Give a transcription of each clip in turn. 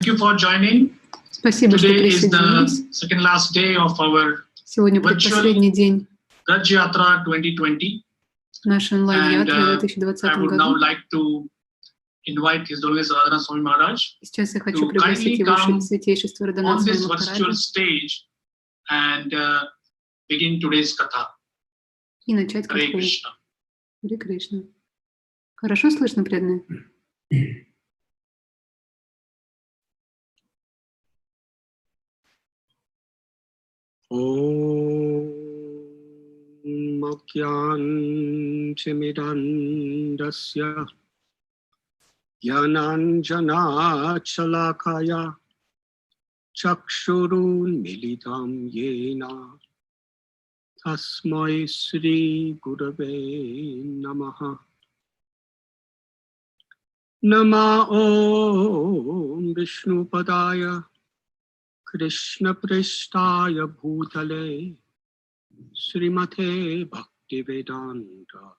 you for joining. Спасибо, что Today is the присоединились. second last day of our Сегодня virtual предпоследний день Ятра 2020. нашей онлайн-ятры в I 2020 would now году. like to invite His Holiness Radhanath Swami Maharaj Сейчас я хочу to пригласить kindly его come святейшество on Радханатха this Махараджа virtual stage and begin today's Katha. и начать Hare Катху. Krishna. Харе Кришна. Хорошо слышно, преданные? Om Makyan Chimidandasya Yananjana Chalakaya Chakshurun Militam Yena Tasmai Sri Gurave Namaha Nama Om Vishnu Padaya Krishna Prishtaya Bhutale Srimate Bhaktivedanta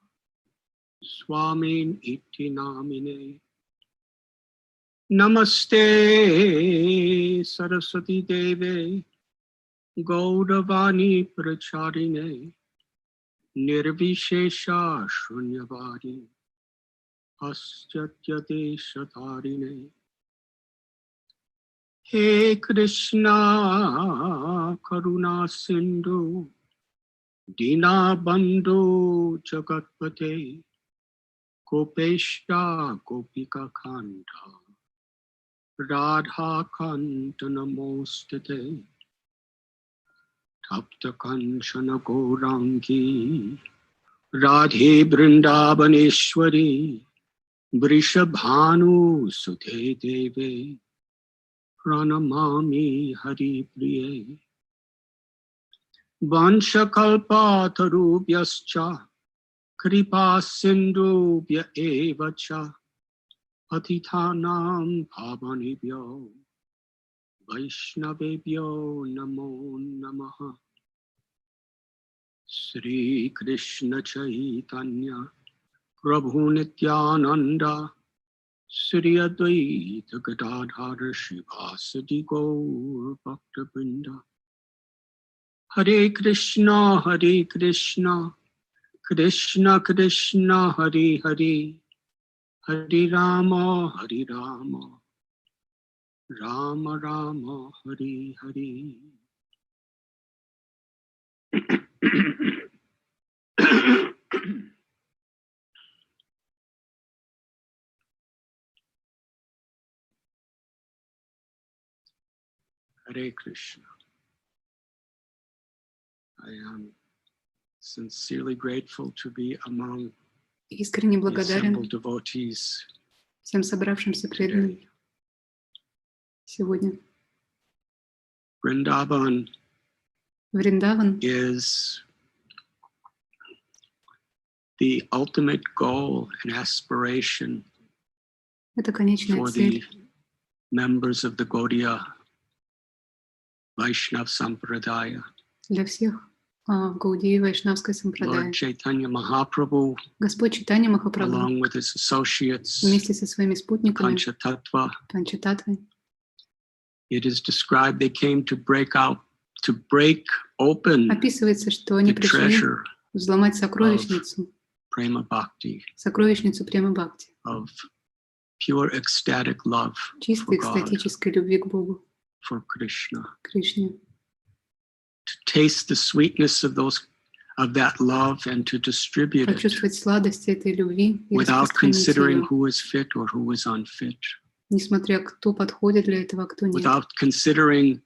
Swamin Iti Namine Namaste Saraswati Deve Gauravani Pracharine Nirvishesha Shunyavadi Paschatya Shatarine He Krishna Karuna Sindhu Dina Bandhu Jagatpate Gopeshta Gopika Kanta Radha Kanta Namostate Tapta Kanchana Gourangi Radhe Brindavaneshwari Vrishabhanu Suthe Deve Pranamami Hari Priye Vanshakalpatarubhyascha Kripa Sindhubhya Evacha Patithanam Pavanebhyo Vaishnavebhyo Namo Namaha Sri Krishna Chaitanya Prabhu Nityananda Sri Advaita Gadadhara Shivasadi Gaur Bhaktabinda Hare Krishna Krishna Krishna Hare Hare Hare Rama Rama Rama Hare Hare Hare Krishna. I am sincerely grateful to be among Искренне the благодарен assembled devotees всем собравшимся преданным today. сегодня. Vrindavan Вриндаван is the ultimate goal and aspiration — это конечная for цель the members of the Gaudiya Vaishnav Sampradaya. для всех в Гаудии Вайшнавской сампрадае. Lord Chaitanya Mahaprabhu, Господь Чайтанья Махапрабху along with his associates, вместе со своими спутниками Panchatattva, Панчататвой, it is described they came to break open описывается, что они the пришли treasure взломать сокровищницу Prema Bhakti, Према Бхакти, of pure ecstatic love for чистой God, экстатической любви к Богу, for Krishna. Кришне. To taste the sweetness of that love and to distribute it Почувствовать сладость этой любви и without распространить considering ее, who is fit or who is unfit, несмотря кто подходит для этого, а кто нет. without considering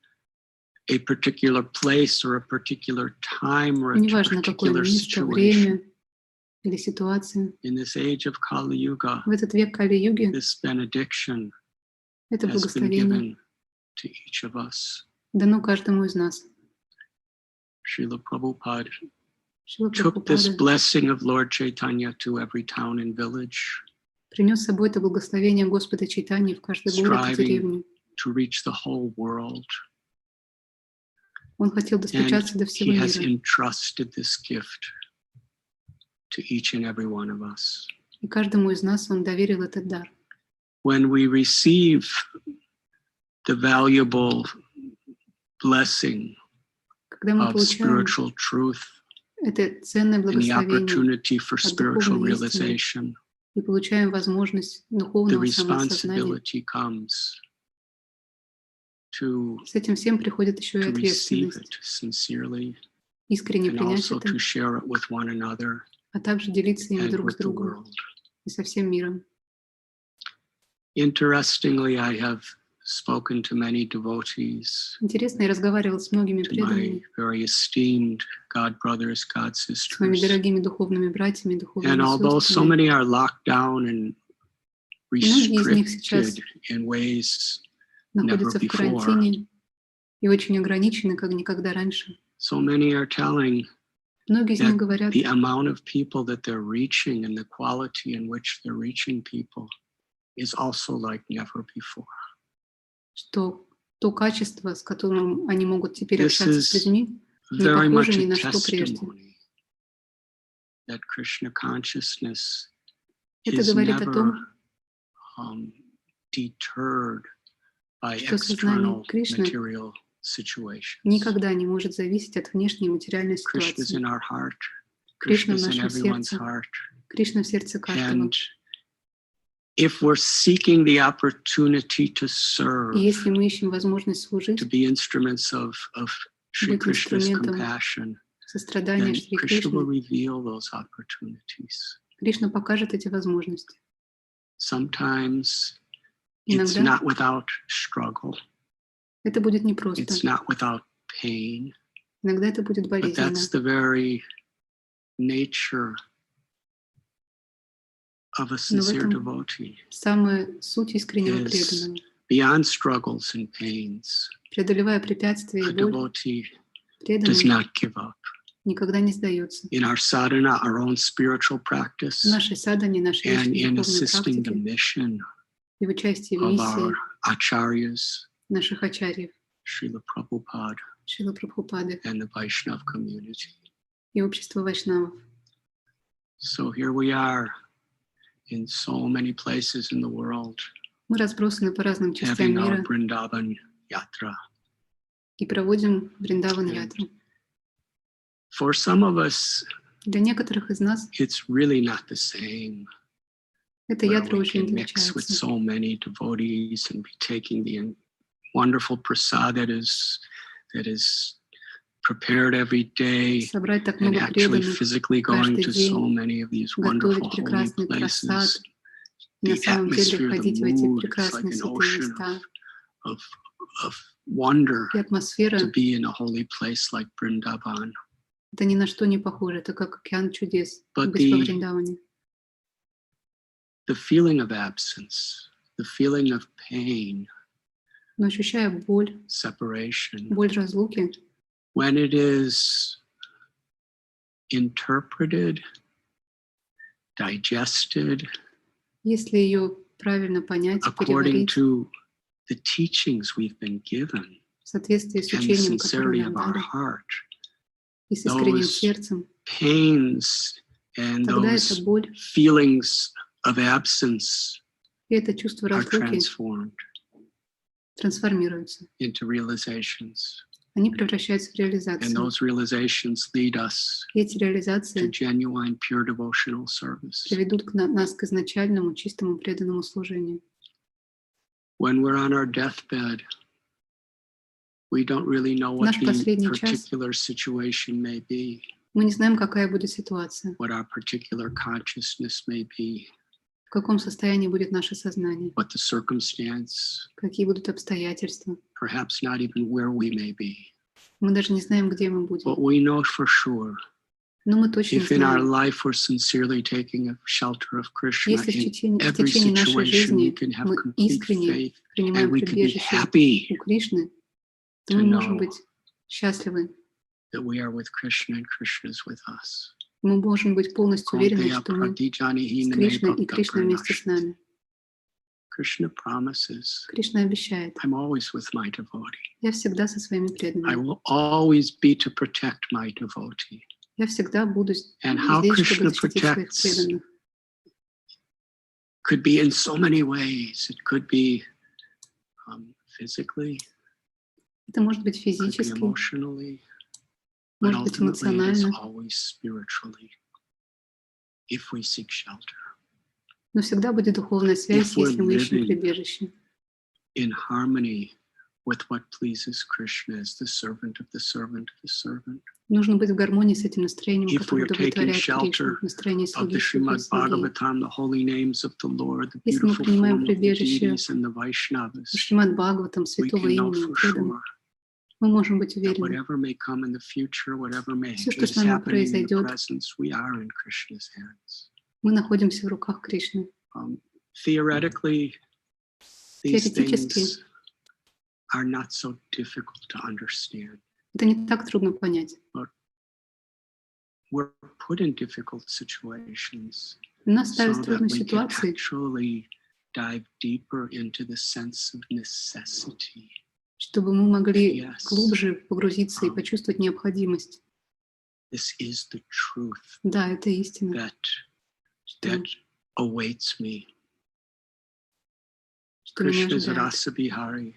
a particular place or a particular time or a Неважно, какое particular место, situation. время или ситуация. In this age of Kali Yuga, В этот век Кали-юги this benediction это has been благословение given to each of us. дано каждому из нас. Srila Prabhupada Шрила took this Прабхупада blessing of Lord Chaitanya to every town and village, принес с собой это благословение Господа Чайтаньи в каждый город и деревню. to reach the whole world. Он хотел достучаться до всего He has мира. entrusted this gift to each and every one of us. И каждому из нас Он доверил этот дар. When we receive the valuable blessing Когда мы of получаем spiritual truth это ценное and the благословение opportunity for от spiritual духовной истины realization, и получаем возможность the духовного самоосознания, responsibility comes to с этим всем приходит еще и receive ответственность. it sincerely Искренне and принять also это, to share it with one another а также делиться ими and друг с with the другом world. и со всем миром. Interestingly, I have spoken to many devotees, Интересно, я разговаривала с многими to my преданными, very esteemed God brothers, God с моими sisters. дорогими духовными братьями, And духовными although so сестрами. many are locked down and Многие из них сейчас restricted in ways находятся never в карантине и очень ограничены, как никогда раньше. so many are telling Многие из них that говорят, the amount of people that they're reaching and the quality in which they're reaching people is also like never before. что то качество, с которым они могут теперь This общаться с is людьми, не very похоже much ни a на что прежде. testimony that Krishna consciousness Это is говорит о том, never deterred by что сознание external Кришны material situations. никогда не может зависеть от внешней материальной Krishna is ситуации. in our heart. Кришна Krishna в is in нашем everyone's сердце. heart. Кришна в сердце каждого. And if we're seeking the opportunity to serve, И если мы ищем возможность служить, to be instruments of Shri быть Krishna's инструментом compassion, сострадания then Шри Krishna will Кришны, reveal those opportunities. Кришна покажет эти возможности. Sometimes it's Иногда not without struggle. это будет непросто. It's not without pain. Иногда это будет But болезненно. that's the very nature of a sincere devotee. Самая суть искреннего Is преданного. beyond struggles and pains, Преодолевая препятствия a и боль, devotee does преданный not give up. никогда не сдается. In our sadhana, our own spiritual В practice, нашей садхане, нашей and личной in духовной assisting the практике mission и в участии в of миссии our acharyas, наших ачарьев, Srila Prabhupada, Шрила Прабхупады and the Vaishnav community. и общества вайшнавов. So here we are in so many places in the world, Мы разбросаны по разным частям having our мира Vrindavan Yatra. и проводим Вриндаван Ятру. For some of us, Для некоторых из нас it's really not the same. эта Where ятра we очень can mix with отличается. so many devotees and be taking the wonderful prasad that is prepared every day, Собрать так and много actually преданных, physically going каждый to день so many of these wonderful готовить holy прекрасный places. прасад, и на The самом деле atmosphere, the входить в эти mood, it's like прекрасные an святые ocean места. of wonder И атмосфера, to be in a holy place like Vrindavan. это ни на что не похоже, это как океан чудес, But быть во Вриндаване. the feeling of absence, the feeling of pain, Но ощущая боль, separation, боль разлуки, when it is interpreted, digested, если ее правильно понять и according переварить to the teachings we've been given в соответствии с and the учением, которое sincerity нам of our дали, heart, и с искренним those сердцем, pains and тогда эта those боль feelings of absence и это чувство are разлуки transformed трансформируются. into realizations. Они превращаются в And реализацию. those realizations lead us И эти to реализации genuine, pure devotional service. приведут нас к изначальному, чистому, преданному служению. When we're on our deathbed, we don't really know what Наш the последний час particular situation may be, мы не знаем, какая будет ситуация, what our particular consciousness may be, в каком состоянии будет наше сознание, what the circumstance, какие будут обстоятельства. perhaps not even where we may be. Мы даже не знаем, где мы будем. But we know for sure, Но мы точно if in our знаем, life we're sincerely taking a shelter of Krishna, если в in течение нашей every situation we жизни can have мы complete искренне faith, принимаем and we can be прибежище happy у Кришны, то to мы можем know быть счастливы. that we are with Krishna and Krishna is with us. Мы можем быть полностью уверены, что мы с Кришной и Кришна вместе с нами. Krishna promises, Кришна обещает, I'm always with my devotee. я всегда со своими I преданными. will always be to protect my devotee. Я всегда буду And how здесь, чтобы Krishna защитить своих protects преданных. could be in so many ways. It could be physically, Это может быть could be физически, emotionally, but может быть ultimately it is эмоционально, always spiritually, if we seek shelter, но всегда будет духовная связь, if we're если мы ищем living прибежище. in harmony with what pleases Krishna as the servant of the servant of the servant. Нужно быть в гармонии с этим настроением, If we которое are taking удовлетворяет Кришну, shelter настроение of слуги the слуги Srimad слуги. Bhagavatam, the holy names of the Lord, the Если мы beautiful принимаем form of the прибежище deities and the в Vaishnavas, Шримад Бхагаватам, we святого can know имени for преданных, sure мы можем быть that уверены, whatever may come in the future, whatever may все, что с is нами happening in the произойдет, presence, we are in Krishna's hands. мы находимся в руках Кришны. Theoretically, these Теоретически things are not so difficult to understand. это не так трудно понять. We're put in difficult situations Нас so ставят в that трудные we can ситуации, actually dive deeper into the sense of necessity. чтобы мы могли Yes. глубже погрузиться и почувствовать необходимость. This is the truth Да, это истина, что that awaits me. меня Krishna is ожидает. Rasa Bihari.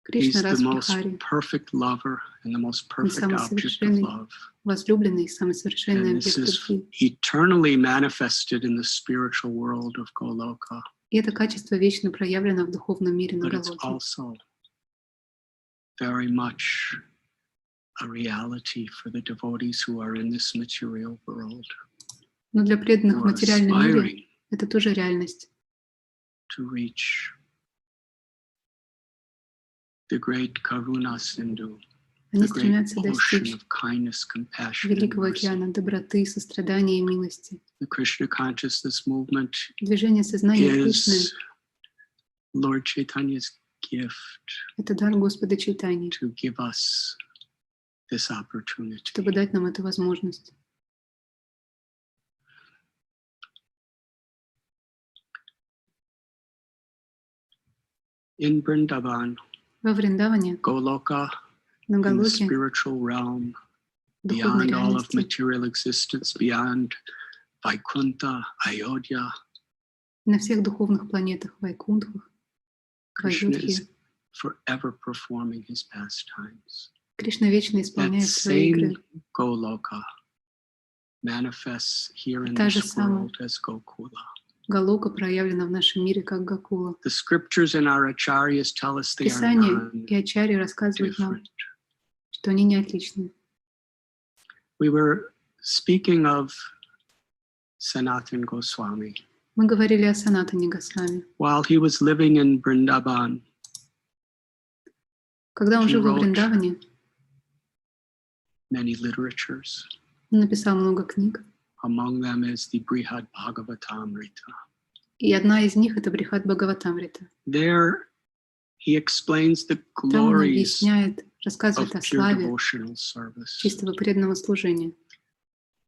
Кришна He's the most Расбихари, perfect lover and the most perfect самый object of совершенный love. возлюбленный и самый совершенный And this объект is любви. eternally manifested in the spiritual world of Goloka. И это качество вечно проявлено в духовном мире на But it's Галоке. also very much a reality for the devotees who are in this material world, Но для преданных who в are материальном мире aspiring это тоже реальность. to reach the great Karuna Sindhu, Они the great стремятся ocean достичь of kindness, compassion, and великого mercy. океана доброты, сострадания и милости. The Krishna consciousness movement Движение сознания Кришны is Lord Chaitanya's gift — это дар Господа Чайтаньи, to give us this opportunity. чтобы дать нам эту возможность. In Vrindavan, Во Вриндаване, Goloka, на in the Галоке, spiritual realm, в духовной beyond all of реальности, material existence, beyond Vaikuntha, Ayodhya, на всех духовных планетах, Вайкунтхах, Krishna Вайодхе, is forever performing his pastimes. Кришна вечно That исполняет свои игры. same Goloka manifests here in Та же this самая world as Gokula. Галока проявлена в нашем мире как Гакула. The scriptures and our acharyas tell us they are Писание и Ачарьи рассказывают нам, different. что они не отличны. We were speaking of Sanatana Goswami. Мы говорили о Санатане Госвами. While he was living in Vrindavan, Когда он he жил во wrote Вриндаване, many literatures. он написал много книг, Among them is the Brihad Bhagavatamrita. и одна из них — это Брихат Бхагаватамрита. There he explains the Там он glories объясняет, of рассказывает о pure славе devotional service. чистого преданного служения.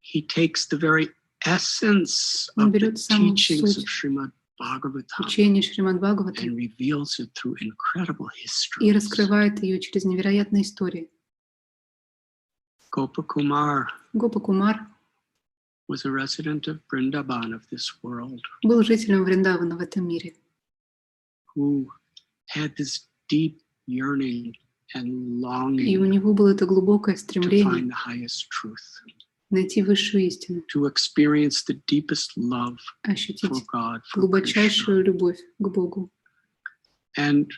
He takes the very essence Он of the берет саму teachings of суть Srimad Bhagavatam учения Шримад Бхагавата and reveals it through incredible и histories. раскрывает ее через невероятные истории. Gopakumar Гопа Кумар was a resident of Vrindavan of this world был жителем Вриндавана в этом мире, who had this deep yearning and и у longing него было это глубокое to стремление find the highest truth, найти высшую истину, to experience the deepest love for ощутить God, for Krishna. глубочайшую любовь к Богу. And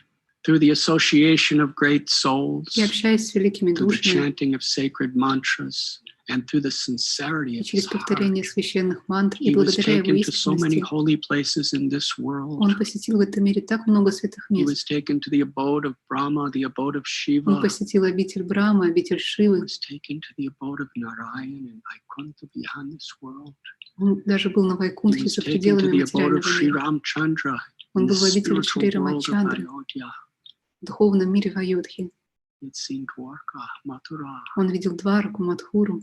through the association of great souls, И общаясь с великими through the душами, chanting of sacred mantras, and through the sincerity и of his через повторение heart, священных мантр, и he was благодаря его taken to so many искренности, holy places in this world. он посетил в этом мире так много святых He мест. was taken to the abode of Brahma, the abode of Он Shiva. посетил обитель Брамы, обитель He Шивы. was taken to the abode of Narayan and Vaikuntha beyond this world. Он даже был на He Вайкунтхе was за taken to пределами the abode of материального Sri мира. Ramchandra Он in the был в обители spiritual Шри world of Рамачандры, Ayodhya. в духовном мире Вайодхи. He had seen Dwarka, Mathura, Он видел Двараку, Мадхуру.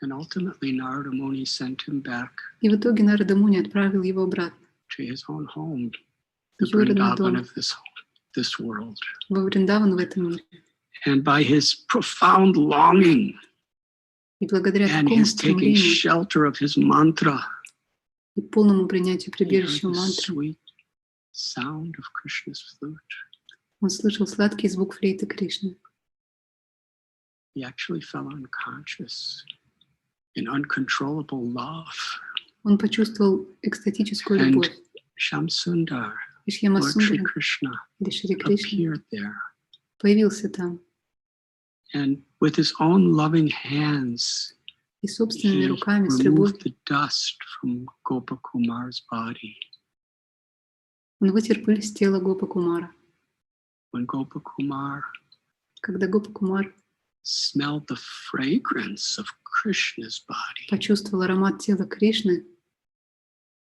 and ultimately Narada Muni sent him back И в итоге Нарада Муни отправил его обратно to his own home, the в родной Vrindavan дом, of this world. во Вриндаван в этом мире. And by his profound longing И благодаря and такому his taking стремлению shelter of his mantra, и полному принятию he heard прибежища the мантры, sweet sound of Krishna's flute. Он слышал сладкий звук флейты Кришны. He actually fell unconscious in uncontrollable love. Он почувствовал экстатическую And любовь. Shamsundar, И Шьяма Lord Shri Сундара, Krishna, или Шри Кришна, appeared there. появился там. And with his own loving hands, И собственными he руками, с removed любовью, the dust from Gopakumar's body. он вытер пыль с тела Гопа Кумара. When Gopakumar Когда Гопа Кумар smelled the fragrance of Krishna's body, почувствовал аромат тела Кришны,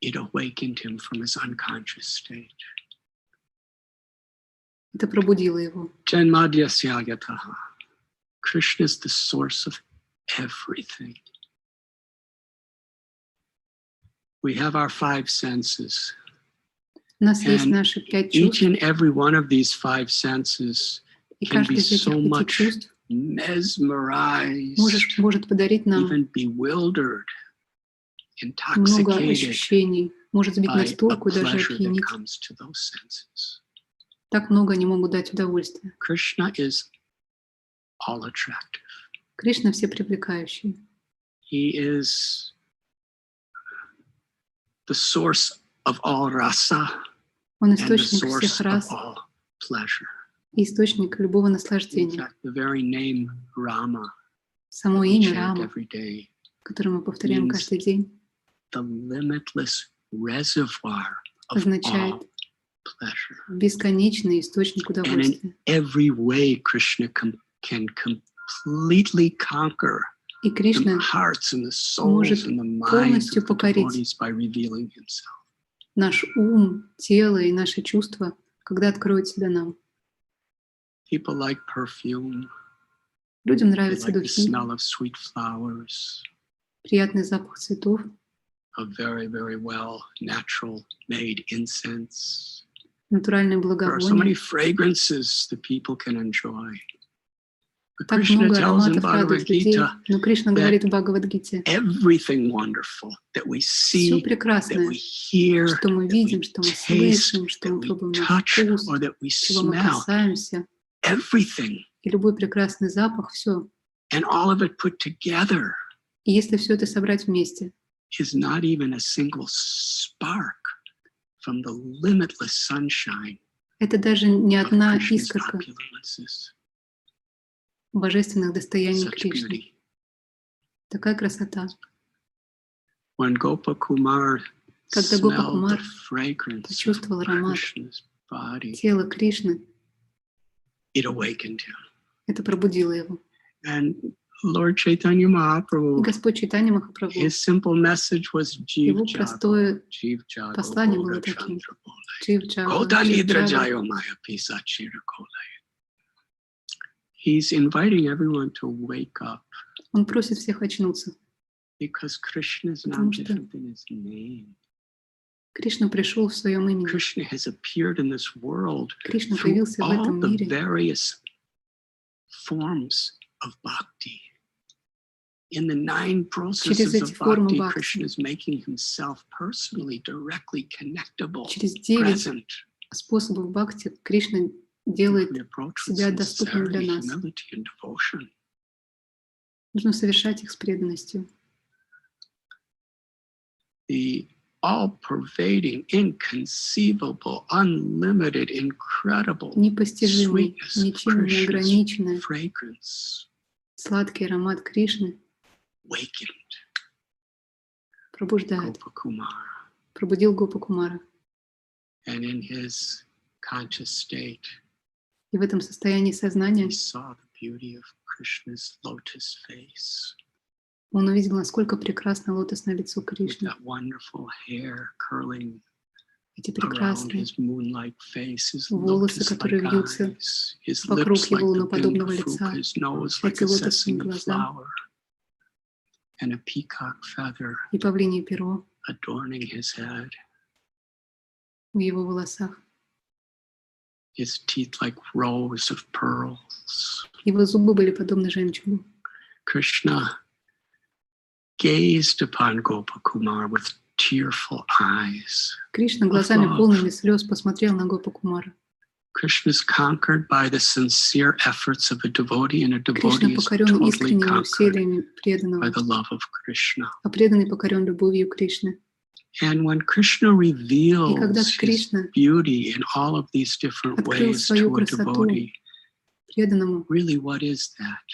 it awakened him from his unconscious state. это пробудило его. Janmadyasya yataha. Krishna is the source of everything. We have our five senses. У нас есть And наши 5 each чувств, and every one of these five senses и can каждый be из этих so 5 much чувств mesmerized, может подарить нам even bewildered, много intoxicated ощущений, может сбить by a настойку, даже pleasure that опьянить. comes to those senses. Так много они могут дать удовольствия. Krishna is all attractive. Кришна всепривлекающий. He is the source of all rasa Он and the источник source всех of рас all pleasure. и источник любого In наслаждения. fact, the very name Rama, Само we имя chant Рама, every day, которое мы повторяем means каждый день, the limitless reservoir of означает all pleasure. бесконечный источник And in удовольствия. every way, Krishna can completely conquer И the Кришна hearts and the souls может and the minds полностью of the покорить devotees by revealing himself. наш ум, тело и наши чувства, когда откроет себя нам. People like perfume. Людям They нравятся like the духи, smell of sweet flowers, приятный запах цветов, of very, very well natural made incense. натуральное There are so many благовоние. fragrances that people can enjoy. But Так Krishna много tells in ароматов Bhagavad радует людей, Gita но Кришна говорит в Бхагавад-гите: everything wonderful that we все see, that прекрасное, we hear, что мы that видим, we что мы taste, слышим, что that мы we пробуем на touch, вкус, or that we чего мы smell, касаемся, everything, и любой прекрасный запах, все. and all of it put together И если все это собрать вместе, is not even a single spark from the limitless sunshine это даже не of одна Krishna's искорка opulences. божественных достояний Such Кришны. beauty. Такая красота. When Gopakumar Когда smelled the Гопакумар fragrance of почувствовал аромат Krishna's body, тела Кришны, it awakened him. это пробудило его. And Lord Chaitanya И Mahaprabhu, Господь Чайтанья Махапрабху, his simple message was его Jiv простое Jago послание было Goda таким: Chandra Bolai. Джив Джава, Goda Джив Nidra Джава. Jayo Maya Pisa Chira Kolai. He's inviting everyone to wake up Он просит всех очнуться, because Krishna is Потому not что different than his name. Кришна пришел в своем имени. Krishna has appeared in this world Кришна through появился в all этом the мире various forms of bhakti. In the 9 через processes эти of формы bhakti, бхакти, Krishna is making himself personally, directly connectable, через 9 present. способов бхакти Кришна If делает we approach with себя доступным для sincerity, нас. humility, and devotion, Нужно совершать их с преданностью. the all-pervading, inconceivable, unlimited, incredible Непостижимый, sweetness of ничем не Krishna's ограниченный, fragrance сладкий аромат Кришны wakened пробуждает, Gopakumar. пробудил Гопа Кумара. And in his conscious state, И в этом состоянии сознания he saw the beauty of Krishna's lotus face он увидел, насколько прекрасно лотосное лицо with Кришны. that wonderful hair curling Эти around прекрасные his moon-like face, his волосы, lotus-like которые вьются eyes, his вокруг lips его like the луноподобного pink лица, fruit, his nose like эти a лотосные sesame глаза flower, and a peacock feather и павлинье перо adorning his head, в его волосах. his teeth like rows of pearls. Его зубы были подобны жемчугу. Krishna gazed upon Gopakumar with tearful eyes. Кришна глазами полными слез посмотрел на Гопа-кумара. Krishna is conquered by the sincere efforts of a devotee, and a Кришна devotee is покорен totally искренними conquered усилиями by преданного, the love of Krishna. а преданный покорен любовью Кришны. And when Krishna И когда reveals his Кришна beauty in all of these different открыл ways свою to a красоту devotee, преданному, really what is that?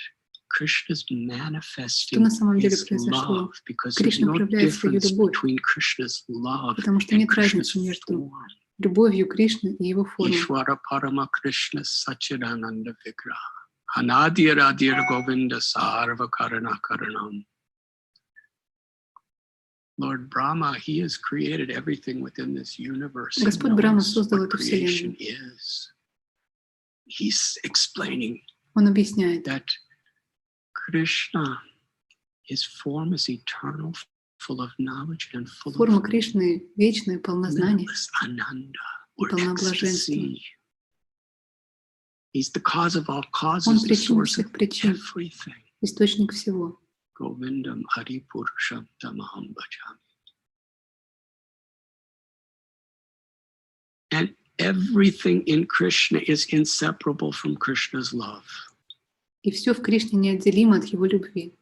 Krishna's что manifesting на самом деле his произошло? love, because there's Кришна no проявляет свою difference любовь, between Krishna's love потому что and нет Krishna's разницы между form. любовью Кришны и его формой. Ishvara Parama Krishna Sachidananda Vigraha Anadira Adira Govinda Sarva Karana Karanam. Lord Brahma, he has created everything within this universe. He Господь Брахма knows создал what эту creation вселенную. is. He's explaining Он объясняет, that Krishna, his form is eternal, full of knowledge and full форма of Кришны вечная, полна знаний limitless ananda и or полна блаженства. ecstasy. He's the cause of all Он causes, the причина source of всех причин, everything. источник всего. Govindam Hari Purusham Tamaham Bhajami. And everything in Krishna is inseparable from Krishna's love. И все в Кришне неотделимо от его любви.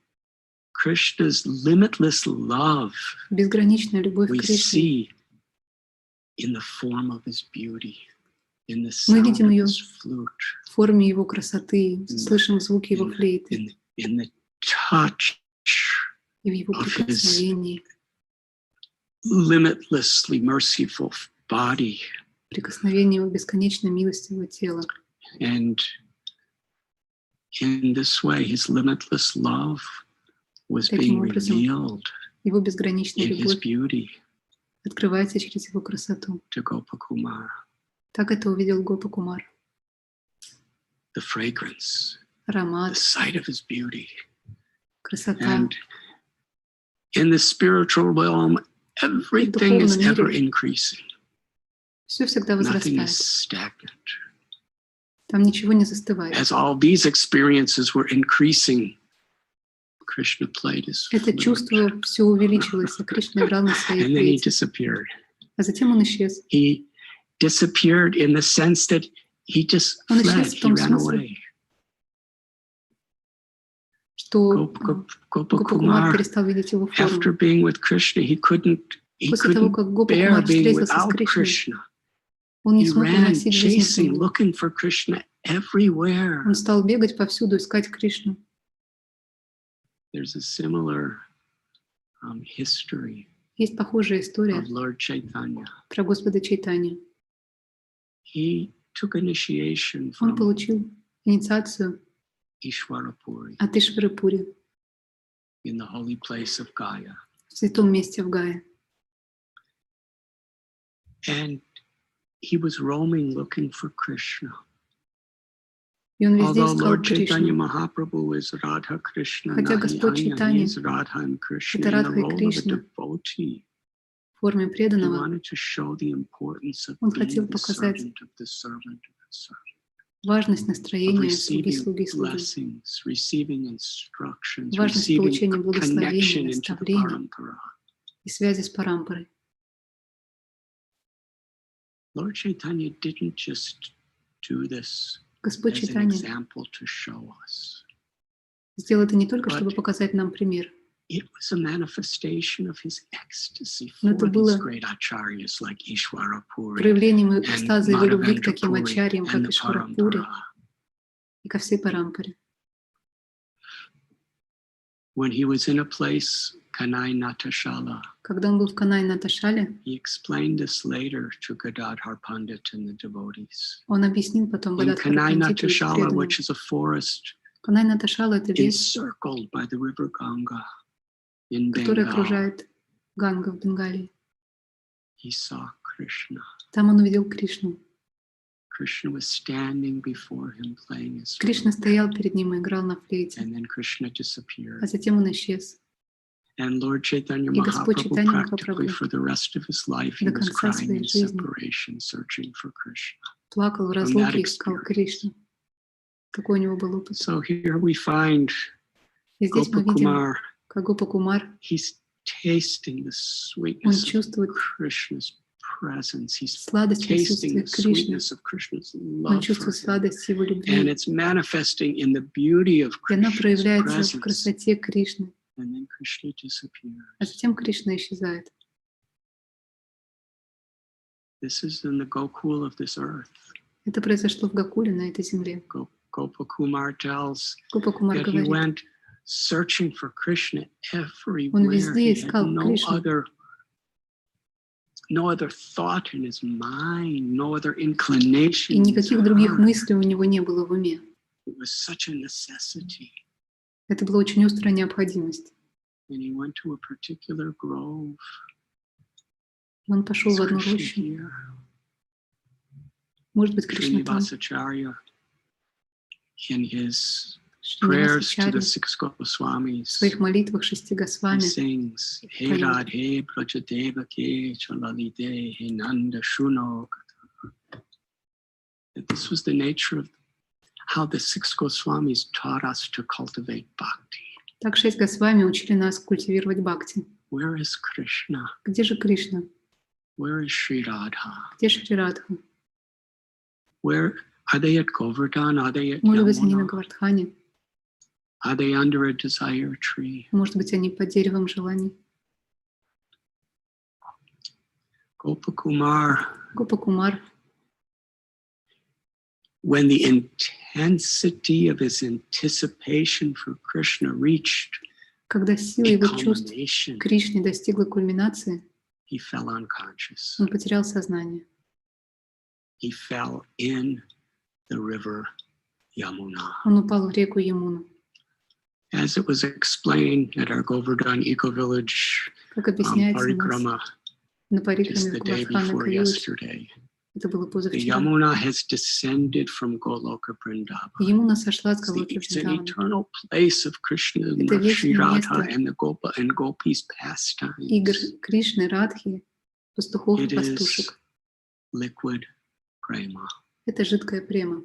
Krishna's limitless love Безграничная любовь we к Кришне. see in the form of his beauty, in the Мы sound видим of ее his flute, в форме его красоты, слышим звуки его флейты in the touch и в его of his прикосновении, limitlessly merciful body. прикосновении его бесконечно милостивого тела. And in this way, his limitless love was being Таким образом, revealed его безграничная in his любовь beauty открывается через его красоту. to Gopakumara. Так это увидел Гопа-кумар. The fragrance, the Аромат, sight of his beauty. красота. And in the spiritual realm, everything is ever increasing. Все всегда Nothing возрастает. is stagnant. Там ничего не застывает. As all these experiences were increasing, Krishna played his Это flute, чувство все увеличилось, а Кришна играл на своей and then he флейте. disappeared. А затем он исчез. He disappeared in the sense that he just Он fled, исчез в he том ran смысле, away. что Гопа-кумар Gopakumar, перестал видеть его форму. after being with Krishna, he После того, couldn't как bear Гопа-кумар being встретился с without Кришной, Krishna. он не He смог ran выносить жизнь без chasing, него. looking for Krishna everywhere. Он стал бегать повсюду, искать Кришну. There's a similar history Есть похожая история of Lord Chaitanya. про Господа Чайтанью. He took initiation Он from получил инициацию Ishwarapuri от Ишварапури in the holy place of Gaya. в святом месте в Гае. And he was roaming looking for Krishna. И он везде Although искал Lord Chaitanya Кришну. Mahaprabhu is Radha Krishna, Хотя Господь he Чайтанья is Radha and Krishna это in the Радха и role of a Кришна devotee. в форме He преданного. wanted to show the importance of Он being хотел the показать servant of the servant of the servant, важность of настроения слуги, receiving слуги, слуги. blessings, receiving instructions, Важность receiving получения connection благословений, into the наставлений parampara. и связи с Парампарой. Lord Chaitanya didn't just do this Господь as an Чайтанья example to show us. сделал это не только, чтобы показать нам пример, It was a manifestation of his ecstasy но for это these было great acharyas like Ishwarapuri проявлением and экстаза его любви к таким Madhavendra ачарьям, and как the Ишварапури parampara. и ко всей Парампаре. When he was in a place, Kanai Natashala, Когда он был в Канай-Наташале, he explained this later to Gadadhar Pandit and the devotees. он объяснил потом In Гададхару Kanai Пандиту и Natashala, преданным. which is a forest Канай-Наташала — это лес, encircled by the river Ganga in который Bengal, окружает Ганга в Бенгалии. he saw Krishna. Там он увидел Кришну. Krishna was standing before him playing his Кришна flute, стоял перед ним и играл на флейте, and then Krishna а disappeared. затем он исчез. And Lord Chaitanya И Господь Mahaprabhu Чайтанья practically Махапрабху for the rest of his life, he до was конца crying in своей жизни separation, searching for Krishna. плакал в разлуке и искал Кришну. Какой у него был опыт. So here we find И здесь мы видим, Gopakumar, как Гопа-кумар, he's tasting the Он sweetness of чувствует Krishna's presence. He's сладость tasting присутствия the Кришны. sweetness of Krishna's Он love for чувствует him. сладость Его And любви. it's manifesting in the beauty of И она Krishna's проявляется в presence. красоте Кришны. And then Krishna disappears. А затем Кришна исчезает. This is in the Gokul of this earth. Это произошло в Гокуле, на этой земле. Gopakumar tells Гопакумар that he говорит, went searching for Krishna он everywhere. везде He had искал Кришну. no other thought in his mind, no other inclination. И никаких других мыслей у него не было в уме. It was such a necessity. Это была очень острая необходимость. And he went to a particular grove. Он пошел в одну Krishna рощу. here. Может быть, Кришна там. Srinivasacharya, in his prayers to the Шринивасачарья six в Goswamis, своих молитвах шести he Госвами sings, He Radhe Brajadevake Chalalide He Nanda Shuno. This was the nature of how the six Goswamis taught us to cultivate bhakti. Так 6 Госвами учили нас культивировать бхакти. Where is Krishna? Где же Кришна? Where is Sri Radha? Где Шри Радха? Where are they at Govardhan? Are they at Может быть, они на Yamuna? Гавардхане? Are they under a desire tree? Может быть, они под деревом желаний? Gopakumar, Гопакумар, when the intensity of his anticipation for Krishna reached когда сила a его чувств culmination, к Кришне достигла кульминации, he fell unconscious. он потерял сознание. He fell in the river Yamuna. Он упал в реку Ямуну. As it was explained at our Govardhan Eco-Village Как объясняется у нас Parikrama на just Парикраме в the day Гавардхан before Виллидж, yesterday, это было the позавчера, Yamuna has descended from Goloka Vrindavan. Ямуна сошла с Галоки It's an Вриндавана. eternal place of Krishna and Это Shri вечное Radha место and the Gopa and Gopis игр pastimes. Кришны, Радхи, пастухов и It is пастушек. liquid prema, Это жидкая према.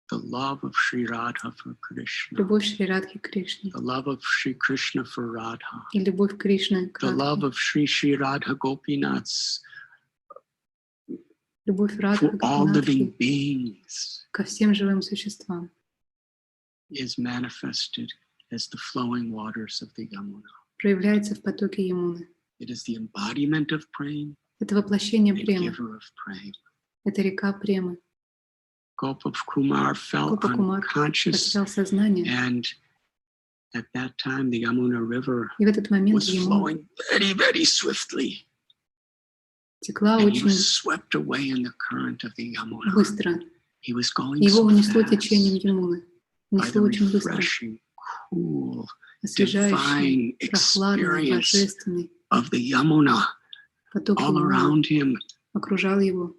the love of Sri Radha for Krishna, Любовь Шри Радхи к Кришне. the love of Sri Krishna for Radha, И любовь Кришны к the love Радхе. of Sri Radha Gopinaths Любовь for Радхи all living Гопинатхи beings ко всем живым существам is manifested as the flowing waters of the Yamuna. проявляется в потоке Ямуны. It is the embodiment of prema Это воплощение and премы. giver of prema. Это река премы. Gopakumar fell Гопакумар unconscious, потерял сознание. and at that time the Yamuna River И в этот момент was Ямуна flowing very, very swiftly, текла and he was очень swept away in the current of the Yamuna. быстро. He was going Его so унесло fast течением Ямуны. by the Унесло очень быстро. refreshing, cool, Освежающий, divine прохладный, experience божественный of the Yamuna поток all Ямуны around him. окружал его.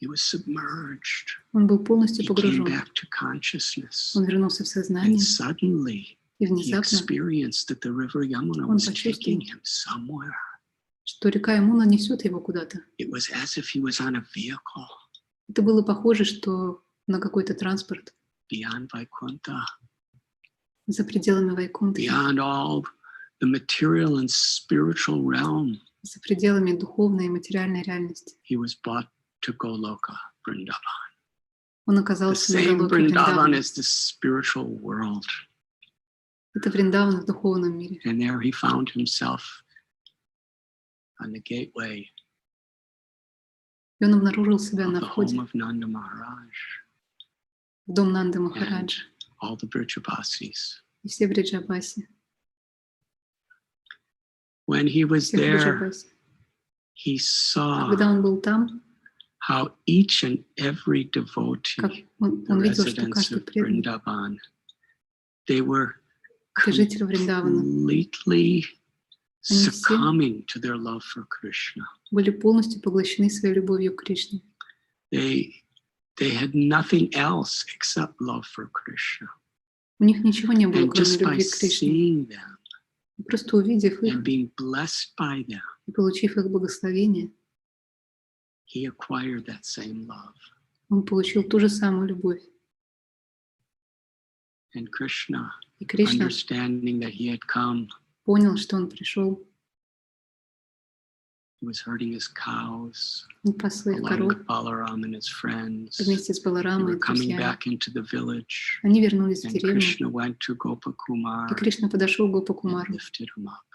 He was submerged. Он был полностью He came погружен. back to consciousness, Он вернулся в and сознание, suddenly и he внезапно, experienced that the river Yamuna Он was почувствовал, taking him somewhere. что река Ямуна несет его куда-то. It was as if he was on a vehicle Это было похоже, что на какой-то транспорт beyond Vaikuntha, за пределами Вайкунтхи, beyond all the material and spiritual realm. за пределами духовной и материальной реальности. He was brought to Goloka Vrindavan. Он The оказался на same Галоке Vrindavan Вриндавана. as the spiritual world. Это Вриндаван в духовном мире. And there he found himself on the gateway И он обнаружил себя of на the входе home of Nanda Maharaj в дом Нанды and Махараджа all the Vrijabasis. и все Бриджабаси. When he was Всех there, Бриджабаси. he saw Когда он был там, how each and every как devotee, он the видел, что residents каждый of преданный, Vrindavan, they were это житель Вриндавана, completely Они все succumbing to their love for Krishna. были полностью поглощены своей любовью к Кришне. They had nothing else except love for Krishna. У них ничего не было, And кроме just by любви к Кришне. seeing them Просто увидев их and being blessed by them, и получив их благословение, he acquired that same love. он получил ту же самую любовь. And Krishna, И Кришна, understanding that he had come понял, что он пришел, He was herding his cows, он пас своих along коров with Balaram and his friends. вместе с They Баларамой were и coming друзьями. back into the village, Они вернулись в and деревню, Krishna went to Gopakumar и Кришна подошел к and Гопакумару lifted him up.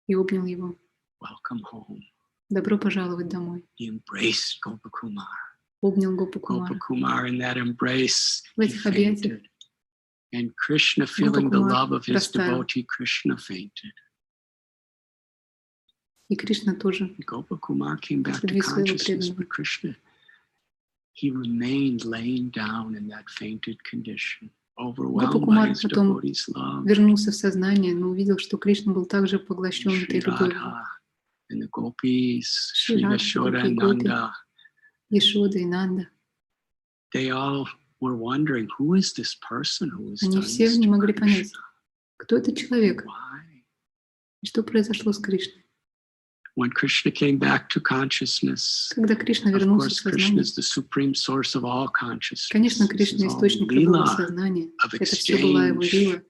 и обнял его. Welcome home. Добро пожаловать домой. He embraced Gopakumar. Обнял Гопакумара. Gopakumar in that embrace, В he этих объятиях fainted. And Krishna, feeling the Гопакумар love of his растаял. devotee, Krishna fainted. И Кришна тоже. Gopakumar came back to Любви своего consciousness, преданного. but Krishna, he remained laying down in that fainted condition, overwhelmed by Гопакумар his потом devotee's love. вернулся в сознание, но увидел, что Кришна был также поглощен этой Shri любовью. Radha and the gopis, Шри Shri Радха, Yashoda гопи, and гопи, Nanda, Ешода и Нанда. they all were wondering, who is this person who has Они done все this не to могли понять, Krishna? кто этот человек Why? и что произошло с Кришной. When Krishna came back to consciousness, Когда Кришна of вернулся в course, Krishna сознание, is the supreme source of all consciousness. конечно, This is Кришна — all источник любого lila сознания. of Это все была его exchange лила,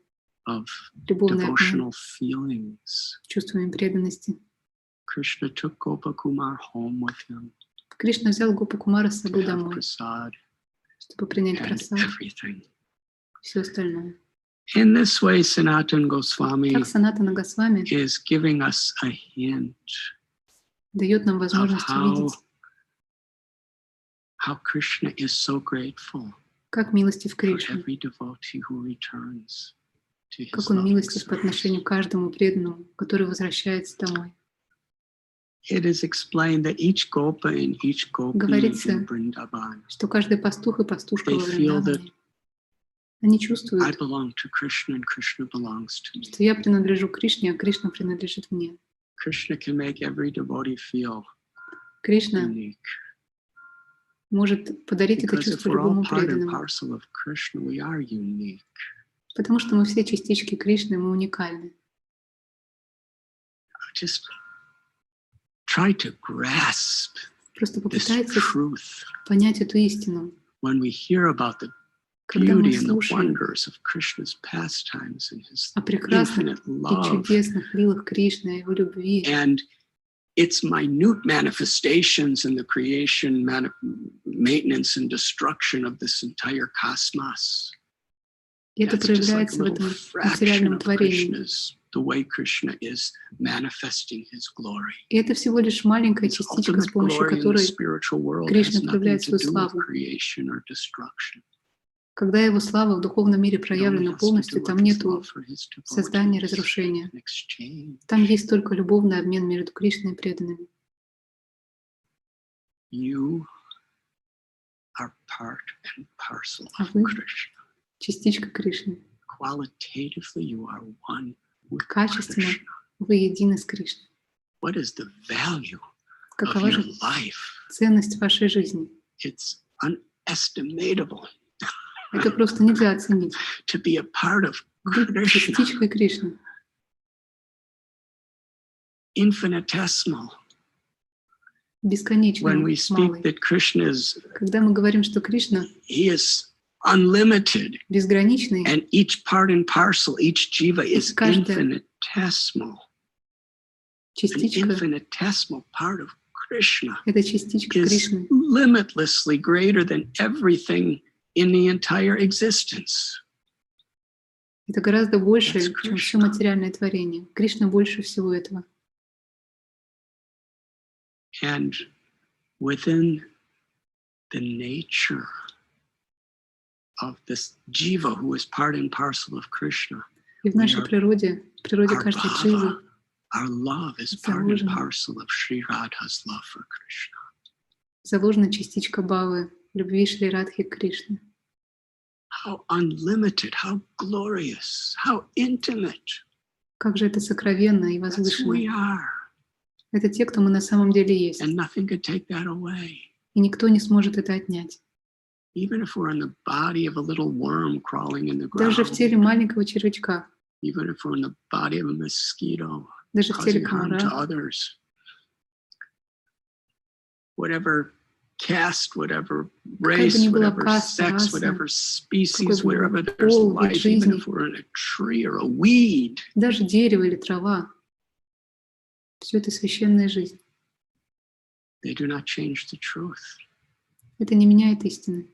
of любовный обмен devotional feelings. чувствами преданности. Krishna took Gopakumar home with him, Кришна взял Гопакумара с to собой have домой, prasad чтобы принять and прасад, everything. все остальное. In this way, Sanatana Goswami Так Санатана Госвами is giving us a hint дает нам of возможность увидеть, how Krishna is so grateful как милостив for Кришна, every devotee who returns to his как он loving милостив по отношению service. к каждому преданному, который возвращается домой. It is explained that each gopa and each gopi Говорится, in Vrindavan, что каждый пастух и пастушка they во feel that Вриндаване, они I чувствуют, belong to Krishna and Krishna belongs to me. что я принадлежу Кришне, а Кришна принадлежит мне. Krishna can make every devotee feel Кришна unique. может подарить это Because if чувство we're all любому part and преданному, parcel of Krishna, we are unique. потому что мы все частички Кришны, мы уникальны. Just try to grasp Просто this попытайтесь truth понять эту истину. when we hear about the Когда мы beauty and the слушаем wonders of Krishna's pastimes and his о прекрасных infinite и love чудесных лилах Кришны, о его любви, and its minute manifestations in the creation, maintenance, and destruction of this entire cosmos. и это That's just like a проявляется в little этом fraction материальном of творении. Krishna's, the way Krishna is manifesting his glory. И это всего лишь маленькая His частичка, с ultimate помощью glory in the которой spiritual world Кришна has nothing проявляет to свою do with славу. creation or destruction. Когда его слава в духовном мире It only проявлена has to полностью, do там with his нету love for his создания и devotees разрушения. and exchange. Там есть только любовный обмен между Кришной и преданными. You are part and parcel А of вы Krishna. частичка Кришны. Qualitatively, you are one with Качественно Krishna. вы едины с Кришной. What is the value of Какова your же life? ценность вашей жизни? It's unestimatable Это просто нельзя оценить. to be a part of Быть Krishna, частичкой Кришны. infinitesimal. Бесконечно When we speak малый. that Krishna is, Когда мы говорим, что Кришна he is unlimited, безграничный, and each part and parcel, each jiva is каждая infinitesimal. An частичка, infinitesimal part of Krishna это частичка is Кришны. limitlessly greater than everything in the entire existence. Это гораздо больше, That's чем все Krishna. материальное творение. Кришна больше всего этого. And within the nature of this jiva who is part and parcel of Krishna, И в нашей природе, в природе our каждой дживы, bhava, our love is part and заложено. parcel of Sri Radha's love for Krishna. заложена частичка бхавы, любви Шри Радхи к Кришне. How unlimited, how glorious, how intimate. Как же это сокровенно и That's who we возвышенно. are. Это те, кто мы на самом деле есть. And nothing could take that away. И никто не сможет это отнять. Even if we're in the body of a little worm crawling in the Даже в теле ground, маленького червячка, even if we're in the body of a mosquito, даже в теле causing harm to комара, others, whatever caste, whatever Какая бы race, ни была whatever каста, sex, раса, whatever species, какой бы wherever ни был there's пол, вид life, even жизни, if we're in a tree or a weed, даже дерево или трава, все это священная жизнь. they do not change the truth. Это не меняет истины,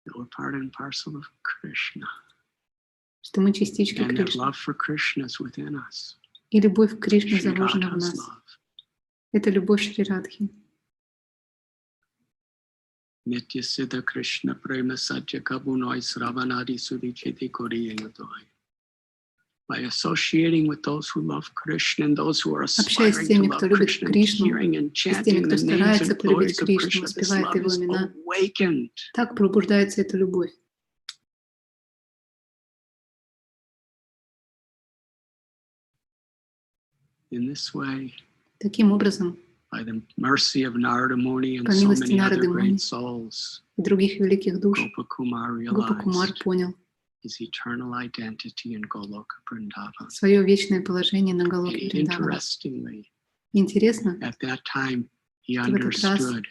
That we're part and parcel of Krishna. что мы частички And that Кришны. love for Krishna is within us. И любовь к Кришне Shri заложена в Radha's нас. love. Это любовь Шри Радхи. Nitya Siddha Krishna Prema Satya Kabunoi Sravanadi Sudhi Cheti Kori Yenatoi. By associating with those who love Krishna and those who are Общаясь с aspiring to теми, love кто любит Krishna and Кришну, hearing and и с теми, chanting кто the names старается and полюбить glories of Кришну, Krishna, this воспевает love Его is имена, awakened. так пробуждается эта любовь. In this way, Таким образом, by the mercy of Narada Muni and по so милости many other Нарады Муни great souls, и других великих душ, Gopakumar Гопа-Кумар realized понял his eternal identity in Goloka Vrindavan. свое вечное положение на Галоке And Вриндавана. interestingly, Интересно, at that time, he в этот раз understood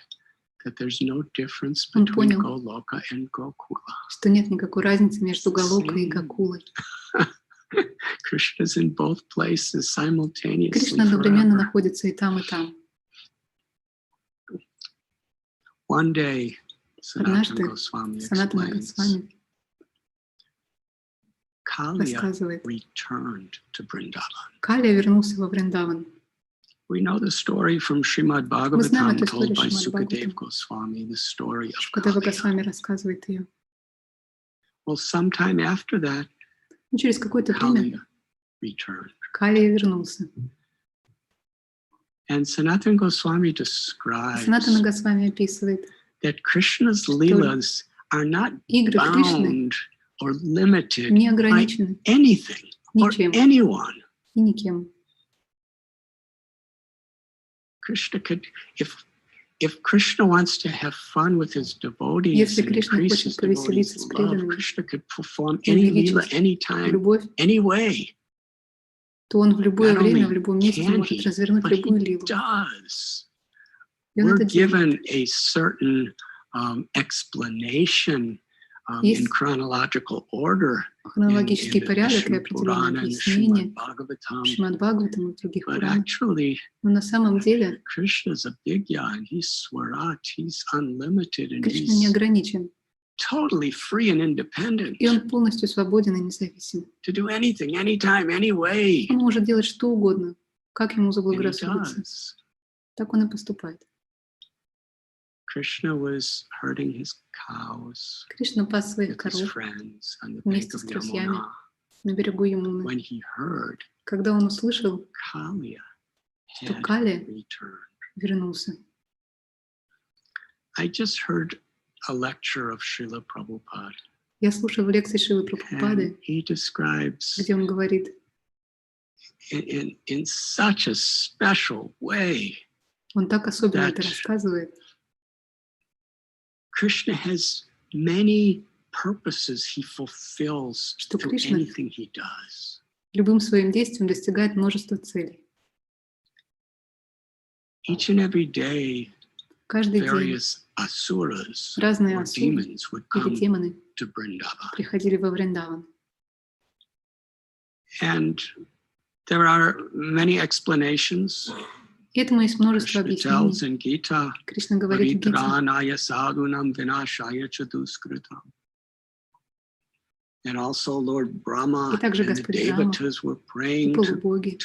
that there's no difference он between понял, Goloka and Gokula. что нет никакой разницы между Галокой и Гокулой. Krishna's in both places simultaneously Кришна одновременно forever. находится и там, и там. One day, Sanatana Однажды Goswami Санатана explains, Госвами Kaliya рассказывает, returned to Vrindavan. Калия вернулся во Вриндаван. We know the story from Srimad Мы знаем Bhagavatam эту told историю by Шримад Sukadev Бхагаватам. Goswami, the story of Шукадева Kaliya. Госвами рассказывает ее. Well, sometime after that, Но через какое-то время Kaliya returned. Калия вернулся. And Sanatana Goswami describes Санатана Госвами описывает, that Krishna's leelas are not игры Кришны bound or limited не by ограничены anything or ничем anyone. и никем. Krishna could, if Krishna wants to have fun with his devotees Если and Кришна increase хочет his повеселиться devotees' с love, преданными Krishna could perform и any leela, увеличить anytime, любовь, any way. то он в любое Not время, only в любом месте can может he, развернуть but любую he лилу. does. И он We're это делает. given a certain explanation in Есть chronological order хронологический in the порядок и Vishnu определенное Purana and the объяснение Srimad Bhagavatam. в Шримад Бхагаватам и в других But Пуранах. actually, Но на самом деле Krishna's a bigya and he's Swarat, he's unlimited and Кришна не he's ограничен, totally free and independent и он полностью свободен и независим. to do anything, anytime, any way. Он может делать что угодно, как ему And he заблагорассудится. does. Так он и поступает. Krishna was herding his cows Кришна пас своих with his коров friends on the bank вместе of с друзьями Yamuna. на берегу Ямуны. When he heard Когда он услышал, Kaliya что had Калия returned. вернулся. I just heard a lecture of Srila Prabhupada, Я слушала лекции Шилы Прабхупады, and he describes где он говорит in such a special way он так особенно это that рассказывает, Krishna has many purposes he fulfills что through Кришна anything he does. любым своим действием достигает множества целей. Each and every day, Каждый день various asuras разные or асуры demons would или come демоны to Vrindavan. приходили во Вриндаван. And there are many explanations. И этому есть множество Krishna tells объяснений. in Gita, Кришна говорит в Гите, Paritranaya sadhunam vinashaya chaduskritam. And also Lord Brahma и также and the Господь Брахма Devatas were и praying полубоги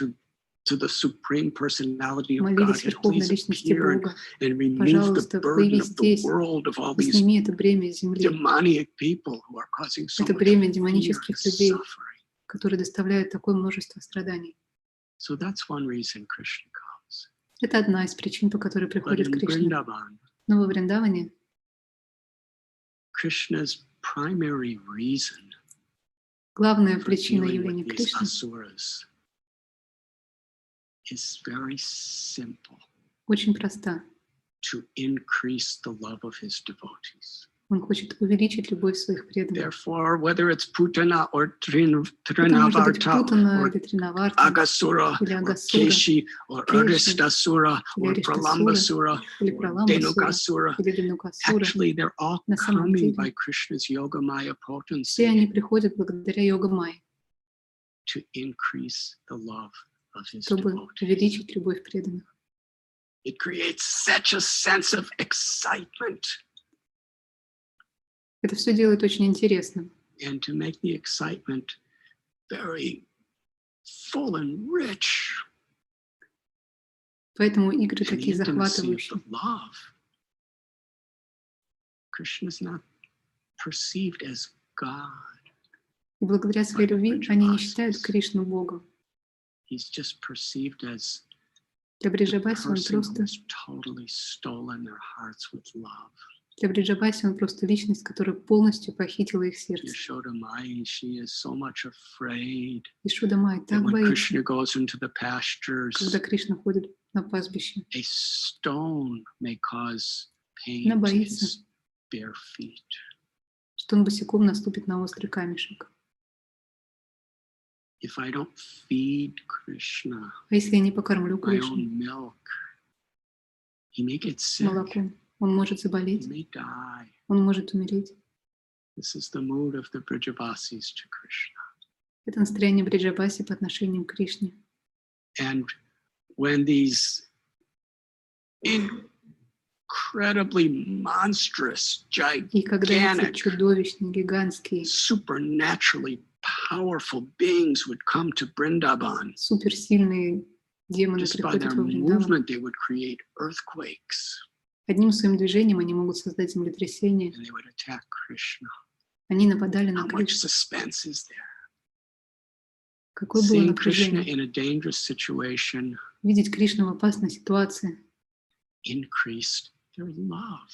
to the Supreme Personality of молились Godhead, Верховной please Личности appear Бога. and remove the Пожалуйста, burden появись of the здесь world of all и these сними это бремя с земли, demonic people who are causing so это much бремя fear демонических and людей, suffering. которые доставляют такое множество страданий. So that's one reason Krishna comes. Это одна из причин, по которой But приходит in Кришна. Vrindavan, Но во Вриндаване Krishna's primary reason главная for причина dealing явления with these Кришны asuras is very simple: очень проста. to increase the love of his devotees. Он хочет увеличить любовь своих преданных. Therefore, whether it's Putana or Это может быть Trinavarta Путана or или Тринаварта, Agasura или or Агасура, Keshi or Кеши, Aristasura или or Ариштасура, Pralambasura или or Праламбасура, Denukasura. или Денукасура. Actually, they're all На самом coming деле, by Krishna's Yogamaya все potency они приходят благодаря йога-майе, to increase the love of his чтобы devotees. увеличить любовь преданных. It creates such a sense of excitement. Это все делает очень интересным. And to make the excitement very full and rich, Поэтому игры and the такие intimacy of захватывающие. the love. Krishna is not perceived as God. И благодаря своей любви они не считают Кришну Богом. He's just perceived as Для the Бриджабаси он person просто, who's totally stolen their hearts with love. для Бриджабаси он просто личность, которая полностью похитила их сердце. Yashoda Mai, she is so much afraid Ишуда Май that так when боится, Krishna goes into the pastures, когда Кришна ходит на пастбище. a stone may cause pain Она to боится, his bare feet. что он босиком наступит на острый камешек. If I don't feed Krishna А если я не покормлю my Кришну own milk, he may get sick, молоком, он может he заболеть, may die. он может умереть. This is the mood of the Brijavasis to Krishna. Это настроение Бриджабаси по отношению к Кришне. And when these incredibly monstrous, И когда эти gigantic, чудовищные, гигантские, supernaturally powerful beings would come to Vrindavan, суперсильные демоны just by приходят their во Вриндаван, movement, they would create earthquakes одним своим движением они могут создать землетрясение. and they would attack Krishna. Они нападали на How much Кришну. suspense is there? Какое было Seeing Krishna напряжение. in a dangerous situation Видеть Кришну в опасной ситуации. increased their love.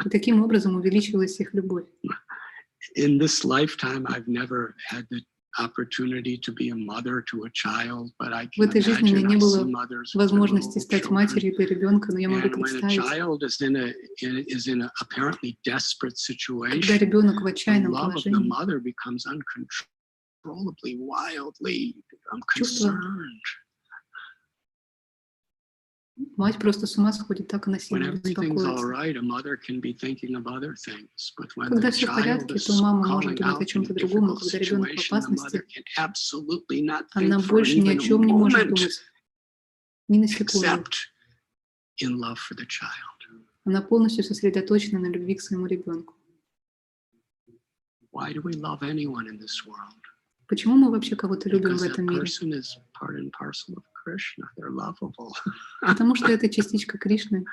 И таким образом увеличивалась их любовь. In this lifetime, I've never had the opportunity to be a mother to a child, but I В can этой жизни у меня imagine не I было see mothers with their возможности little стать children. матерью для ребенка, но я могу And when a представить, child is in a apparently desperate когда situation, ребенок в the отчаянном love of the положении, mother becomes uncontrollably, wildly чувство concerned. мать просто с ума сходит, так она When сильно everything's all беспокоится. right, a mother can be thinking of other things. But when Когда the все в child порядке, is то мама может calling думать о out in a чем-то другом, но difficult когда ребенок в situation, the mother опасности, can absolutely not она think for больше ни о even a чем не может moment думать, ни на секунду. except in love for the child. Она полностью сосредоточена на любви к своему ребенку. Why do we love anyone in this world? Почему мы вообще кого-то любим в Because that этом мире? person is part and parcel of Krishna. They're lovable. Потому что это частичка Кришны,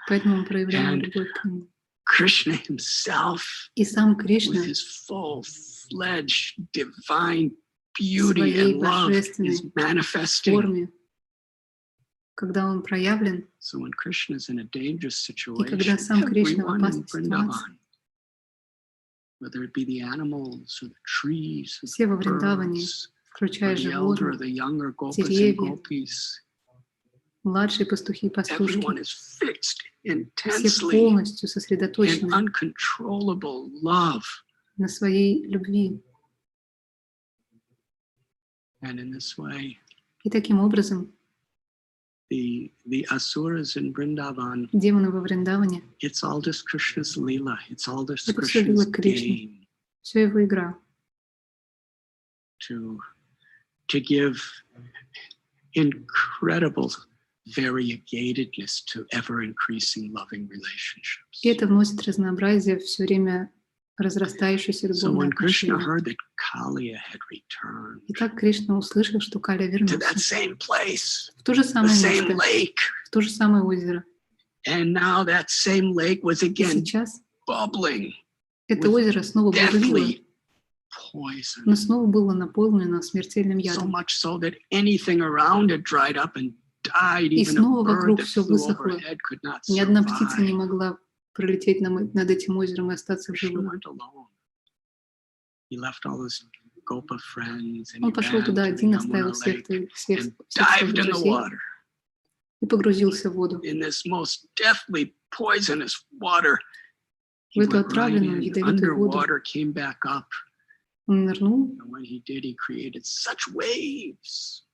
поэтому мы проявляем And любовь к нему. Krishna himself, И сам with Кришна his full-fledged divine beauty своей and love, is божественной manifesting. форме, когда он проявлен, So when Krishna is in a dangerous и когда situation, сам Кришна в everyone in опасной ситуации, Vrindavan, whether it be the animals or the trees or все the во Вриндаване, birds, or включая the elder or животных, the younger gopas and деревья, gopis, младшие пастухи и everyone пастушки, is fixed все intensely полностью in сосредоточены uncontrollable love. на своей любви. And in this way, И таким образом the asuras in Vrindavan, демоны во Вриндаване it's all just Krishna's lila. It's all just это все лила Krishna's Кришны, game все его игра, to give incredible variegatedness to ever-increasing loving relationships. и это вносит разнообразие все время разрастающейся So любовные when Krishna отношения. heard that Kaliya had returned И так Кришна услышал, что Каля to that вернулся same place, в то же the самое same место, lake, в то же самое озеро. and now that same lake was И again сейчас bubbling это озеро снова бурлило, deathly poison. но снова было наполнено смертельным So ядом. much so that anything around it dried up and died. И Even a снова bird вокруг that все flew высохло. overhead could not Ни одна птица не survive. могла пролететь над этим озером и остаться в Krishna живых. went alone. He left all his gopa friends and he Он пошел ran туда to the один, Yamuna оставил всех lake своих and dived in the друзей water. и погрузился в воду. In this most deathly poisonous water, в эту отравленную, ядовитую воду. Underwater, came back up. Он нырнул, And when he did, he created such waves.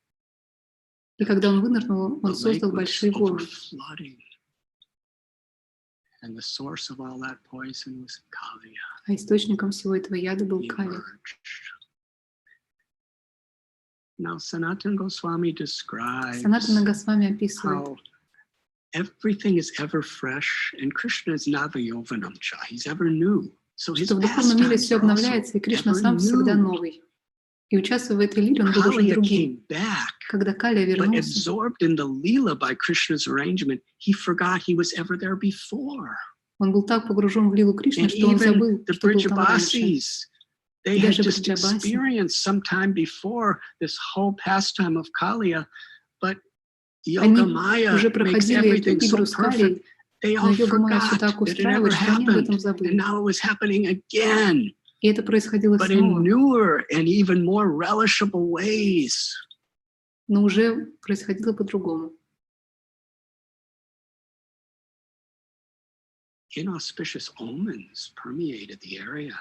и когда он вынырнул, он The создал lake was большие волны. overflooding. And the source of all that poison was Kali. А источником всего этого яда был Кали. Now, Sanatana Goswami describes Санатана Госвами описывает, how everything is ever fresh, and Krishna is Navayovanamcha. He's ever new. So his что в духовном мире pastimes все are also обновляется, и Кришна ever сам всегда new. новый. И участвуя в этой лиле, он был уже Kaliya другим. came back, Когда Калия but вернулся, absorbed in the Leela by Krishna's arrangement, he forgot he was ever there before. он был так погружен в лилу Кришны, And что он even забыл, the что был там раньше. Brijabasis, they И had даже just Бриджабаси, experienced sometime before this whole pastime of Kaliya, but они Yogamaya уже makes проходили эту everything so игру с perfect. Калией, They но all Йога-майя все forgot так that it ever устраивает, что они об этом happened, and забыли. now it was happening again, И это происходило but in снова, newer and even more relishable ways. но уже происходило по-другому. Inauspicious omens permeated the area.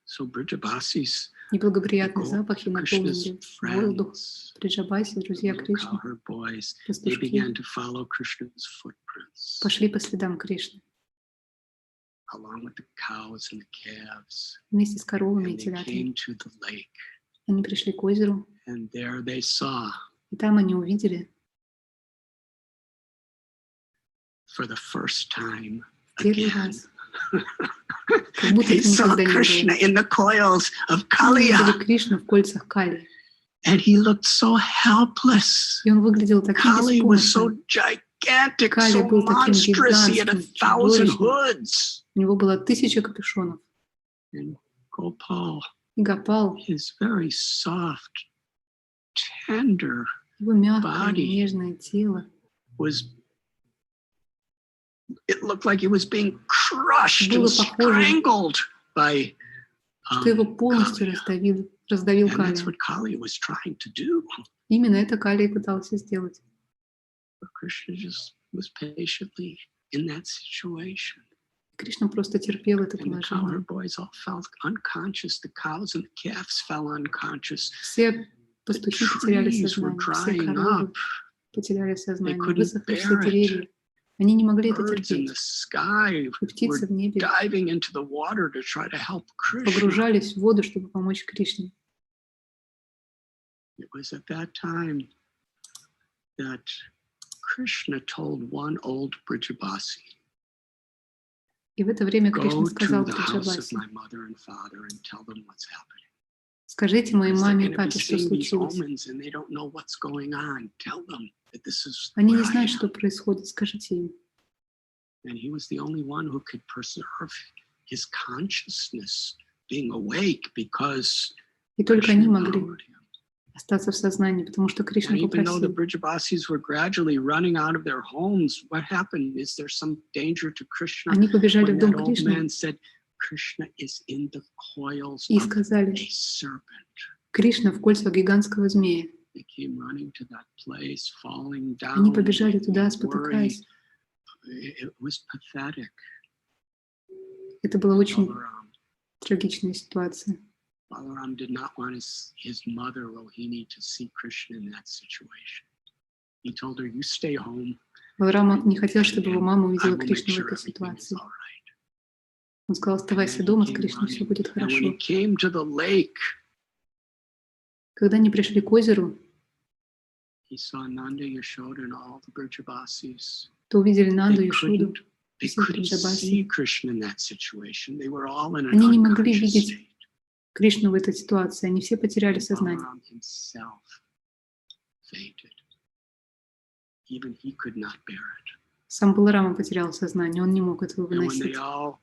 So Brijabasis, Неблагоприятные go запахи to Krishna's наполнили воздух. friends, Бриджабаси, друзья little Кришны, cowherd boys, they пастушки, began to follow Krishna's footprints, пошли по следам Кришны, along with the cows and the calves. вместе с коровами и And they телятами. came to the lake, Они пришли к озеру, and there they saw, и там они увидели for the first time первый again, раз, как будто they это saw никогда не Krishna было. in the coils of Они Kaliya, увидели Кришну в кольцах Кали, and he looked so helpless. и он выглядел таким Kali was so беспомощным. gigantic, Kali so был таким monstrous, he had гигантским, 1,000 чудовищным. hoods. У него было 1000 капюшонов. And Gopal, И Гопал, his very soft, tender его мягкое, body нежное тело, was, it looked like it was being crushed было and похоже, strangled by что его полностью Kali. раздавил And that's Кали. what Kali was trying to do. Именно это Кали и пытался сделать. But Krishna just was patiently in that situation. Кришна просто терпел это And the положение. cowherd boys all fell unconscious. The cows and the calves fell unconscious. Все The пастухи потеряли trees were сознание, все drying коровы up. потеряли They сознание, couldn't высохли все bear it. деревья. Они не могли это Birds in the терпеть. sky И were птицы в небе diving into the water to try to help Krishna. погружались в воду, чтобы помочь Кришне. It was at that time that Krishna told one old Brijabasi, И в это время Кришна go сказал to the house of Бриджабаси: my mother and father and tell them what's happening. скажите моей Because they're маме и going to be папе, что seeing these случилось. omens and they don't know what's going on. Tell them that this is Они where не I знают, am. что происходит. Скажите им. And he was the only one who could preserve his consciousness, being awake, because И только они Krishna могли allowed him. остаться в сознании, потому что Кришна And even though the попросил. Brijabasis were gradually running out of their homes, what happened? Is there some danger to Krishna? Они побежали When в дом that old Кришны man said, Krishna is in the coils и of сказали: a serpent. Кришна в кольцах гигантского змея. They came running to that place, falling Они down, побежали туда, worried. спотыкаясь. It was pathetic. Это была очень Balaram трагичная ситуация. Balaram did not want his mother, Rohini, to see Krishna in that situation. He told her, you stay home. Баларам не хотел, чтобы его мама I увидела will make Кришну в sure этой everything is ситуации. all right. Он сказал: And оставайся then he дома с came Кришной, все running. будет And when he хорошо. came to the lake, Когда они пришли к озеру, he saw Nanda, Yashoda, and all the Brijabasis. то увидели Нанду, They Ешоду, They всех couldn't Бриджабаси. see Krishna in that situation. They were all in an Они не могли unconscious видеть state. Кришну в этой ситуации. Они все потеряли And сознание. Balaram himself fainted. Even he could not bear it. Сам Баларама потерял сознание. Он не мог этого And when they выносить. all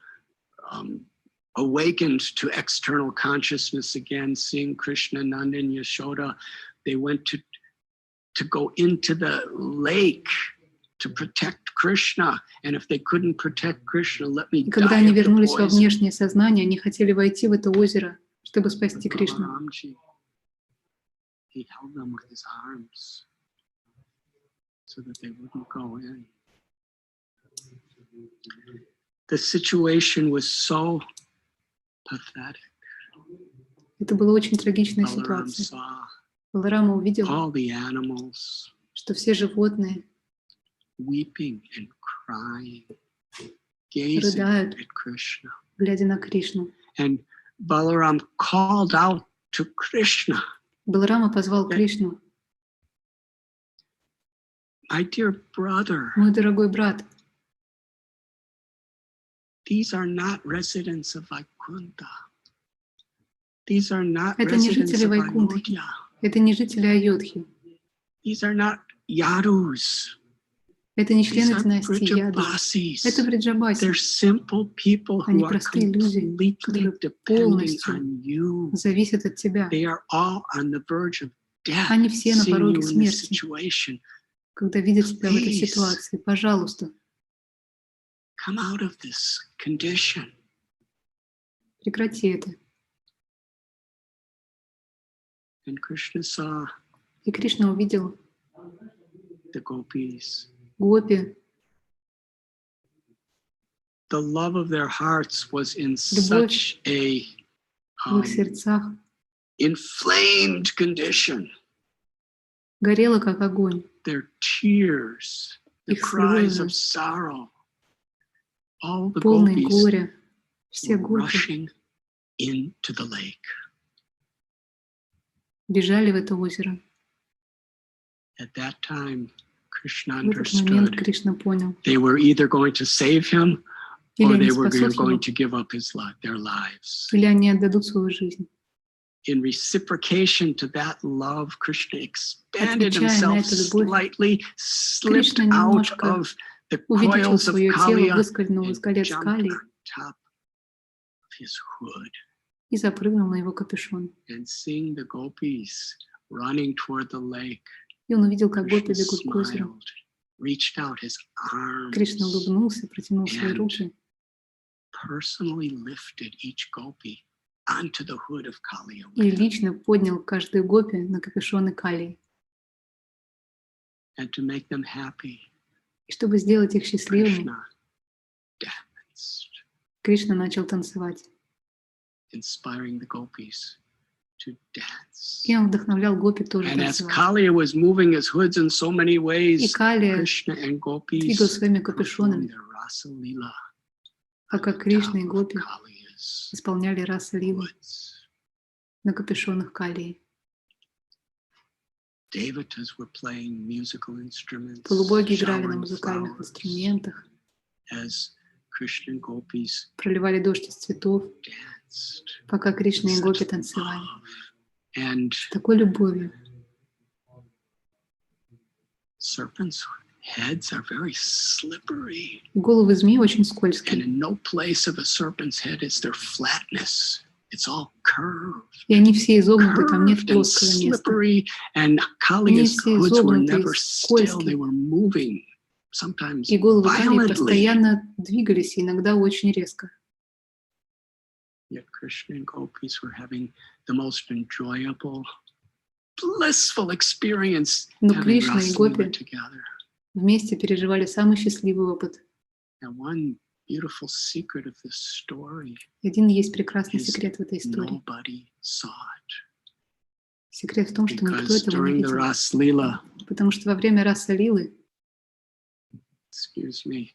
awakened to external consciousness again, seeing Krishna, Nanda, and Yashoda, they went to go into the lake to protect Krishna. And if they couldn't protect Krishna, let me И когда die они of the вернулись во poison. внешнее сознание, они хотели войти в это озеро, чтобы спасти But Кришну. Balaramji, he held them with his arms so that they wouldn't go in. The situation was so pathetic. Это была очень трагичная Balaram ситуация. saw Баларама увидел, all the animals что все животные weeping and crying, gazing рыдают, at Krishna. глядя на Кришну. And Balaram called out to Krishna, Баларама позвал Кришну: my dear brother, мой дорогой брат, these are not residents of Vaikuntha. These are not это не residents жители of Вайкунтхи, Ayodhya. это не жители Айодхи, These are not Yadus. это не These члены are династии Яду, это Brijabasis. Бриджабаси. They're simple people Они who are простые люди, completely которые depending полностью on you. зависят от тебя. They are all on the verge of death, Они все на seeing пороге you in this смерти, situation. когда видят тебя в этой Please. ситуации. Пожалуйста, Come out of this condition. прекрати это. And Krishna saw И Кришна увидел the gopis. гопи, The love of their hearts was in Любовь such a в их сердцах inflamed condition. горела, как огонь. Their tears, the Их cries слезы, of sorrow, all the полные gopis горя, все were гопи rushing into the lake. бежали в это озеро. At that time, Krishna В этот момент understood Кришна понял, they were either going to save him или or они they were спасут going его, to give up their lives. или они отдадут свою жизнь. In reciprocation to that love, Krishna expanded Отвечая на himself эту любовь, slightly, slipped Кришна out немножко of the увеличил coils of свое тело, Kaliya выскользнул из and колец jumped Кали on top of his hood. и запрыгнул на его капюшон. And seeing the gopis running toward the lake, И он увидел, как гопи Krishna бегут к озеру. smiled, reached out his Кришна arms, улыбнулся, протянул свои and руки personally lifted each gopi onto the hood of Kaliya. и лично поднял каждую гопи на капюшоны Кали. And to make them happy, И чтобы сделать их счастливыми, Krishna danced, Кришна начал танцевать. inspiring the gopis to dance. И он вдохновлял гопи тоже And as танцевать. Kaliya was moving his hoods in so many И ways, Кали Krishna and gopis двигал своими performed капюшонами, their rasa lila пока on the Кришна и top of гопи Kaliya's исполняли раса лилы hoods. на капюшонах Калии. Devatas were playing musical instruments, Полубоги играли на showering музыкальных flowers, инструментах, as Krishna and gopis проливали дождь из цветов, danced. пока Кришна и Such гопи танцевали. love. And С такой любовью. serpents' heads are very slippery. Головы змеи очень And скользкие. in no place of a serpent's head is there flatness. It's all curved, И они все изогнуты, там нет curved and плоского места. slippery. And Они Kaliya's все hoods were изогнутые, never still. They скользкие. were moving, sometimes И головы Калии violently. постоянно двигались, и иногда очень резко. Yet Krishna and gopis were having the most enjoyable, blissful experience Но having Кришна и Rasa гопи Lila together. вместе переживали самый счастливый опыт. And one beautiful secret of this story И один есть прекрасный is секрет в этой истории. nobody saw it. Секрет в том, что никто Because этого не during the видел. Rasa Lila, Потому что во время раса лилы, excuse me,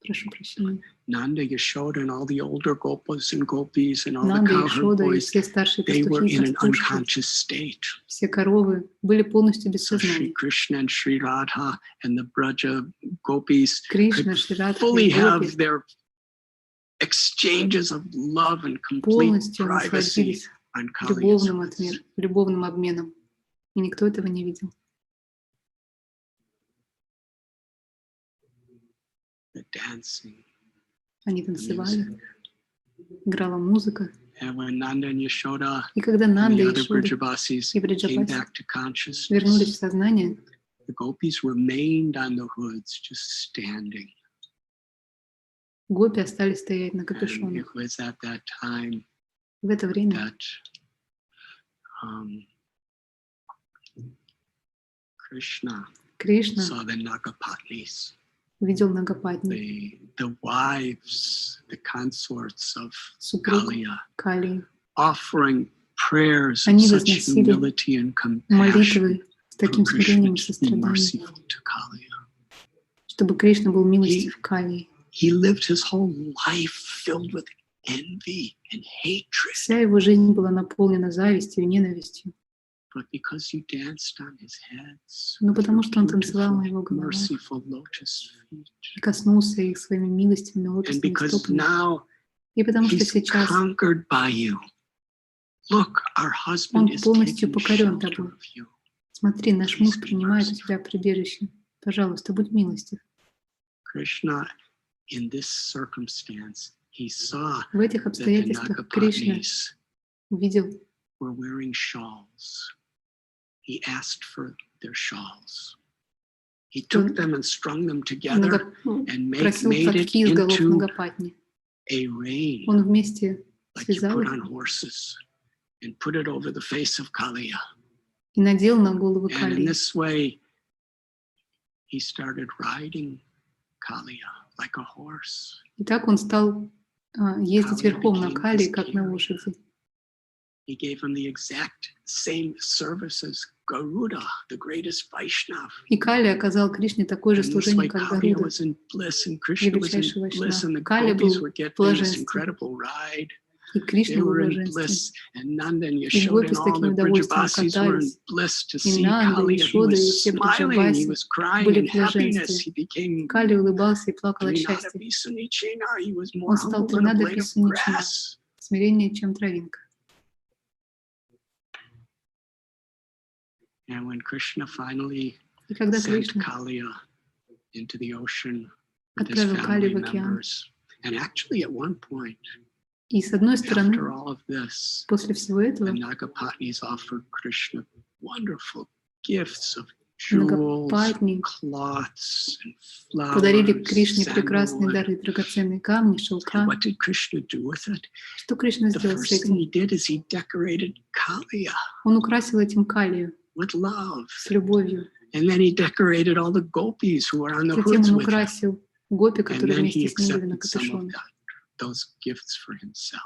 прошу прощения, Nanda, Yashoda, and all the older gopas and gopis and all the Нанда, cowherd Ишода и boys, все старшие they were пастухи in и an пастушки, unconscious state. все коровы были полностью без So Sri сознания. Krishna and Sri Radha and the Braja gopis Кришна, could Шри Радха fully и have гопи their exchanges of love and complete полностью privacy насладились on Kaliya's любовным обменом. И никто этого не видел. the dancing, Они the танцевали, music. играла музыка. And when Nanda and Yashoda И когда and Нанда the и other Ишода Brajabasis и came Бриджабаси back to consciousness, вернулись в сознание, the gopis remained on the hoods, just standing. гопи остались стоять на And капюшонах. it was at that time В это время that Krishna Кришна saw the Nagapatnis. увидел многопадни, the wives, the consorts of супруг Kaliya, Калии. offering prayers of Они such возносили humility and compassion молитвы с for таким смирением Krishna и to be состраданием, merciful to Kaliya. чтобы Кришна был милостив к Калии. He lived his whole life filled with envy and hatred. Вся его жизнь была наполнена завистью и ненавистью. But because you danced on his heads, Но with потому your что он танцевал на beautiful, его головах merciful lotus feet, и коснулся их своими милостивыми and лотосными because стопами, now и потому что he's сейчас conquered by you. Look, our husband он is полностью taking покорен shelter тобой. of you. Смотри, наш муж принимает у тебя прибежище. Пожалуйста, будь милостив. Krishna, in this circumstance, he saw В этих that the обстоятельствах Кришна Nagapatnis увидел, were wearing shawls. He asked for their shawls. He took them and strung them together and просил made it платки из голов into многопадни. a rein, Он вместе like you связал put их on horses, and put it over the face of Kaliya. и надел на голову And in Калии. this way, he started riding Kaliya like a horse. И так он стал ездить верхом на Калии, как на лошади. He gave him the exact same service as Garuda, the greatest Vaishnav. И Кали оказал Кришне такое же And this служение, way, как Kaliya Гаруда, was in bliss, and Krishna was величайший in bliss, Вайшнав. and the Кали gopis был were в getting this блаженстве, incredible ride. и They Кришна был в were in блаженстве. bliss, and Nanda and И Yashoda гопи and с all таким the удовольствием Brajabasis were in катались. bliss to И see Нанда, и Kaliya. He Йашода, и was все smiling, he Браджабаси was crying были in в happiness. блаженстве. He became Кали улыбался и плакал от Trinada счастья. Pisunichina. He was more Он стал humble than a Тринада blade of Писуничина, grass. смиреннее, чем травинка. And when Krishna finally И когда sent Кришна Kaliya into the ocean with his отправил Кали family в океан, members, and actually at one point, и с одной стороны, after all of this, после всего the этого, Nagapatnis offered Krishna wonderful gifts of jewels, многопадни cloths, and подарили flowers, Кришне прекрасные sandalwood. дары, драгоценные камни, шелка. And what did Krishna do with it? Что Кришна The сделал с first thing этим? he did is he decorated Kaliya Он украсил этим Калию with love. с любовью. And then he decorated all the gopis who were on the Затем hoods он with him. гопи, And которые then he вместе с ним были на accepted some of капюшонах, those gifts for himself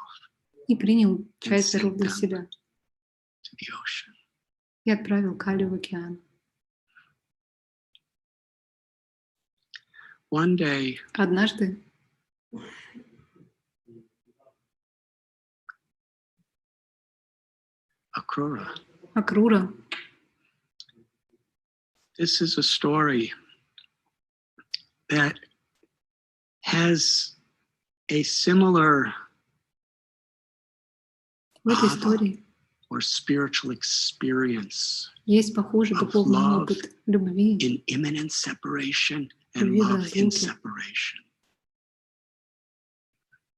и принял and часть даров sent для them себя to the ocean. и отправил Калию в океан. One day, Однажды Акрура, this is a story that has a similar в этой bhava истории or spiritual experience есть похожий of духовный love опыт любви, in imminent separation and любви в love in разлуке, separation.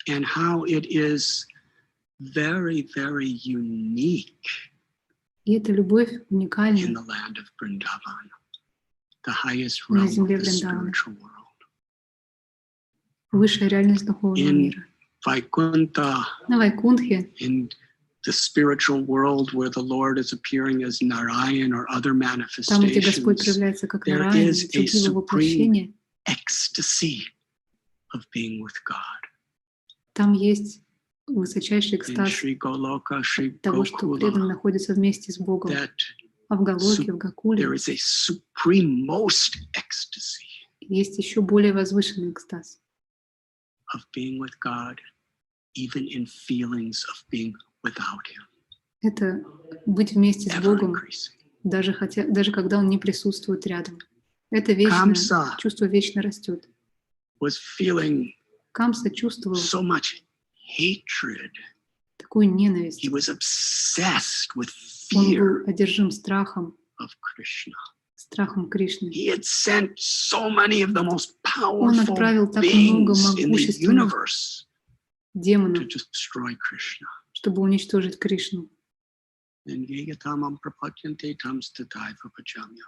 And how it is very, very unique и эта любовь in уникальна the land of Vrindavan, the highest на realm of земле the Вриндавана, spiritual world. высшая реальность духовного In мира. Vaikuntha, На Вайкунтхе, in the spiritual world where the Lord is appearing as Narayan or other там, где Господь manifestations, проявляется как there Нараяна, is a другие supreme воплощения, ecstasy of being with God. там есть высочайший In экстаз Sri Goloka, Sri того, что преданный Gokula, находится вместе с Богом. that А в Галоке, в Гакуле there is a supreme most ecstasy есть еще более возвышенный экстаз. of being with God, even in feelings of being without Him, Это быть вместе с ever Богом, increasing. даже когда Он не присутствует рядом. Это вечно, Камса чувство вечно растет. was feeling Камса чувствовал so much hatred. такую ненависть. He was obsessed with Он fear был одержим страхом Кришны. He had sent so many of the most Он powerful отправил так много beings in the могущественных universe to демонов, destroy Krishna. чтобы уничтожить Кришну. And yegatamam prapatyante tam statai vapachamya.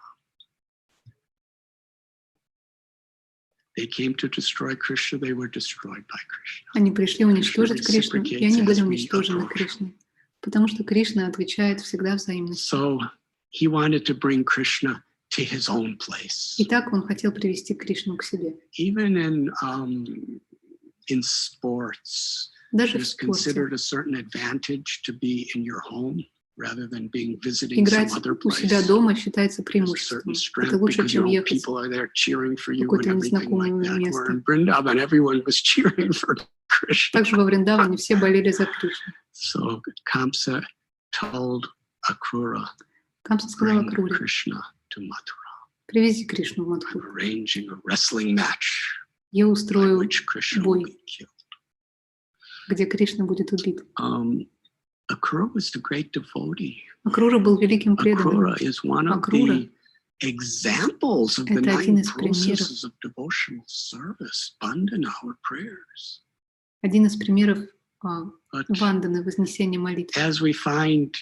They came to destroy Krishna, they were destroyed by Krishna. Они пришли уничтожить Кришну, и они были уничтожены Кришной, потому что Кришна отвечает всегда взаимностью. So he wanted to bring Krishna to his own place. И так он хотел привести Кришну к себе. Even in sports, Даже it в is спорте. considered a certain advantage to be in your home rather than being visiting some Играть other у себя place. дома считается There's a преимуществом. certain Это strength лучше, because чем you know ехать people are there cheering for в you and какое-то everything like незнакомое that. Where место. in Vrindavan, everyone was cheering for Krishna. Также во Вриндаване все болели за Кришну. So Kamsa told Akrura, Камса сказала bring Акруре: Krishna to Mathura. привези Кришну в I'm Мадхуру. arranging a wrestling match Я by устрою which Krishna will бой, be killed. где Кришна будет убит. Akrura was a great devotee. Акрура был великим преданным. Akrura is one of Акрура the examples of the это один nine из примеров. processes of devotional service, Bandhana, prayers. Один из примеров But ванданы, вознесения молитв. as we find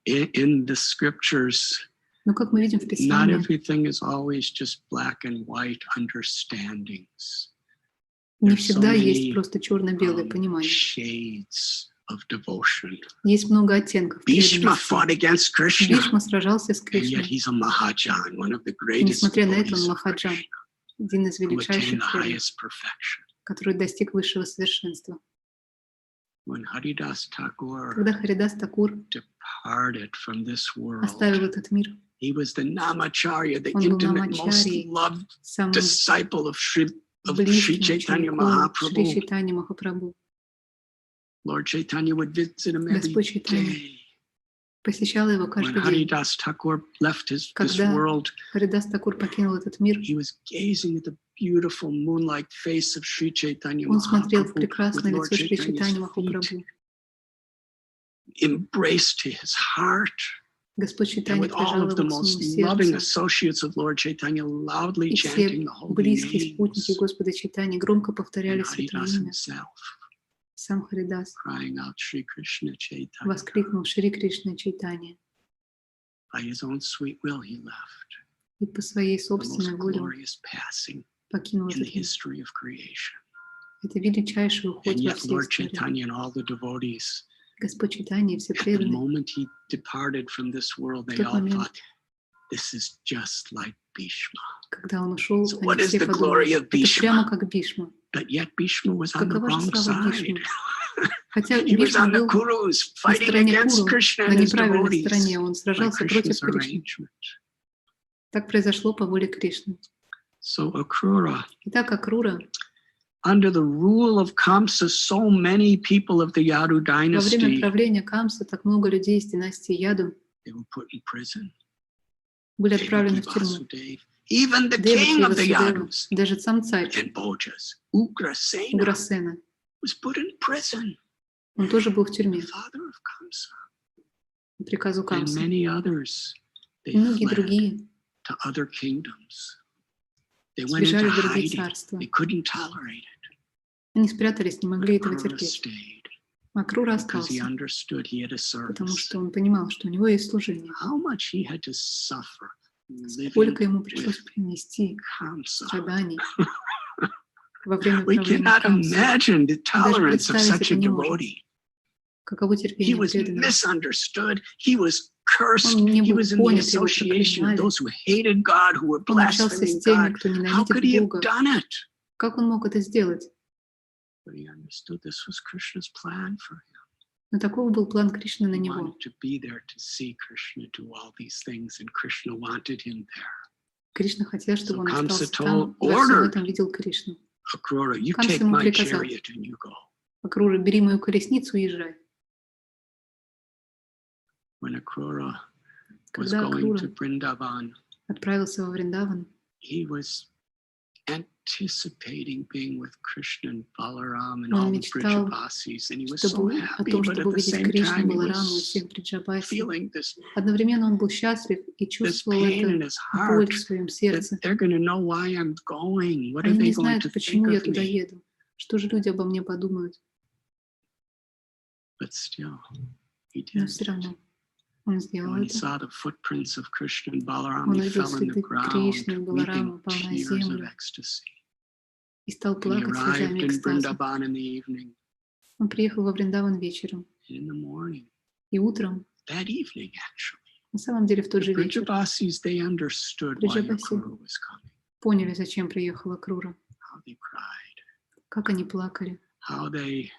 in the scriptures, Но как мы видим в not Писании, everything is always just black and white understandings. не There's so всегда есть many просто черно-белое понимание. shades of devotion. Есть много оттенков Bhishma преданности. fought against Krishna, Бишма сражался с and yet Кришной. he's a Mahajan, one of the И greatest несмотря на это, он devotees of Махаджан, Krishna, один из who attained величайших the преданных, highest perfection. который достиг высшего совершенства. When Haridas Thakur Когда Харидас Такур departed from this world, оставил этот мир, he was the Namacharya, the он был intimate, most Намачарьей, loved самым disciple of Sri близким Chaitanya учеником Шри Mahaprabhu. Чайтаньи Махапрабху. Lord Chaitanya would visit him every Господь Чайтанья day. посещал его When каждый день. Haridas Thakur left this Когда world, Харидас Такур покинул этот мир, he was gazing at the beautiful moonlight face of Sri Chaitanya он смотрел в Mahaprabhu with прекрасное Lord лицо Шри Чайтаньи Chaitanya's feet Махапрабху. embraced to his heart. Господь And Чайтанья with all прижал of the его к most своему loving сердцу. associates of Lord Chaitanya loudly И все chanting the holy близкие спутники names. Господа Чайтаньи громко повторяли And святое Haridas имя. himself Сам Харидас crying out Shri Krishna Chaitanya. воскликнул Шри Кришна Чайтанья. By his own sweet will he left. И по своей The most собственной воле он glorious passing покинул in the этот мир. history of creation. Это величайший уход And во yet всей Lord истории. Chaitanya and all the devotees, Господь Чайтанья и все at the преданные, moment he departed from this world, they тот all момент, thought, this is just like Bhishma. когда он ушел, So what они is все the подумали, glory of это прямо Bhishma? как Бишма. But yet Bhishma was on the Какова же wrong слава side. Бишмы? Хотя He was Бишма on the был Kurus, на fighting стороне against Куру, Krishna на and his неправильной devotees стороне, он by сражался против Krishna's Кришны. arrangement. Так произошло по воле Кришны. So Akrura, Итак, Акрура under the rule of Kamsa, so many people of the Yadu во время dynasty, правления Камса так много людей из династии Яду they were put in prison. были Devaki отправлены в тюрьму. Vasudeva, even the Деваки king и of the Васудева, Yadus даже сам царь and Bhojas, Ugrasena, Уграсена, was put in prison. он тоже был в The тюрьме father of Kamsa по приказу and Камса. many others, they И многие fled другие to other kingdoms. They went into сбежали в другие hiding. царства. They couldn't tolerate it. Они спрятались, не могли этого Akrura терпеть. stayed Акрура because he остался, understood he had a потому service. что он понимал, что у него есть служение. How much he had to suffer living Сколько ему пришлось принести Kamsa. страданий во время We правления cannot Камса. imagine the tolerance of представить such a это не можем. devotee. Каково He терпение was преданного. misunderstood. He was cursed. Он не He был was in the понят, его association of проклинали. those who hated God, who were Он общался blaspheming с теми, God. кто How could ненавидит he have Бога. done it? Как он мог это сделать? But he understood this was Krishna's plan for him. Но таков был план Кришны на He него. wanted to be there to see Krishna do all these things, and Krishna wanted him there. Кришна хотел, чтобы он Kamsa остался там, told- во всем ordered. этом видел Кришну. Akrura, you Kamsa take ему my приказал. chariot and you go. Акрура, бери мою колесницу и езжай. When Akrura was Когда going Акрура to Vrindavan, отправился во Вриндаван, he was anticipating being with Krishna and Balaram and Он all the мечтал, Brijavasis, and he was so чтобы, о happy, том, but at чтобы the увидеть same Кришну, time he Балараму и was всех Бриджабаси. feeling this Одновременно он был счастлив и this чувствовал pain in эту his боль heart в своем that сердце. they're going to know why I'm going. What are Они they не going знают, to почему think я of туда me? еду. Что же люди обо мне подумают? But still, he Но did. все равно он And сделал when he это. saw the footprints of Krishna and Balaram, Он he увидел fell on the следы ground, Кришны и weeping Баларама, упал на tears of землю ecstasy. и стал And he плакать слезами arrived in экстаза. Vrindavan in the evening. Он приехал во Вриндаван вечером. In the morning, И утром, that evening actually, На самом деле в тот же The вечер Brajavasis, they understood why Brajavasis Akrura was coming. поняли, зачем приехала Акрура, How they cried, как они плакали. how they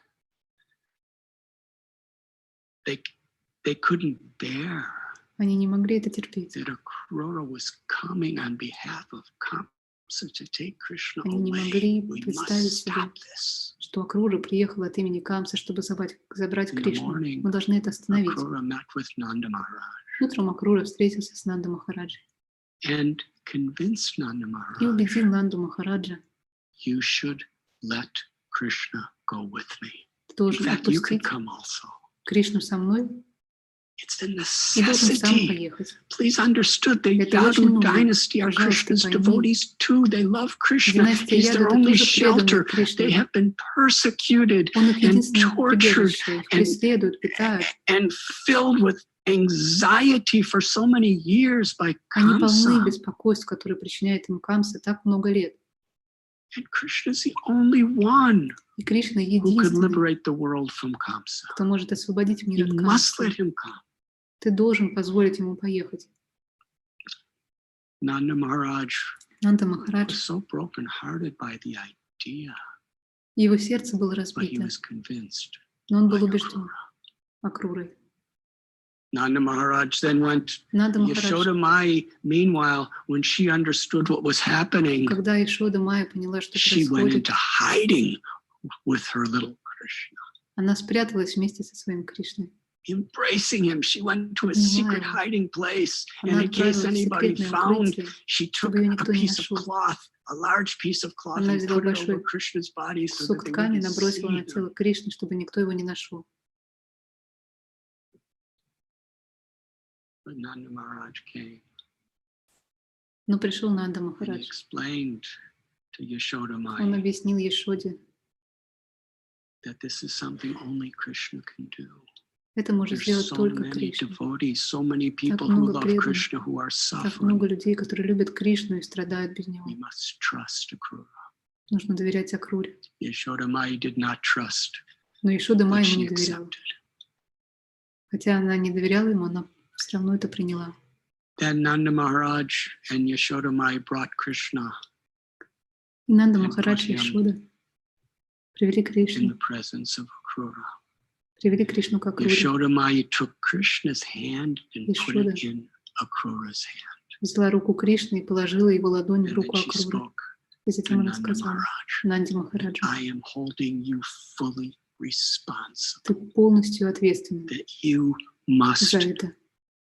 couldn't bear Они не могли это терпеть. that Akrura was coming on behalf of Kamsa to take Krishna Они не away. могли We представить must себе, stop this. что Акрура приехала от имени Камса, чтобы забрать In the Кришну. morning, Мы должны это остановить. Akrura met with Nanda Maharaj Утром Акрура встретился с Нанда Махараджей and convinced Nanda и Maharaj, убедил Нанду Махараджа: you should let Krishna go with me. ты In должен fact, you could отпустить come also. Кришну со мной It's a и должен сам necessity. поехать. Please understood, the Это очень Yadu нужно. dynasty are Пожалуйста, Krishna's пойми. devotees too. They love Krishna. Династия He's Яду their — это only тоже преданные shelter. Кришне. They have been persecuted Он их and единственное tortured прибежище, их преследуют, питают. and filled with anxiety for so many years by Они полны Kamsa. беспокойств, которые причиняет им Камса так много лет. And Krishna is the only one И Кришна who could единственный, liberate the world from Kamsa. кто может освободить You мир от must Камса. let him come. Ты должен позволить ему поехать. Nanda Maharaj Нанда was Махарадж, so brokenhearted by the idea, его сердце было but he разбито, was convinced но он by был убежден Akrura. Акрурой. Nanda Maharaj then went. Нанда Махарадж, Yashoda Mai, meanwhile, when she understood what was happening, когда Ишода Майя поняла, что she went происходит, into hiding with her little Krishna. она спряталась вместе со своим Кришной. Embracing him, she went to a Обнимая secret его. hiding place, and Она in case отправилась в anybody секретное found, укрытие, she took чтобы ее a никто не piece of нашел. cloth, a large piece of cloth, Она and взяла put it over большой Krishna's body so кусок that they ткани, wouldn't набросила see на тело him. Кришны, чтобы никто его не нашел. But Nanda Maharaj came Но пришел Нанда and he Махарадж. explained to Yashoda Он Mai объяснил Ешоде: that this is something only Krishna can do. это может There's сделать so только many Кришна. devotees, so many people who много love преданных, Krishna who are Так много suffering. людей, которые любят Кришну и страдают без него. We must trust Akrura. Нужно доверять Акруре. Yashoda Mai did not trust, Но Ешода but Майя ему she не доверяла. accepted. Хотя она не доверяла ему, она все равно это приняла. Then Nanda Maharaj and Yashoda Mai brought Krishna И Нанда and Махарадж put и him Ешода привели in the Кришну, presence of Akrura. привели Кришну к Акруре. Yashoda Mai took Krishna's hand and put it Yashoda in Akrura's hand. Взяла руку Кришны и положила его ладонь в And then руку she Акруры. spoke И to затем она Nanda сказала Maharaj, Нанде Махараджу: I am holding you fully responsible, ты полностью ответственен that you must за это.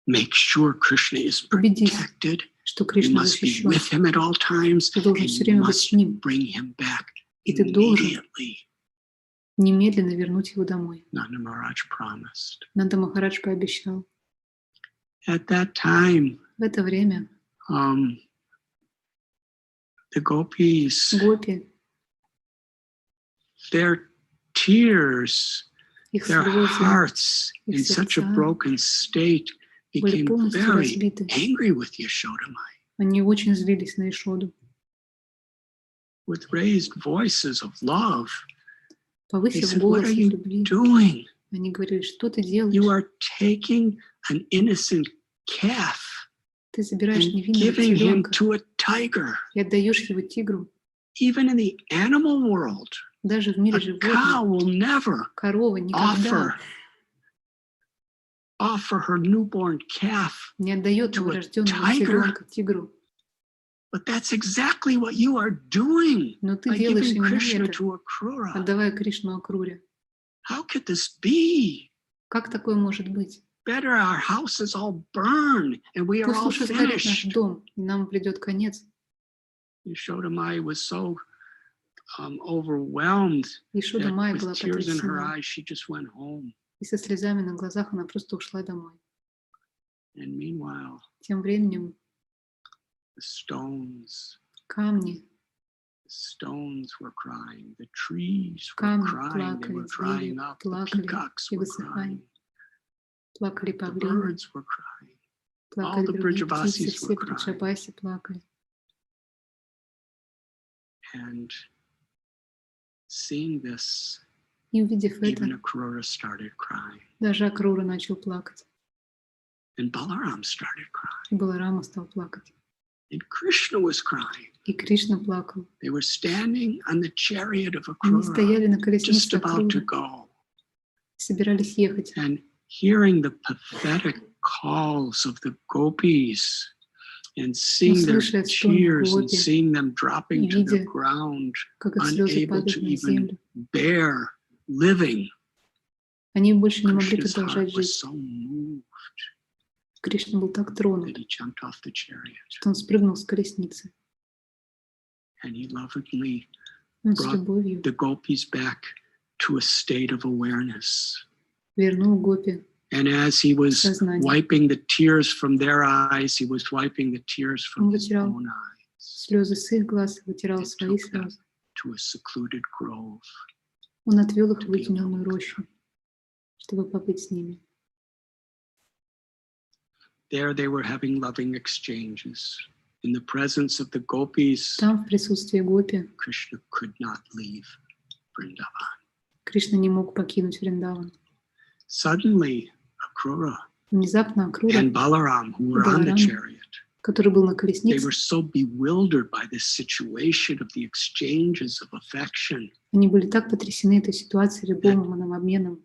make sure Krishna is Убедись, protected. что You Кришна must be защищен. with him at all times, Ты должен and все you время быть must с ним. bring him back И ты должен immediately. немедленно вернуть его домой. Nanda Maharaj promised. Нанда Махарадж пообещал. At that time, В это время the gopis, гопи, their tears, их their слезы, hearts их in such a сердца broken state были became полностью very разбиты. angry with Yashoda Mai. Они очень злились на Ишоду. With raised voices of love, they Повысив said, what голос are из you любви, doing? они говорили: что ты You делаешь? are taking an innocent calf Ты забираешь and невинного giving him теленка to a tiger. и отдаешь его тигру. Even in the animal world, Даже в мире a животных cow will never корова никогда offer her newborn calf. не отдает to a новорожденного tiger. теленка тигру. But that's exactly what you are doing Но ты by делаешь giving именно Krishna это, to Akrura. отдавая Кришну Акруре. How could this be? Как такое может быть? Better our houses all burn and we are Пусть all лучше сгорит наш finished. дом, и нам придет конец. Yashoda Mai was so overwhelmed Ишода that Майя была with tears in her потрясена, eyes, she just went home. и со слезами на глазах она просто ушла домой. And meanwhile, Тем временем the stones камни were crying, the trees were Камни crying, they were плакали, drying деревья up, the плакали peacocks и were высыхали. crying, Плакали the павлины, birds were crying, all плакали the другие птицы, Brajavasis все were crying. Бриджабаси плакали. And seeing this, И увидев это, even Akrura started crying. даже Акрура начал плакать. And Balaram started crying. И Баларама стал плакать. And Krishna was crying. И Кришна плакал. They were standing on the chariot of Они Akrura, стояли на just колеснице about to Акруры, go. собирались ехать. And hearing the pathetic calls of the gopis and seeing their слыша стоны tears and гопи seeing them dropping и to the видя, ground, как их слезы unable падают to на even землю, bear living, они больше не могли Krishna's продолжать heart was жить. so moved Кришна был так тронут, that he jumped off the chariot что он спрыгнул с колесницы. and he lovingly Он с brought любовью the gopis back to a state of awareness. вернул гопи. And as he was Сознание. wiping the tears from their eyes, he was wiping the tears from Он his вытирал own eyes слезы с их глаз, вытирал and свои took them слезы. to a secluded grove. Он отвел их в уединенную рощу, чтобы побыть с ними. There they were having loving exchanges. In the presence of the gopis, Там, в присутствии гопи, Krishna could not leave Vrindavan. Кришна не мог покинуть Вриндаван. Suddenly, Akrura Внезапно Акрура, and Balaram, who were on the Balaram, chariot, который был на they колеснице, were so bewildered by this situation of the exchanges of affection. они были так потрясены этой ситуацией, любовным обменом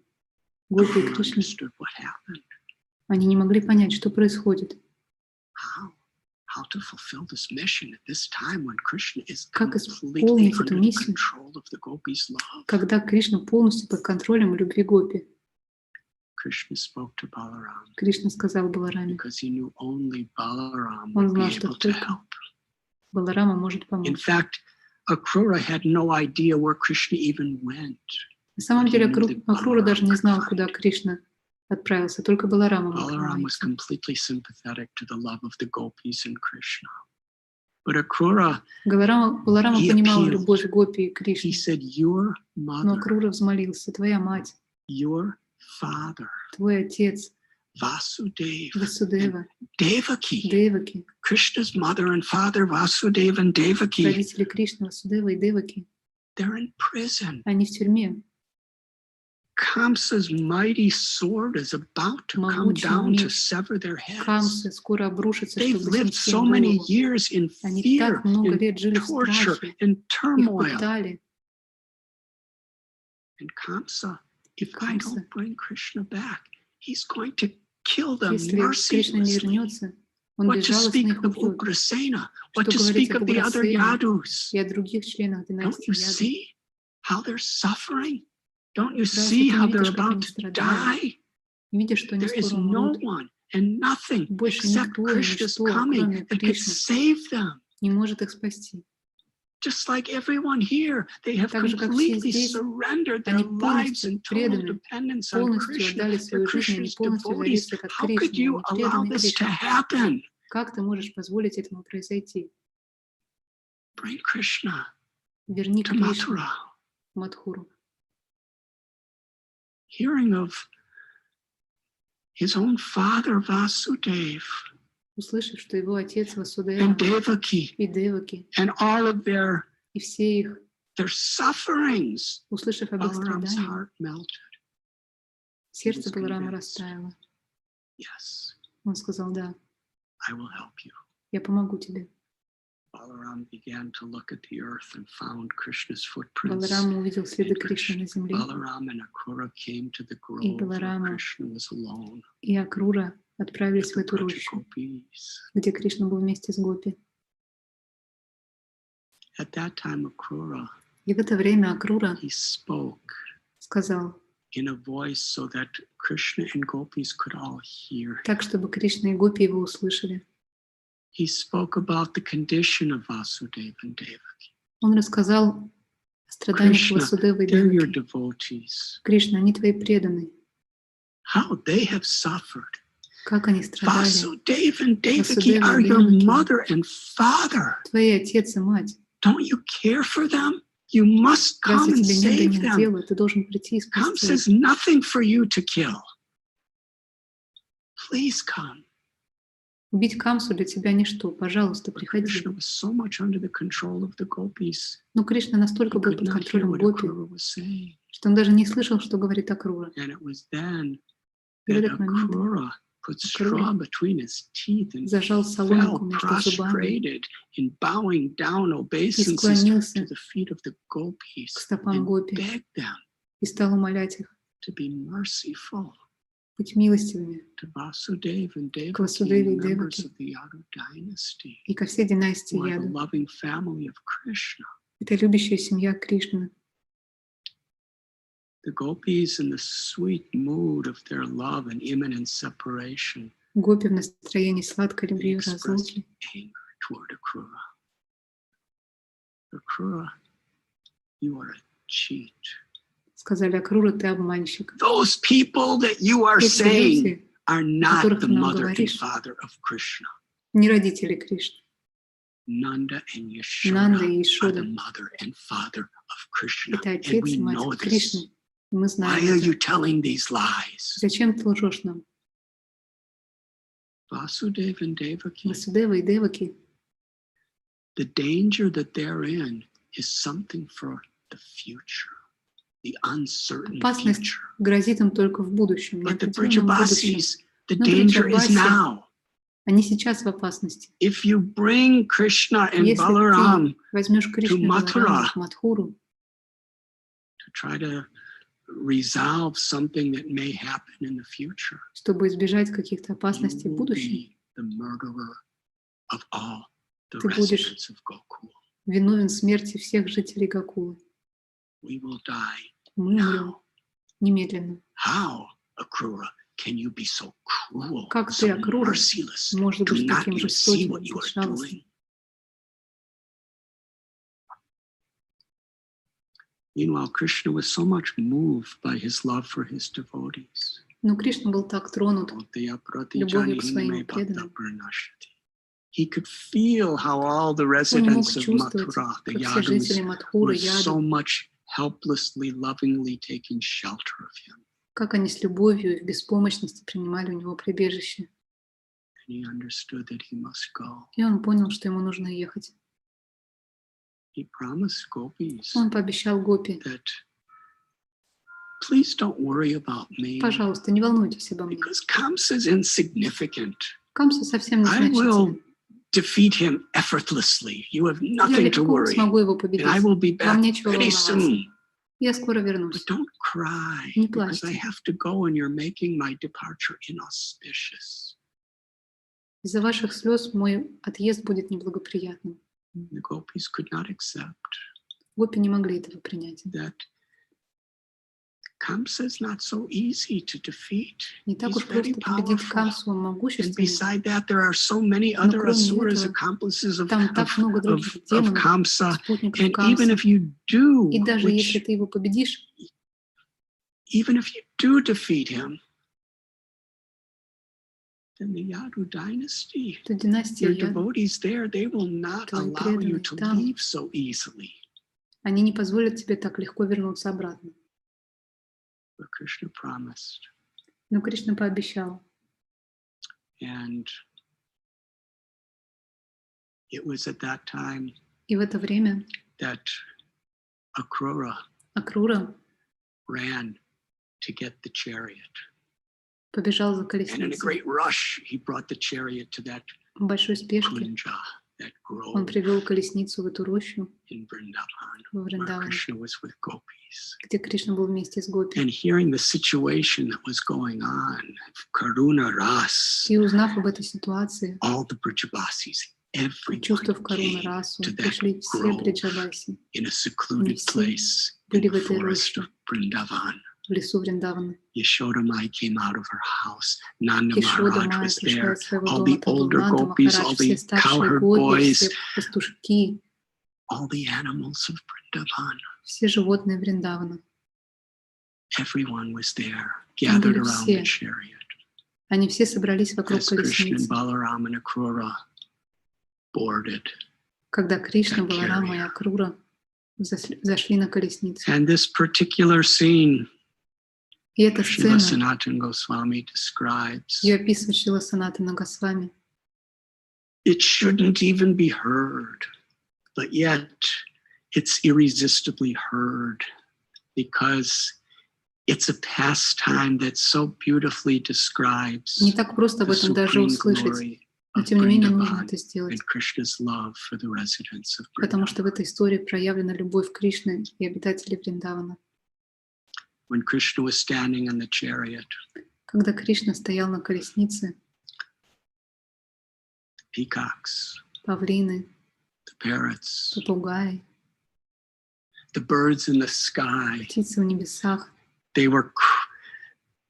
No гопи и one Кришны. understood what happened. Они не могли понять, что происходит. How to fulfill this mission at this time when Krishna is Как completely исполнить under эту the миссию, control of the gopis' love. когда Кришна полностью под контролем любви гопи. Krishna spoke to Balaram Кришна сказал Балараме, because he knew only Balaram он would be знал, что able to только help. Баларама может In помочь. fact, Akrura had no idea where Krishna even went. На самом деле Акрура даже не знал, куда Кришна отправился, только Баларама мог его Balaram was найти. completely sympathetic to the love of the gopis and Krishna. But Akrura, Баларама he понимал appealed. любовь гопи и he Кришны, said, your но mother, Акрура взмолился: твоя мать, your father, твой отец, Vasudeva, Васудева, Devaki, Деваки, Krishna's mother and father, Vasudeva and Devaki, родители Кришны, Васудева и Деваки, they're in prison. они в тюрьме. Kamsa's mighty sword is about to come Могучий down to меч sever their heads. Камсы скоро обрушится, They've чтобы lived снести so им many голову. years in Они fear, так много in лет жили в torture, страхе, in их turmoil. пытали. And Kamsa, И if I Камса, don't bring Krishna back, he's going to kill them если Кришна не mercilessly. вернется, он What to безжалостно speak их of убьет. Ugrasena? What Что to говорить speak об of the other Уграсене Yadus? и о других членах Don't династии you Яду. see how they're suffering? Don't you Разве see ты how не they're видишь, как about они to страдают? die? Не видишь, что они There is скоро no умрут? one and nothing Больше except никто и Krishna's ничто, coming кроме that could Кришны, save them. не может их спасти. Just like everyone here, they have Так же, как все completely здесь, surrendered their они lives полностью in total преданы, dependence on полностью Krishna. отдали They're свою жизнь, они Krishna's полностью devotees. зависят от How could Кришны, you они allow преданы this to Кришне. happen? Как ты можешь позволить этому произойти? Bring Krishna Верни to Кришну Mathura. в Мадхуру. Hearing of his own father Vasudeva Услышав, что его отец and Васудева Devaki и Деваки, and all of their и все их, sufferings, услышав об их Balaram's страданиях, heart melted. сердце was Баларама convinced. растаяло. Yes, Он сказал: да, I will help you. я помогу тебе. Balaram began to look at the earth and found Krishna's footprints. Баларама увидел следы And Кришны на земле, Balaram and Akrura came to the grove where Balarama Krishna was alone и Акрура отправились with в the эту Braja рощу, gopis. где Кришна был вместе с Гопи. At that time, Akrura, И в это время Акрура he spoke сказал, in a voice so that Krishna and gopis could all hear. так, чтобы Кришна и Гопи его услышали. He spoke about the condition of Vasudeva and Devaki. Он рассказал о страданиях Krishna, Васудевы и they're your Деваки. devotees. Кришна, они твои преданные. How they have suffered. Как они страдали. Vasudeva and Devaki Vasudeva are и your Devaki. mother and father. Твои отец и мать. Don't you care for them? You must come Разве and тебе нет до save них them. дела? Ты должен прийти и Come спасти их. says nothing for you to kill. Please come. Убить Камсу для тебя ничто. Пожалуйста, приходи. Krishna was so much under the control of the gopis. Но Кришна настолько He был could под not hear контролем what Гопи, Akrura was saying. что он даже не слышал, что говорит Акрура. And it was then И в that этот момент Akrura put straw between his teeth and зажал fell соломинку между зубами prostrated in bowing down и obeisances склонился to the feet of the gopis к стопам and гопи begged them и стал умолять их to be merciful быть милостивыми to Vasudeva and к Devaki, Васудеве и members Деваки of the Yadu dynasty, и ко всей династии who are the Яду. loving family of Krishna. Это любящая семья Кришны. The gopis in the sweet mood of their love and imminent separation, Гопи в настроении сладкой they любви и expressed разлуки anger toward Akrura. Akrura, you are a cheat. сказали: Акрура, ты обманщик. Those people that you are Эти saying люди, are о not которых the ты нам mother and говоришь, father of Krishna. не родители Кришны. Nanda and Нанда Yashoda и are Ишода the mother and father of Krishna. — это And отец we и know мать this. Кришны. И мы Why знаем are you это. telling these lies? Зачем ты лжешь нам? Vasudeva and Devaki, Васудева и Деваки, the danger that they're in is something for the future, the uncertain опасность future. грозит им только в будущем, But the неопределенном будущем. Brajavasis, the Но danger is Браджабаси, now. они сейчас в опасности. If you bring Krishna and Если Balaram ты возьмешь Кришну и Mathura, Баларама в Мадхуру, to try to resolve something that may happen in the future, чтобы избежать каких-то опасностей you в will будущем, be the murderer of all the ты будешь residents of Gokul. виновен в смерти всех жителей Гокулы. We will die Мы умрем now. немедленно. How, Akrura, can you be so cruel, Как ты, so Акрура, merciless? можешь Do быть not таким you see жестоким what you и are безжалостным? doing? Meanwhile, Krishna was so much moved by his love for his devotees. Но Кришна был так тронут любовью к своим преданным. He could feel how all the Он мог residents of чувствовать, Mathura, the как все жители Yadus, Мадхуры, were so Яду, much helplessly, lovingly taking shelter of him. как они с любовью и в беспомощности принимали у него прибежище. And he understood that he must go. И он понял, что ему нужно ехать. He promised gopis Он пообещал Гопи: that please don't worry about me, пожалуйста, не волнуйтесь обо мне. because Kamsa is insignificant. Камса совсем I will незначителен. defeat him effortlessly. You have Я nothing to легко worry. смогу его And победить. I will be Вам back нечего very волноваться. soon. Я скоро But вернусь. don't cry, Не because I плачьте. have to go and you're making my departure inauspicious. Из-за ваших слез мой отъезд будет неблагоприятным. The gopis could not accept Гопи не могли этого принять. that Kamsa is not so easy to defeat. Не так He's уж very просто победить powerful. Камсу, он And могущественный. beside that, there are so many other кроме asuras, этого, accomplices of там так много других демонов, Kamsa. спутников And even Камсы. if you do, И даже если which, ты его победишь, even if you do defeat him, then the Yadu dynasty, то династия your Яду, devotees there, they will not Твои allow you преданные to там. leave so easily. они не позволят тебе так легко вернуться обратно. But Krishna promised. Но Кришна пообещал. And it was at that time И в это время that Akrura Акрура ran to get the chariot. побежал за And in a колесницей. great rush, he brought the chariot to that В большой спешке kunja, that он grove привел колесницу в эту рощу in Vrindavan, во where Вриндаване, Krishna was with gopis. где Кришна был вместе с Гопи. And hearing the situation that was going on, Karuna Ras, И узнав об этой ситуации, all the Brajavasis, everyone почувствовав Каруна came Расу, to that пришли все grove Бриджаваси in a secluded все place in были the в этой forest роще. of Vrindavan. в лесу Вриндавана. Yashoda Mai came out of her house. Nanda Кишода Maharaj Майя was пришла there. из своего All дома, the там был older Нанда gopis, all Махарадж, все the старшие cowherd гопи, boys, все пастушки, all the animals of Vrindavan. все животные Вриндавана. Everyone was there, gathered были around the все. chariot. Они все собрались вокруг As Krishna and колесницы. Balaram and Akrura boarded. Когда Кришна, that Баларама и carrier. Акрура зашли на колесницу. And this particular scene, И эта Srila сцена, Sanatana Goswami describes, ее описывает Шрила Санатана Госвами. it shouldn't even be heard, but yet it's irresistibly heard because It's a pastime that so beautifully describes Не так просто об the этом даже supreme услышать, glory но of тем не менее нужно Vrindavan это сделать, and Krishna's love for the residents of потому что в Vrindavan. этой истории проявлена любовь Кришны и обитателей Вриндавана. When Krishna was standing in the chariot, Когда Кришна стоял на колеснице, peacocks, павлины, the parrots, попугаи, the birds in the sky, птицы в небесах, they were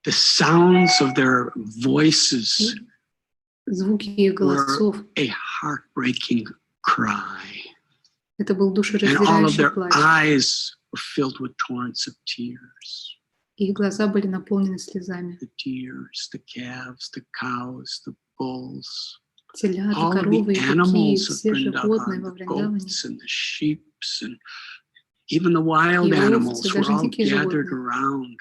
the sounds of their voices звуки их голосов, a heartbreaking cry. это был And all of душераздирающий their плач. eyes were filled with torrents of tears. Их глаза были наполнены слезами. The deers, the calves, the cows, the bulls, Телята, all of коровы the и быки, animals of все животные Vrindavan, во the Вриндаване, goats and the sheep, and even the wild и овцы, animals were даже all дикие gathered животные, around,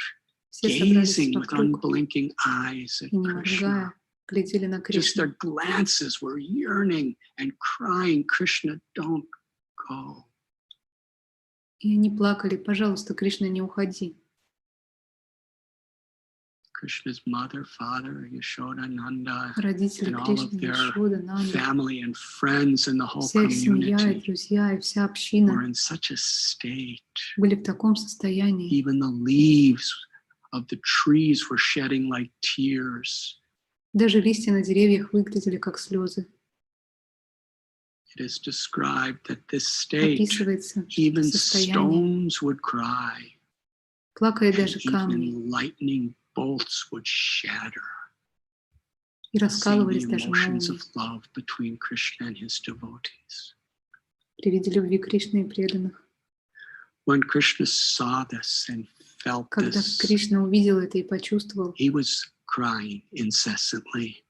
все собрались gazing with вокруг unblinking eyes at и, не Krishna. моргая, глядели на Just their Кришну. glances were yearning and crying, Krishna, don't go. И они плакали: пожалуйста, Кришна, не уходи. Krishna's mother, father, Yashoda, Nanda, Родители and all of Кришны, their Ешода, Нанда, family and friends and the whole вся их семья и community друзья, и вся were община in such a state. были в таком состоянии. Even the leaves of the trees were shedding like tears. Даже листья на деревьях выглядели как слезы. It is described that this state, Описывается, что even это состояние. stones would cry, Плакали and даже камни, even lightning bolts would shatter. и Seeing the раскалывались даже emotions молнии of love between Krishna and his devotees. при виде любви Кришны и преданных. When Krishna saw this and felt Когда this, Кришна увидел это и почувствовал, he was crying incessantly,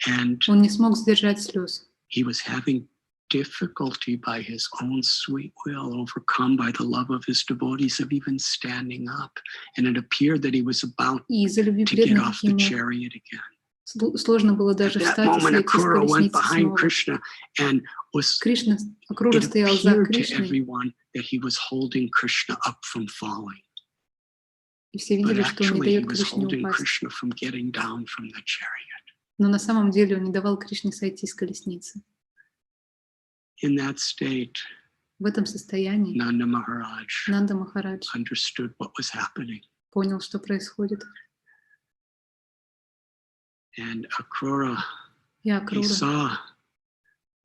and он не смог сдержать слез. he was having difficulty by his own sweet will, overcome by the love of his devotees, of even standing up. And it appeared that he was about И из-за любви to get преданных off the ему chariot again. сложно было At даже that встать и moment, сойти с Akrura went колесницы behind снова. Krishna and was, Кришна, Акрура it стоял за appeared to Кришной, everyone that he was holding Krishna up from falling. и все But видели, что он не actually, he дает was Кришне holding упасть. Krishna from getting down from the chariot. Но на самом деле он не давал Кришне сойти с колесницы. In that state, В этом состоянии Nanda Maharaj Нанда Махарадж understood what was happening. понял, что происходит. And Akrura, И he Акрура, saw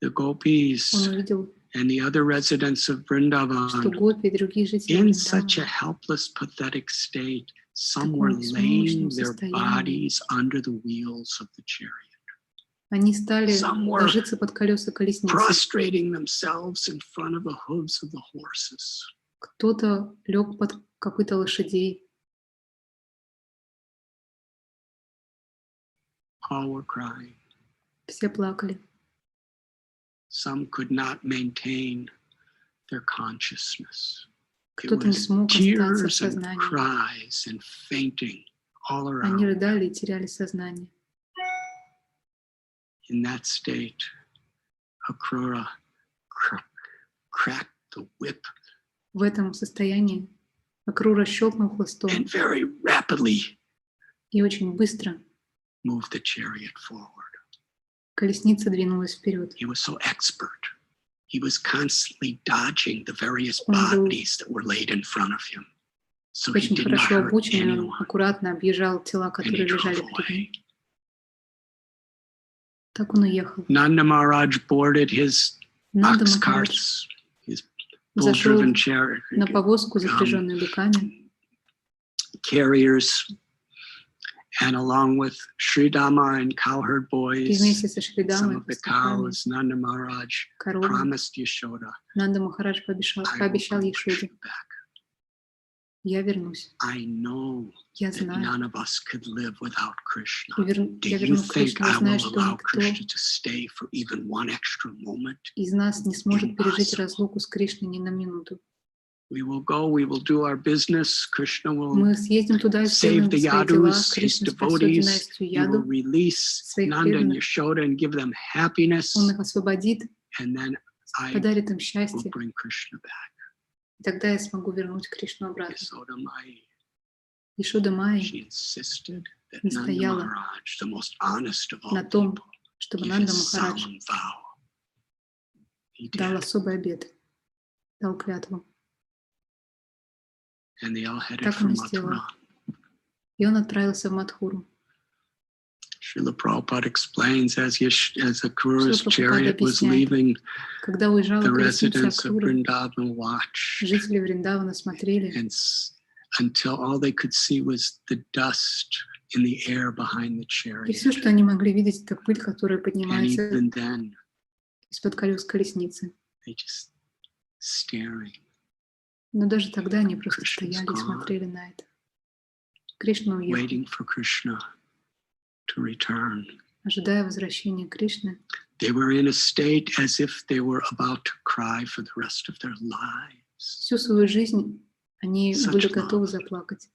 the gopis он увидел, and the other residents of что Vrindavan гопи и другие жители in such a Вриндавана helpless, pathetic state. Some were таком laying беспомощном their состоянии. bodies under the wheels of the chariot, Они стали Some were ложиться под колеса колесницы. prostrating themselves in front of the hooves of the horses. Кто-то лег под копыта лошадей. All were crying. Все плакали. Some could not maintain their consciousness. It Кто-то не was смог остаться в tears and сознании. cries and fainting all Они around. рыдали и теряли сознание. In that state, Akrura cracked the whip В этом состоянии Акрура щелкнул хлыстом and very rapidly и очень быстро moved the chariot forward. колесница двинулась вперед. He was so expert. He was constantly dodging the various Он был bodies that were laid in front of him. So he очень did not хорошо hurt обученный, он anyone. аккуратно объезжал тела, And he которые лежали drove перед ним. away. Так он уехал. Nanda Maharaj boarded his Нанда ox Махарадж carts, his зашел bull-driven chariot на повозку, запряженную быками, carriers, and along with Sridama and cowherd и boys, вместе со some Шридамой, of the пастухами, cows, Nanda Maharaj коровами, promised Yashoda, Нанда Махарадж I will пообещал bring Ешоде: Krishna back. я вернусь, I know я that знаю, none of us could live without Krishna. Do я you верну think Кришну, я I знаю, will что allow никто Krishna to stay for even one extra moment? из нас не сможет пережить Impossible. разлуку с Кришной ни на минуту. We will go, we will do our business. Krishna will Мы съездим туда и save сделаем the свои дела. Yadus, his Кришна спасет devotees. династию He will Яду, release своих Nanda and преданных. Yashoda and give them happiness. Он их освободит, And then I подарит им will счастье. bring Krishna back. И тогда я смогу вернуть Кришну обратно. Yashoda Mai. Ишода Майя She insisted that Nanda настояла Maharaj, the most honest of all на том, people, чтобы give Нанда his Махарадж solemn vow. He дал did. особый обет, дал клятву. And they all headed Так for он и Mathura. сделал. И он отправился в Мадхуру. Srila Prabhupada explains as Akrura's Шрила Прабхупада chariot was объясняет, leaving, когда уезжала the колесница residents of Акруры, Vrindavan watched, жители Вриндавана смотрели, and until all they could see was the dust in the air behind the и chariot. все, что они могли видеть, это пыль, которая And поднимается even then, из-под колес колесницы. they just staring. Но даже тогда они просто Krishna's стояли и gone. смотрели на это. Кришна уехал, Waiting for Krishna to return. ожидая возвращения Кришны. They were in a state as if they were about to cry for the rest of their lives. Всю свою жизнь они Such были love. готовы заплакать.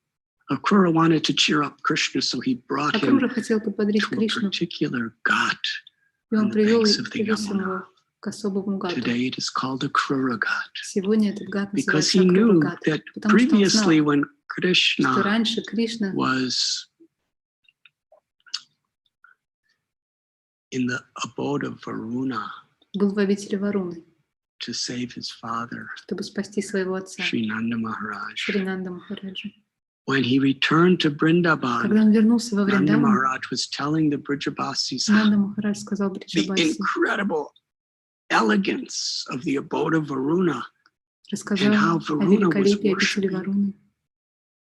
Akrura wanted to cheer up Krishna, so he brought him Акрура хотел подбодрить to a Кришну, particular ghat и on он the привез banks of the его Yamuna. к особому гату. Today it is called Akrura Ghat. Сегодня этот гат Because называется he knew Акрура гат, that потому что он знал, previously when что Krishna раньше Кришна was in the abode of Varuna был в обители Варуны, to save his father, чтобы спасти своего отца, Sri Nanda Maharaj. Шринанда Махараджа. When he returned to Когда Vrindavan, он вернулся во Nanda Вриндаван, Maharaj was telling the Brijabasis Нанда Махарадж сказал the Бриджабаси, incredible elegance of the abode of Varuna, рассказал how о Varuna was великолепии обители worshiping Варуны,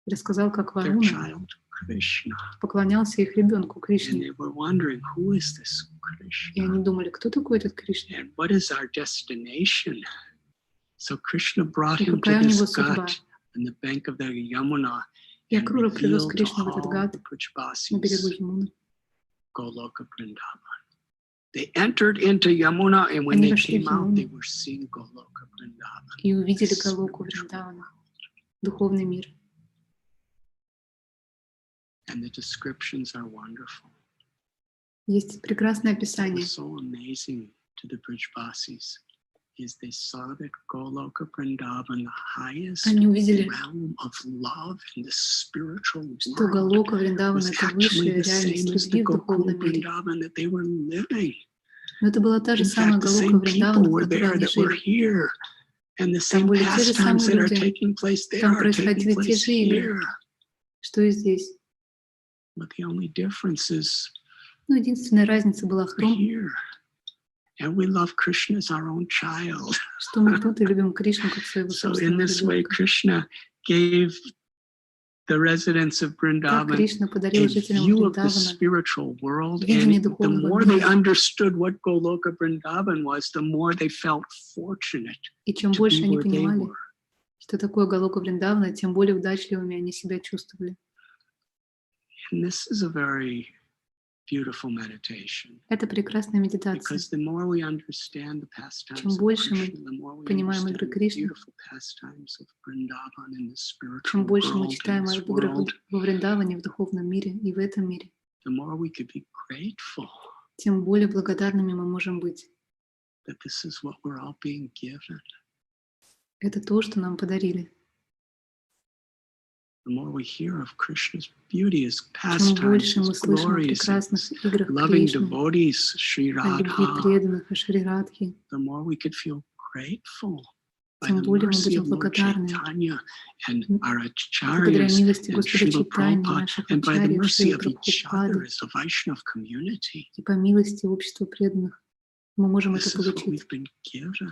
рассказал, как their Варуна child Krishna. поклонялся их ребенку And Кришне. they were wondering, who is this И Krishna? они думали, кто такой этот Кришна? And what is our destination? So Krishna brought И him to какая у него this судьба? ghat on the bank of the Yamuna И and Акрура привез revealed to Кришну в этот all гат the на берегу Brijabasis Ямуны. Goloka Vrindavan. They entered into Yamuna, and when Они they вошли в came out, they Ямуну were seeing Goloka Vrindavan. и увидели the Галоку spiritual Вриндавана, world. духовный мир. And the descriptions are wonderful. Есть прекрасное What описание. was so amazing to the Brijbasis is they saw that Goloka Vrindavan, the highest Они увидели, realm of love in the spiritual что world, Галока Вриндавана was — это actually высшая the same реальность as the любви в Gokul духовном мире. Vrindavan that they were living. Но это была та же In самая fact, the Галока same Вриндавана, people в were которой there они that were жили. here, and the Там same были те же pastimes самые that are люди, taking place there там are taking происходили те place же игры, here. что и здесь. But the only difference is Но единственная разница была в we're том, here, and we love Krishna as our own child. что мы тут и любим Кришну как своего So in собственного this way, ребенка. Krishna gave the residents of Так Vrindavan Кришна подарил a жителям view of the Вриндавана spiritual world, видение and the духовного more they мира. understood what Goloka Vrindavan was, the more they felt fortunate И чем to больше be они where they понимали, were. что такое Галока Вриндавана, тем более удачливыми они себя чувствовали. And this is a very beautiful meditation, Это прекрасная медитация. because the more we understand the pastimes of больше мы Krishna, the more we понимаем игры understand the Кришны, beautiful pastimes of Vrindavan in the spiritual чем больше мы world, in читаем this об играх world, во Вриндаване, в духовном мире и в этом мире, the more we could be grateful тем более благодарными мы можем быть. that this is what we're all being given. Это то, что нам подарили. The more we hear of Krishna's beauty, his Чем pastimes, больше his мы слышим о glories, прекрасных his играх loving Кришны, devotees, Sri о любви Radha, преданных, о Шри Радхе, the more we could feel grateful by тем the более мы mercy будем of Lord благодарны Chaitanya and our благодаря acharyas милости and Господа Srila Чайтаньи, Prabhupada, наших and by the ачарьев, mercy Шрилы of each other Прабхупады, as a Vaishnava community. и по милости общества преданных мы можем это This is what получить. we've been given.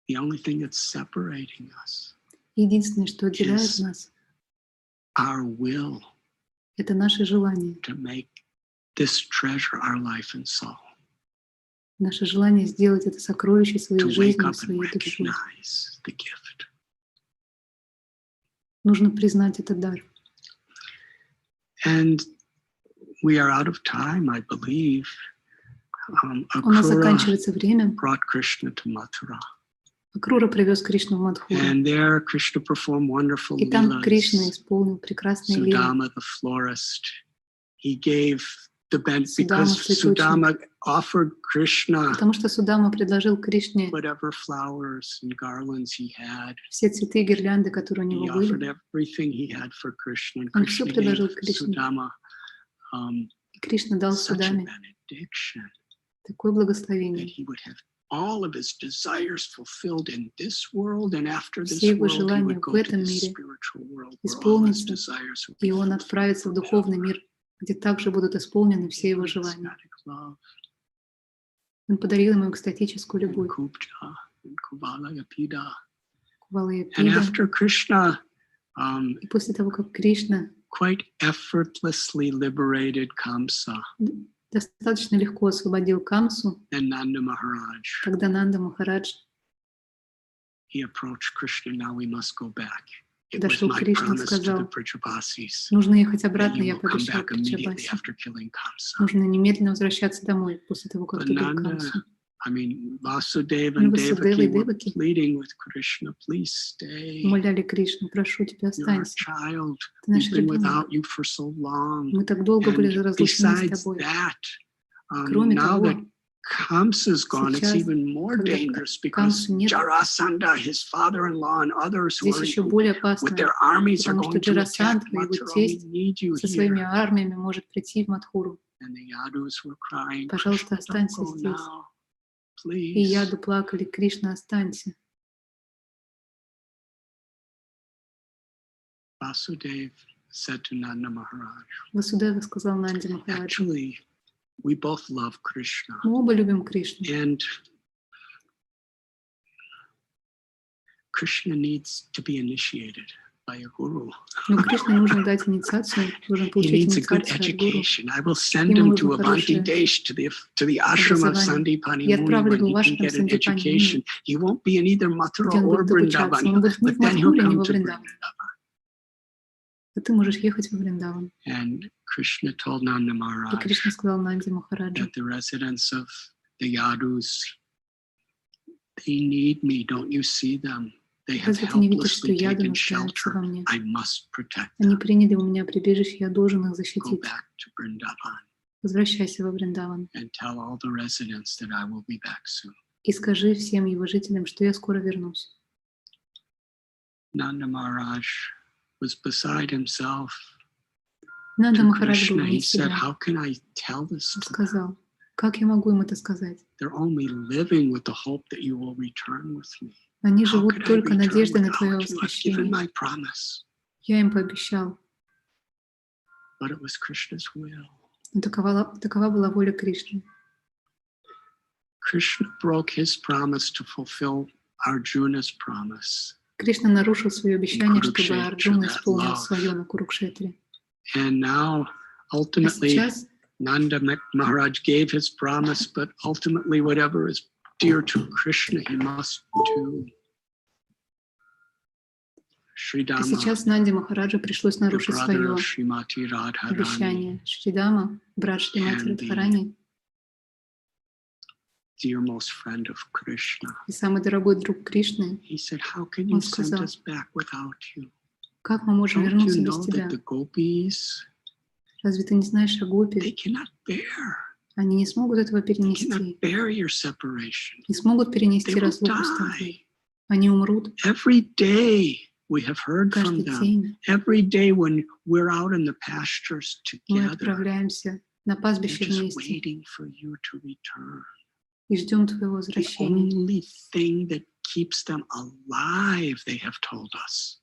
The only thing that's separating us, Единственное, что отделяет is нас, our will это наше желание. to make this treasure our life and soul, Наше желание сделать это сокровище to своей wake жизнью, up and своей душой. recognize the gift. Нужно признать этот дар. And we are out of time, I believe. У нас Akrura заканчивается время. brought Krishna to Mathura. Акрура привез Кришну в Мадхуру. And there Krishna performed wonderful И там Кришна leelas. исполнил прекрасные лилы. Sudama, the florist, he gave the benefit, Судама, because цветочник. Sudama offered Krishna Потому что Судама предложил Кришне whatever flowers and garlands he had. все цветы и гирлянды, которые у He него offered были. everything he had for Krishna, and Он все Krishna предложил gave Кришне. Sudama И Кришна дал such a Судаме benediction такое that благословение. he would have all of his desires fulfilled in this world, and after this Все его world he желания would в go to этом the мире spiritual world where all his исполнятся, desires would и be он fulfilled. отправится в духовный мир, где также будут исполнены все его желания. Ecstatic love. Он подарил ему экстатическую любовь. Kubja and Kuvalayapida. Кувалая And Пида. after Krishna И после того, как Кришна quite effortlessly liberated Kamsa достаточно легко освободил Камсу, and Nanda Maharaj, тогда Нанда Махарадж he approached Krishna, now we must go back. It was подошел к my Кришне и promise to the сказал: Prajapasis нужно ехать that обратно, you я will come пообещал back immediately Праджапасе. after killing Kamsa. Нужно немедленно возвращаться домой после того, как But ты убил Nanda, Камсу. I mean, Vasudeva Но and Васудева и Devaki were Деваки pleading with Krishna, please stay. умоляли Кришну: прошу тебя, You're our останься. child. Ты наш We've been ребенок. without you for so long. Мы так долго были And разлучены с besides тобой. that, Кроме now that того, Kamsa's gone, it's сейчас, even more когда dangerous because Камсы нет, Jarasandha, his father-in-law, and others who здесь are еще более with опасно, their armies are потому что going to attack Джарасандха и его Mathura. We тесть need you со своими here. армиями может прийти в Мадхуру. And the Yadus were crying, Пожалуйста, Krishna, don't останься go здесь. now, И please. яду плакали: Кришна, останься. Vasudeva said to Nanda Maharaj, Васудева сказал Нанде Махараджу: actually, we both love Krishna. мы оба любим Кришну. And Krishna needs to be initiated by a guru. Но Кришне нужно дать инициацию, должен He получить needs a good инициацию от гуру. education. I will send Ему him to нужно Avanti хорошее Desh, to the ashram of образование. Sandipani Я Muni, отправлю when его в he can ашрам get an Сандипани education. Муни, He won't be in either Mathura где он or будет обучаться. Vrindavan, Он будет ни but в then he'll Мадхуре, ни come во to Вриндаване. Vrindavan. А ты можешь ехать во Вриндаван. And Krishna told Nanda И Maharaj Кришна сказал Нанде Махараджу: that the residents of the Yadus, they need me. Don't you see them? They have разве ты не видишь, что helplessly яды taken нуждаются во shelter. мне? I must protect Они them. приняли у меня прибежище, я должен их Go защитить. back to Vrindavan Возвращайся во Вриндаван and tell all the residents that I will be back soon. и скажи всем его жителям, что я скоро вернусь. Nanda Maharaj was beside himself. Нанда To Махарадж был Krishna, he вне said, себя. how can I tell this Он to them? сказал: как я могу им это сказать? They're only living with the hope that you will return with me. Они How живут could I только return надеждой на without твое you? I've given возвращение. my promise. Я им пообещал. But it was Krishna's will. Но такова была воля Кришны. Krishna broke his promise to fulfill Arjuna's promise. Кришна нарушил свое обещание, чтобы Курукшетра, Арджуна that исполнил love. свое на Курукшетре. And now, А ultimately, сейчас Nanda Maharaj gave his promise, but ultimately, whatever is dear to Krishna, he must do. А сейчас Нанде Махараджу пришлось the нарушить brother свое of Srimati Radharani, обещание. Шридама, брат Шримати And the Радхарани dearmost friend of Krishna. и самый дорогой друг Кришны, He said, how can Он you send сказал: us back without you? как мы можем Don't вернуться you без know тебя? that the gopis, Разве ты не знаешь о they гопи? cannot bear. Они не смогут этого They перенести, cannot bear your separation. не смогут They перенести will разлуку с die. тобой. Они умрут Every day we have heard from каждый them. день. Every day when we're out in the pastures Мы together, отправляемся на they're пастбище just вместе waiting for you to return. и ждем твоего The возвращения. only thing that keeps them alive, they have told us,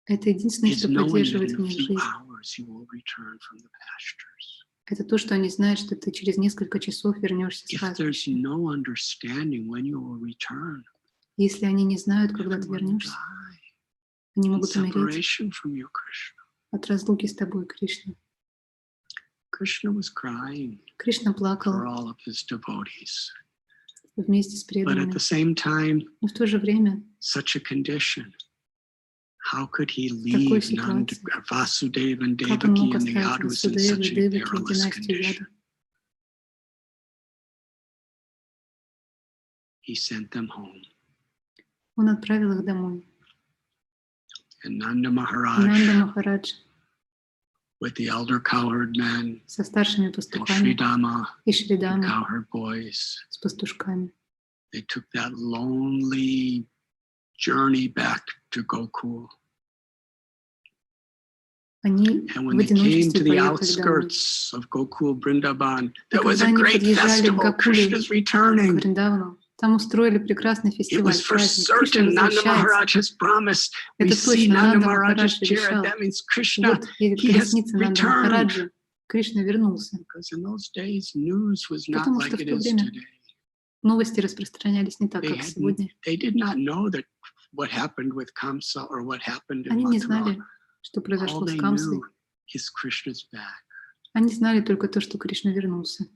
Это единственное, is что knowing that поддерживает in в a них few жизнь. hours you will return from the pastures. Это то, что они знают, что ты через несколько часов вернешься с If there's пастбища. no understanding when you will return, Если они не знают, когда ты everyone will вернешься, die они in могут умереть separation from you, Krishna. от разлуки с тобой, Кришна. Krishna was crying Кришна for плакал all of his devotees. вместе с But at преданными. the same time, Но в то же время such a condition, how could he такой leave Nanda, ситуации, Vasudeva and как он Devaki мог and the оставить Yadus in Васудеву, such a Деваки и perilous династию condition? Яду? He sent them home. Он отправил их домой. And Nanda И Нанда Maharaj Махарадж with the elder cowherd men со старшими and пастухами Sridama и and Шридамой, cowherd boys. с пастушками. They took that lonely journey back to Gokul. Они And в when they came одиночестве to the поехали домой. outskirts of Gokul Vrindavan, И there was когда a они great подъезжали к festival. Гокуле, Krishna's к returning. Вриндавану, там устроили прекрасный It фестиваль, was for праздник. Кришна certain. Nanda возвращается. Maharaj has promised. We Это see точно, Nanda Нанда Maharaj's Махарадж chariot. решал. That means Krishna, Вот едет he has колесница Нанда returned. Махараджи, Кришна вернулся. Because in those days, news was not Потому like что в it то is время today. новости распространялись не так, They как had, сегодня. they did not know that what happened with Kamsa or what happened in Они не Mathura. знали, что All произошло с they Камсой. knew is Krishna's back. Они знали только то, что Кришна вернулся.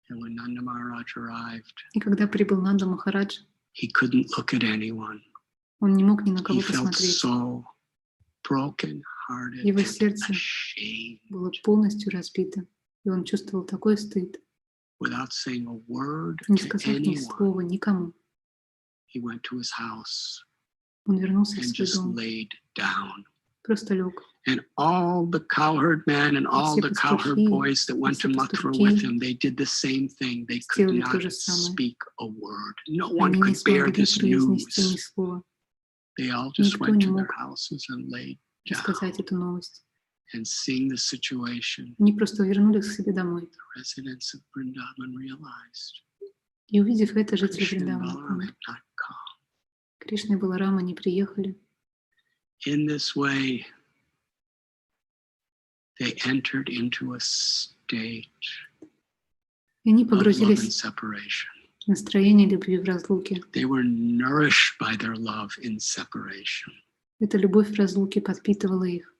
And when Nanda Maharaj arrived, И когда прибыл Нанда Махарадж, he couldn't look at anyone. он не мог ни на He кого felt посмотреть. so broken-hearted Его and сердце ashamed. было полностью разбито, и он чувствовал такой стыд. Without saying a word Не to сказав ни anyone, слова никому, he went to his house он вернулся в and свой just дом, laid down. просто лег. And all the cowherd men and all все the cowherd пастухи, boys that went to все Mathura пастушки with him, they did the same thing. They could сделали то not же самое. speak a word. No one Они не could bear смогли this произнести ни news. слова, They all just Никто went не to their мог houses and laid down рассказать эту новость. and seeing the situation. Они просто вернулись к себе домой. The residents of Vrindavan realized И увидев это, жители Krishna and Вриндавана Balaram поняли, had not come. Кришна и Баларама не приехали. In this way, they entered into a state И они of love and погрузились separation. в настроение любви в разлуке. They were nourished by their love in separation. Эта любовь в разлуке подпитывала их.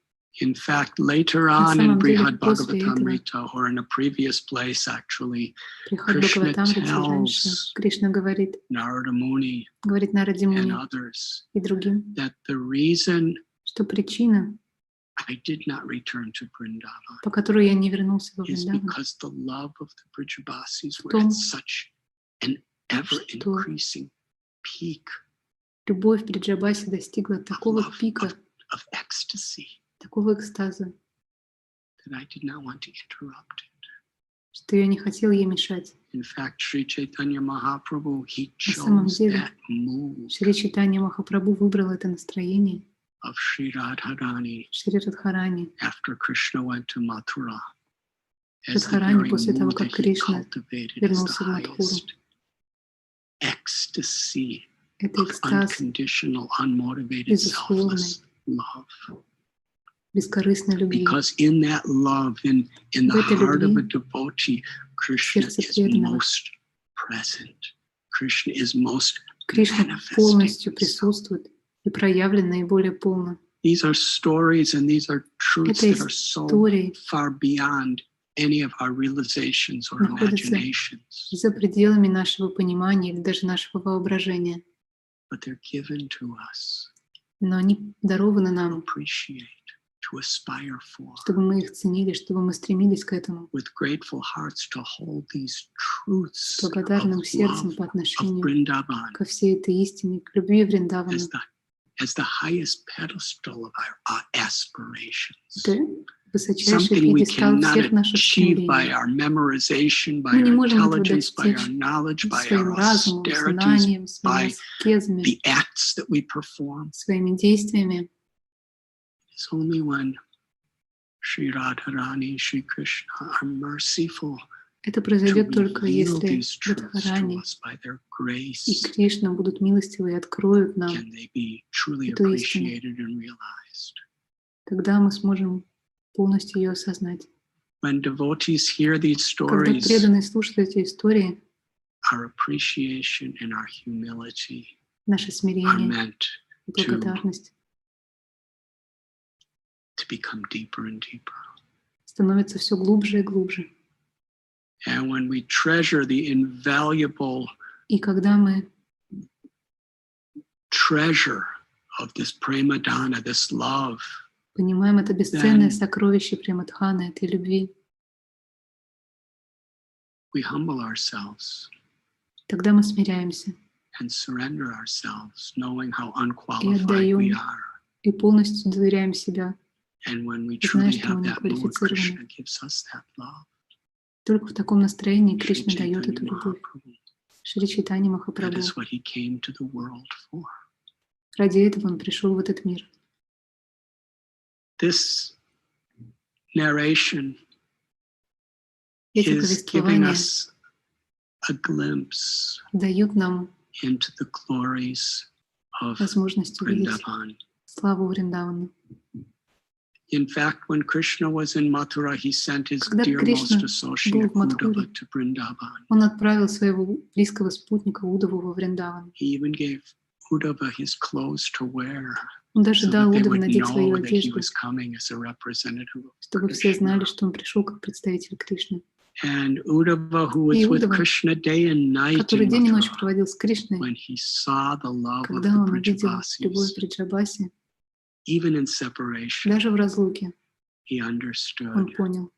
In fact, later На on in самом деле, Brihad после этого, Bhagavatamrita, or in a previous place actually, Приход Krishna Бхагаватамрити раньше, tells Кришна говорит Narada Muni Нараде and Муни others и другим, that the reason что причина, I did not return to Vrindavan по которой я не вернулся во is Вриндаван, because the love of the Brijabasis were том, at such an ever-increasing peak любовь в Бриджабасе достигла такого love, пика, of ecstasy такого экстаза, that I did not want to interrupt it. что я не хотел ей мешать. In fact, Sri Chaitanya Mahaprabhu, he На самом chose деле, that mood Шри Чайтанья Махапрабху выбрал это настроение of Sri Radharani Шри Радхарани. after Krishna went to Mathura as the Радхарани very после того, mood как that he Кришна cultivated as вернулся the в Мадхуру. highest ecstasy Это of экстаз unconditional, unmotivated, безусловной, selfless love. бескорыстной любви. Because in that love, in the В этой heart of a любви devotee, Krishna сердце is преданного most present. Krishna is most Кришна manifesting полностью himself. присутствует и проявлен наиболее полно. These are stories and these are truths Это that are so истории far beyond any of our realizations or находятся imaginations, за пределами нашего понимания или даже нашего воображения. but they're given to us Но они дарованы to нам, appreciate, to aspire for, чтобы мы их ценили, чтобы мы стремились к этому, with grateful hearts to hold these truths с of благодарным сердцем love по of отношению Vrindavan ко всей этой истине, к любви Вриндавана. as the highest pedestal of our aspirations. Это высочайший Something we пьедестал cannot всех наших achieve by стремлений. our memorization, by Мы не our можем этого intelligence, by our достичь knowledge, by своим our разумом, austerities, знанием, своими by аскезами, the acts that we perform. своими действиями. It's only when Sri Radharani, Sri Krishna are merciful Это to произойдет только reveal если these truths to Радхарани us by their и grace. Кришна будут милостивы и откроют нам, Can they be truly эту истину. appreciated and realized? тогда мы сможем полностью ее осознать. When devotees hear these Когда stories, преданные слушают эти истории, our appreciation and our humility наше are смирение meant и благодарность to become deeper and deeper. становится все глубже и глубже. And when we treasure the invaluable И когда мы treasure of this prema dana, this love, понимаем это бесценное then сокровище Премадханы, этой любви, we humble ourselves тогда мы смиряемся and surrender ourselves, knowing how и unqualified отдаем, we are. и полностью доверяем себя, And when we зная, truly что мы have не that mood, Krishna квалифицированы. gives us that love. Только в таком настроении Shri Кришна дает эту Chaitanya любовь. Mahaprabhu. Шри Чайтанья That Махапрабху. is what he came to the world for. Ради этого он пришел в этот мир. This narration Эти is giving повествования us a glimpse дают нам into the glories of возможность увидеть Vrindavan. славу Вриндавана. In fact, when Krishna was in Mathura, he sent his Когда dearmost Кришна associate был в Мадхуре, Uddhava to Vrindavan. он отправил своего близкого спутника Удаву во Вриндаван. He even gave Uddhava his clothes to wear, Он даже so дал that they Удаву would надеть свою know that he одежду, was coming as a representative of чтобы все знали, Krishna. что он пришел как представитель Кришны. And Uddhava, who was И with Удава, Krishna day and night который in день и ночь Mathura, проводил с Кришной, when he saw the love of когда the он увидел любовь Brijavasis, Бриджабаси, even in separation, даже в разлуке, he он understood, понял,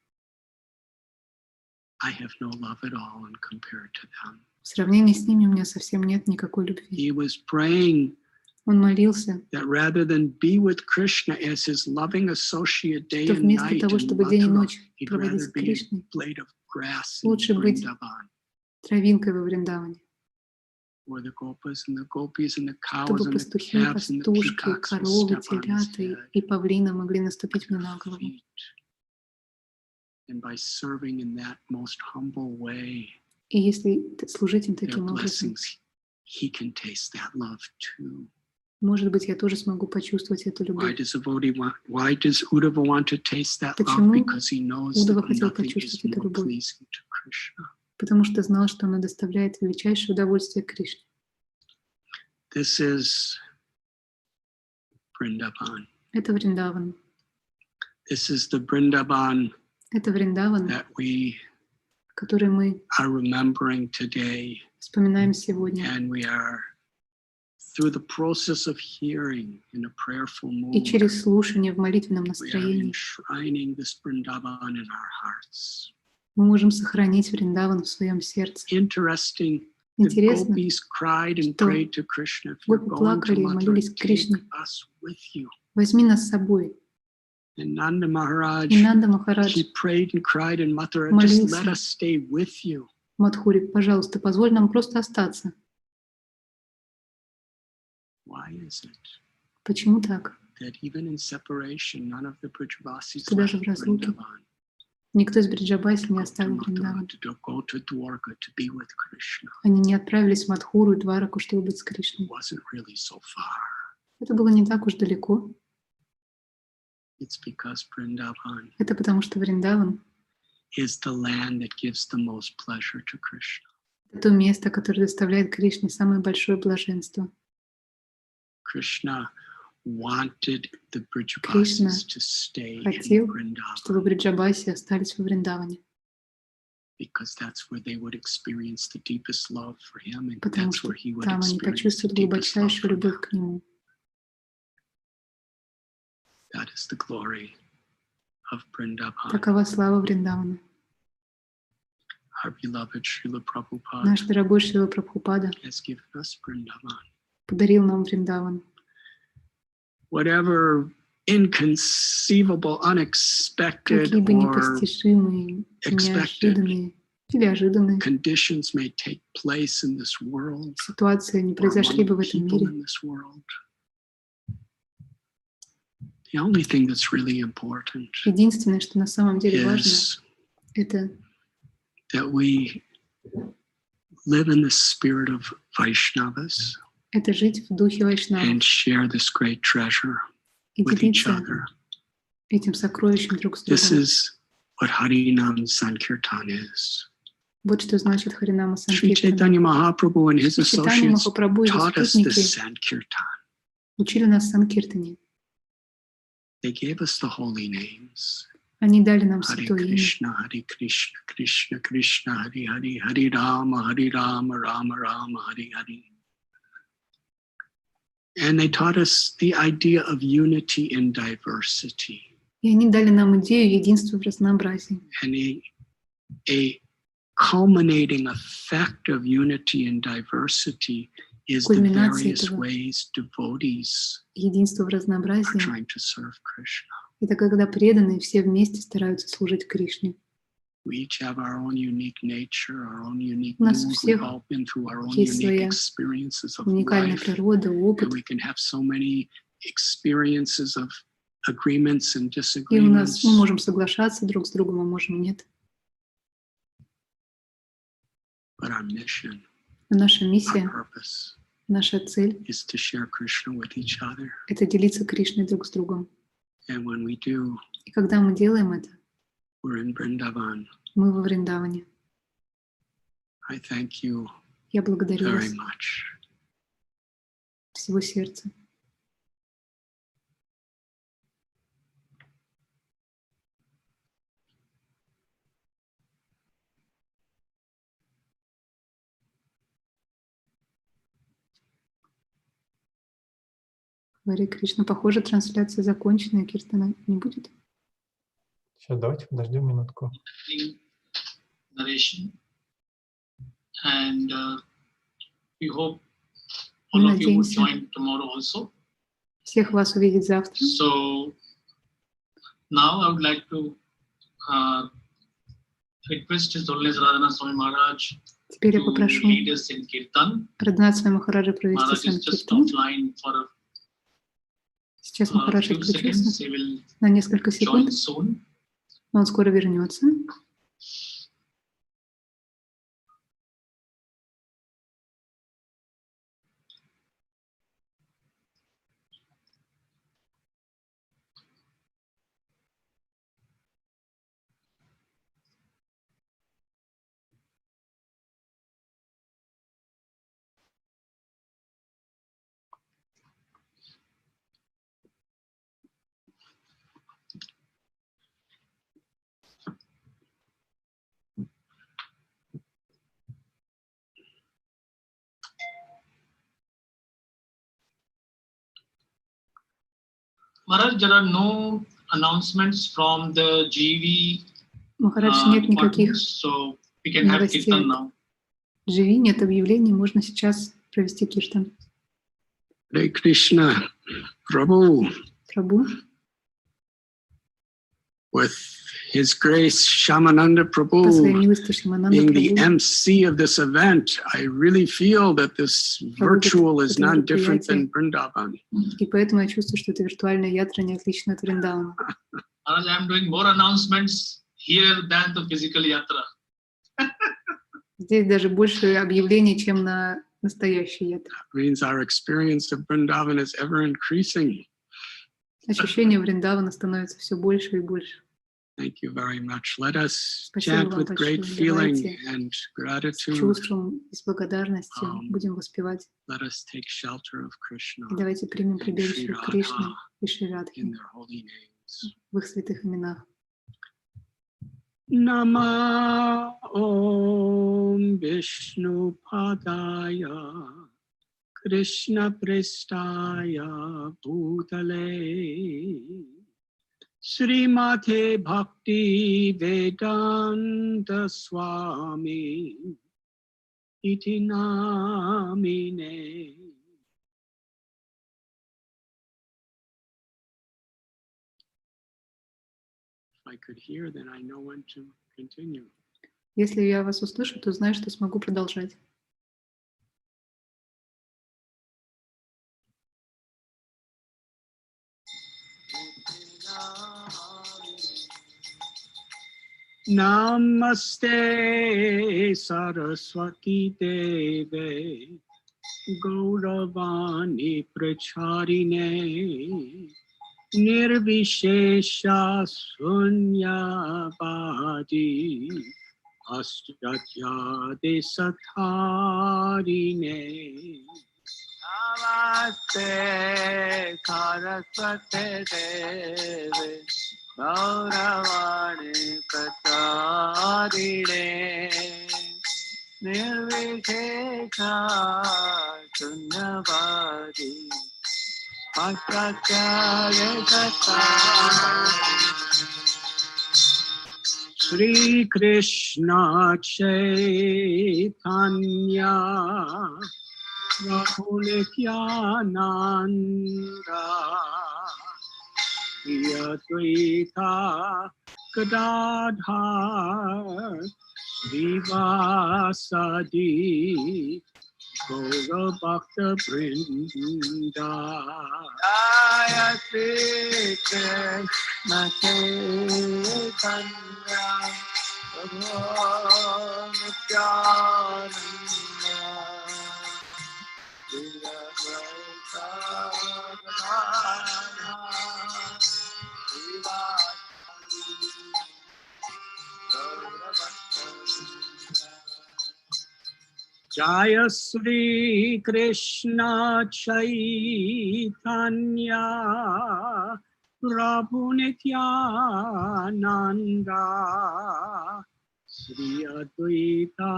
I have no love at all and compared to them. в сравнении с ними у меня совсем нет никакой любви. He was praying Он молился, that rather than be with Krishna as his loving associate day что and вместо night того, in чтобы день и Mathura, ночь he'd проводить rather с be a Кришной, blade of grass in лучше быть Vrindavan, травинкой во Вриндаване, where the gopas and the gopis and the cows чтобы and the пастухи, calves and the пастушки, peacocks will коровы, step on his телята head и павлины могли наступить мне at на their голову. feet. And by serving in that most humble way, И если служить им their таким образом, blessings, he can taste that love too. может быть, я тоже смогу почувствовать эту Why любовь. why does Uddhava want to taste that love? Почему Because he knows Удава that хотел nothing is почувствовать эту more любовь? pleasing to Krishna. Потому что знал, что она доставляет величайшее удовольствие Кришне. This is Vrindavan. Это Вриндаван. This is the Vrindavan Это Вриндаван, that we который мы are remembering today, вспоминаем сегодня. and we are through the process of hearing in a prayerful И mood, через слушание в молитвенном we are настроении enshrining this Vrindavan in our hearts. мы можем сохранить Вриндаван в своем сердце. Interesting, the Интересно, gopis cried and что prayed to Krishna, if you're гопи going to плакали и Mathura, молились к take Кришне. us with you. Возьми нас с собой. And Nanda Maharaj, И Нанда Махарадж he prayed and cried in Mathura, just молился let us stay with you. в Мадхуре, пожалуйста, позволь нам просто остаться. Why is it Почему так? that even in separation, none of the Brijavasis Что даже left в разлуке Vrindavan, никто из Бриджабаси не go to оставил Mathura, Вриндаван. to go to Dwarka to be with Krishna? Они не отправились в Мадхуру и Двараку, чтобы быть с It Кришной. wasn't really so far. Это было не так уж далеко. It's because Vrindavan Это потому, что Вриндаван is the land that gives the most pleasure to Krishna. — это то место, которое доставляет Кришне самое большое блаженство. Krishna wanted the Кришна Brijavasis to stay in хотел, чтобы Vrindavan Бриджабаси остались во Вриндаване, because that's where they would experience the deepest love for him, and потому that's что where he would там они experience the почувствуют deepest love глубочайшую for любовь them. к Нему. That is the glory of Vrindavan. Такова слава Вриндавана. Our beloved Srila Prabhupada Наш дорогой Шрила Прабхупада has given us Vrindavan. подарил нам Вриндаван. Whatever inconceivable, unexpected, Какие бы or непостижимые, неожиданные или ожиданные conditions may take place in this world, ситуации не or произошли бы among в этом people мире, in this world, the only thing that's really important единственное, что на самом деле важно, is это that we live in the spirit of Vaishnavas это жить в духе Вайшнавов and share this great treasure и with each делиться other. этим сокровищем друг с This другом. is what Harinam Sankirtan is. Вот что значит Харинама Sri Санкиртана. Chaitanya Mahaprabhu and his Шри Чайтанья associates Махапрабху и его taught us спутники this Sankirtan. учили нас Санкиртане. They gave us the holy names. Они дали нам Hare святое имя. Krishna, Krishna Krishna, Hare Hare, Hare Rama, Rama Rama, Hare Hare. And they taught us the idea of unity in diversity. И они дали нам идею единства в разнообразии. And a culminating effect of unity and diversity is the Кульминация various этого ways devotees единства в are разнообразии trying to serve Krishna. Это когда преданные все вместе стараются служить Кришне. We each have our own unique nature, our own unique У нас у mood. We've всех all been through our own есть unique своя experiences of уникальная life. природа, опыт. And we can have so many experiences of agreements and И у нас disagreements. мы можем соглашаться друг с другом, а можем нет. But our mission, Но наша our миссия, purpose наша цель is to share Krishna with each other. — это делиться Кришной друг с другом. And when we do, И когда мы делаем это, we're in Vrindavan. мы во Вриндаване. I thank you Я благодарю very вас much. всего сердца. Харе Кришна. Похоже, трансляция закончена, и Киртана не будет. Сейчас давайте подождем минутку. Narration. And we hope Мы all of you would надеемся join tomorrow also. всех вас увидеть завтра. So now I would like to request His Holiness Radhanath Swami Maharaj Теперь я to попрошу lead us in Kirtan. Радханатха Свами Махараджа провести Maharaj сам is just Киртан. offline for Сейчас a Махарадж few отключился seconds. He will на несколько секунд, join soon. но он скоро вернется. Maharaj, there are no announcements from the GV Махарадж, нет никаких departments, so we can have новостей Kirtan от now. Живи, нет объявлений, можно сейчас провести Киртан. Hare Krishna, Prabhu, Прабhu, with His Grace Shamananda по своей Prabhu милости Шьямананда being the Прабhu, MC of this event, I really feel that this virtual is none different than Vrindavan. и поэтому я чувствую, что эта виртуальная ятра не отлична от Вриндавана. Maharaj, I am doing more announcements here than the physical yatra. Здесь даже больше объявлений, чем на настоящей ятре. Means our experience of Vrindavan is ever increasing. Ощущение Вриндавана становится все больше и больше. Thank you very much. Let us Спасибо chant вам with great большое. feeling Давайте and с gratitude. чувством и с благодарностью будем воспевать. Let us take shelter of Krishna И давайте примем and прибежище Sri Кришны Radha и Шри Радхи in their holy names. в их святых именах. Nama Om Vishnu Padaya Krishna Prestaya Bhutale Srimate Bhakti Vedanta Swami Iti Namine. I could hear, then I know when to continue. Если я вас услышу, то знаю, что смогу продолжать. Namaste Saraswati Deve Gauravani Pracharine Nirvishesha Sunyavadi Astyatya Desatharine Namaste Saraswati Deve Gauravani Pracharine Nirvishesha Sunyavadi Sri Krishna Chaitanya Prabhu Nityananda Advaita Gadadhar Vivasadi Gaura Bhakta Vrinda. Jaya Shri Krishna Chaitanya Prabhu Nityananda Shri Advaita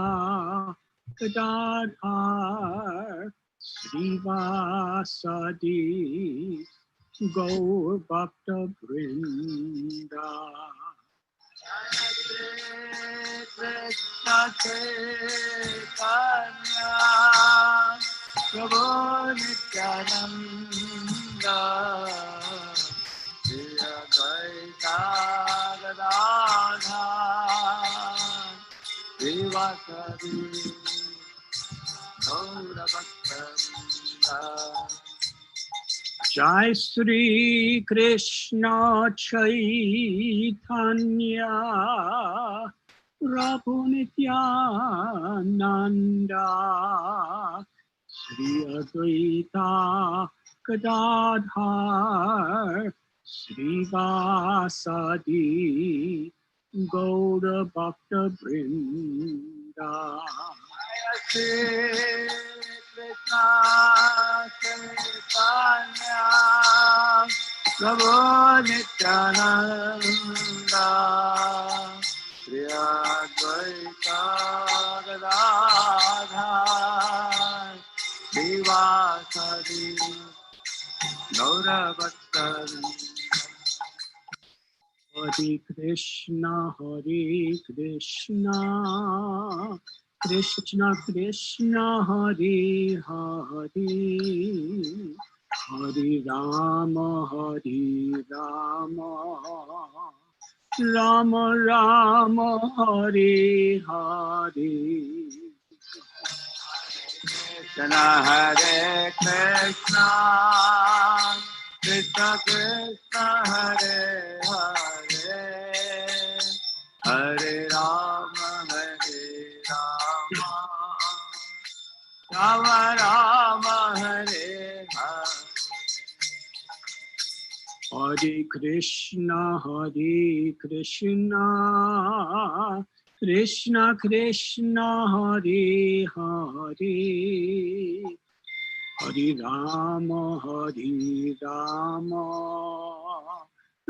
Gadadhar Jaya Shri Krishna Chaitanya Prabhu Nityananda Shri Advaita Gadadhar Srivasadi Gaur Bhakta Vrinda. Krishna Chaitanya Prabhu Nityananda Shri Advaita Gadadhar Srivasadi Gaur Bhakta Vrinda. Jai Shri Krishna Chaitanya Prabhu Nityananda Shri Advaita Gadadhar Srivasadi Gaura Bhakta Vrinda. Krishna Chaitanya Prabhu Nityananda Shri Advaita Gadadhar Srivasadi Gaura Bhakta Hare Krishna Krishna Krishna Hare Hare Hare Rama Rama Rama Hare Hare. Krishna Hare Krishna Krishna Krishna Hare Hare Hare Rama Rama Rama Hare Hare. Hare Krishna Krishna Krishna Hare Hare Hare Rama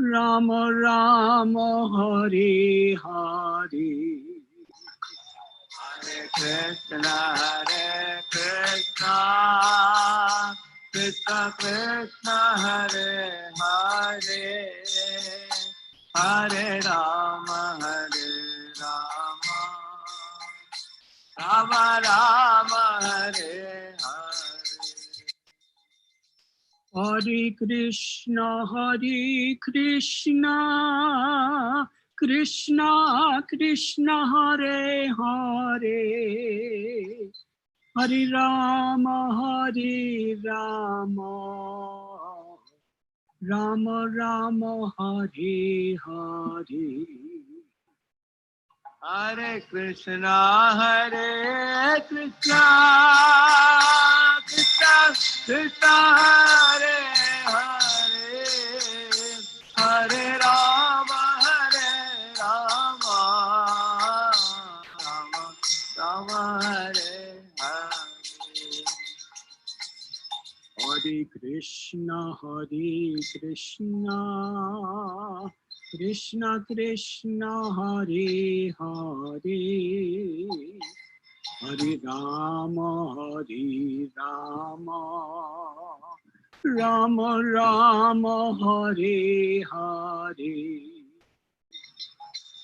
Rama Rama Hare Hare. Hare Krishna Krishna Krishna Hare Hare Hare Rama Rama Rama Hare Hare. Hare Krishna Krishna Krishna Hare Hare Hare Rama Rama Rama Hare Hare. Hare Krishna Krishna Krishna Hare Hare Hare Rama Rama Rama Hare Hare. Hare Krishna Krishna Krishna Hare Hare Hare Rama Rama Rama Hare Hare.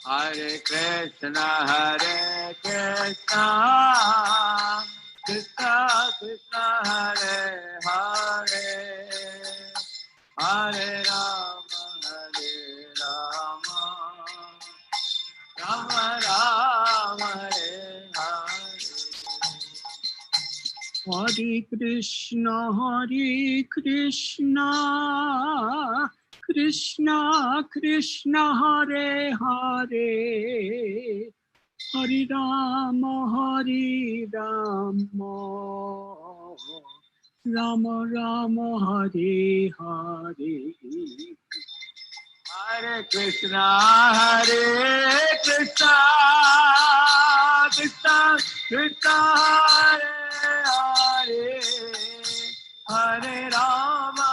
Hare Krishna Krishna Krishna Hare Hare Hare Rama Hare Krishna, Krishna Krishna Hare Hare, Hare Rama, Rama Rama, Hare Hare. Hare Krishna, Krishna Krishna Hare Hare, Hare Rama,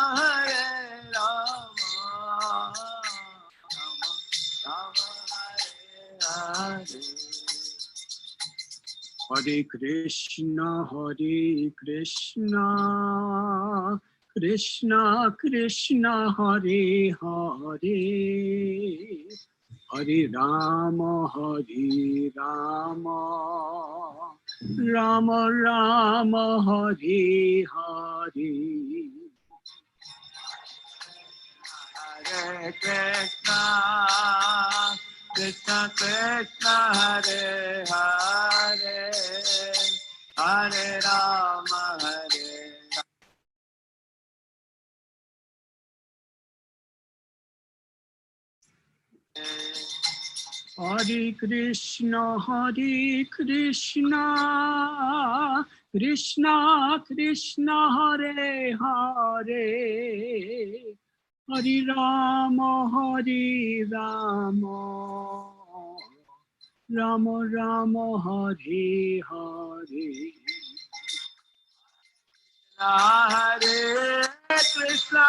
Rama Rama, Hare Hare. Hare Krishna, Krishna Krishna Hare Hare, Hare Rama, Rama Rama, Hare Hare. Hare Krishna, Krishna Krishna Hare Hare, Hare Rama, Hare Krishna, Krishna Krishna Hare Hare, Hare Rama, Rama Rama, Hare Hare. Hare Krishna,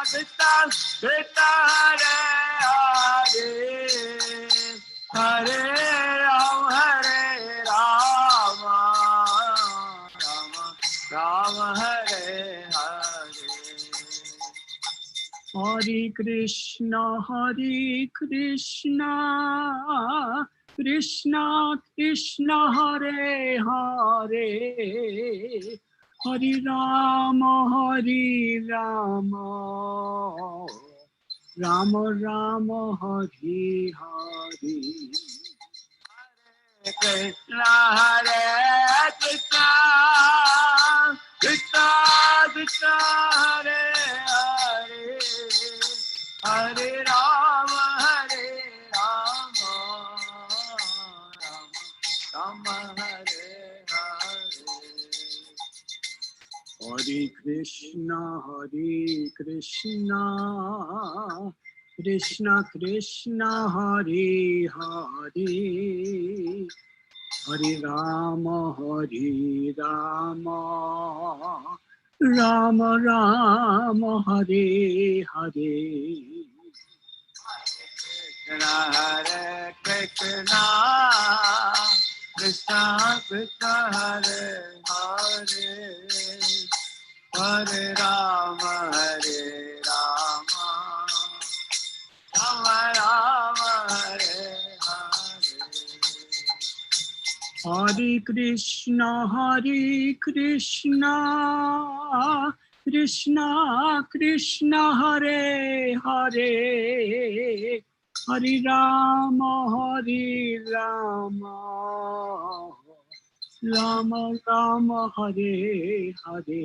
Krishna Krishna Hare Hare, Hare Rama, Rama Rama, Hare Hare. Hare Krishna, Krishna Krishna Hare Hare, Hare Rama, Rama Rama, Hare Hare. Hare Krishna, Krishna Krishna Hare Hare, Hare Rama, Rama Rama, Hare Hare. Hare Krishna, Krishna Krishna Hare Hare, Hare Rama, Rama Rama, Hare Hare. Hare Krishna, Krishna Krishna Hare Hare, Hare Rama, Rama Rama, Hare Hare. Hare Krishna, Krishna Krishna Hare Hare, Hare Rama, Rama Rama, Hare Hare.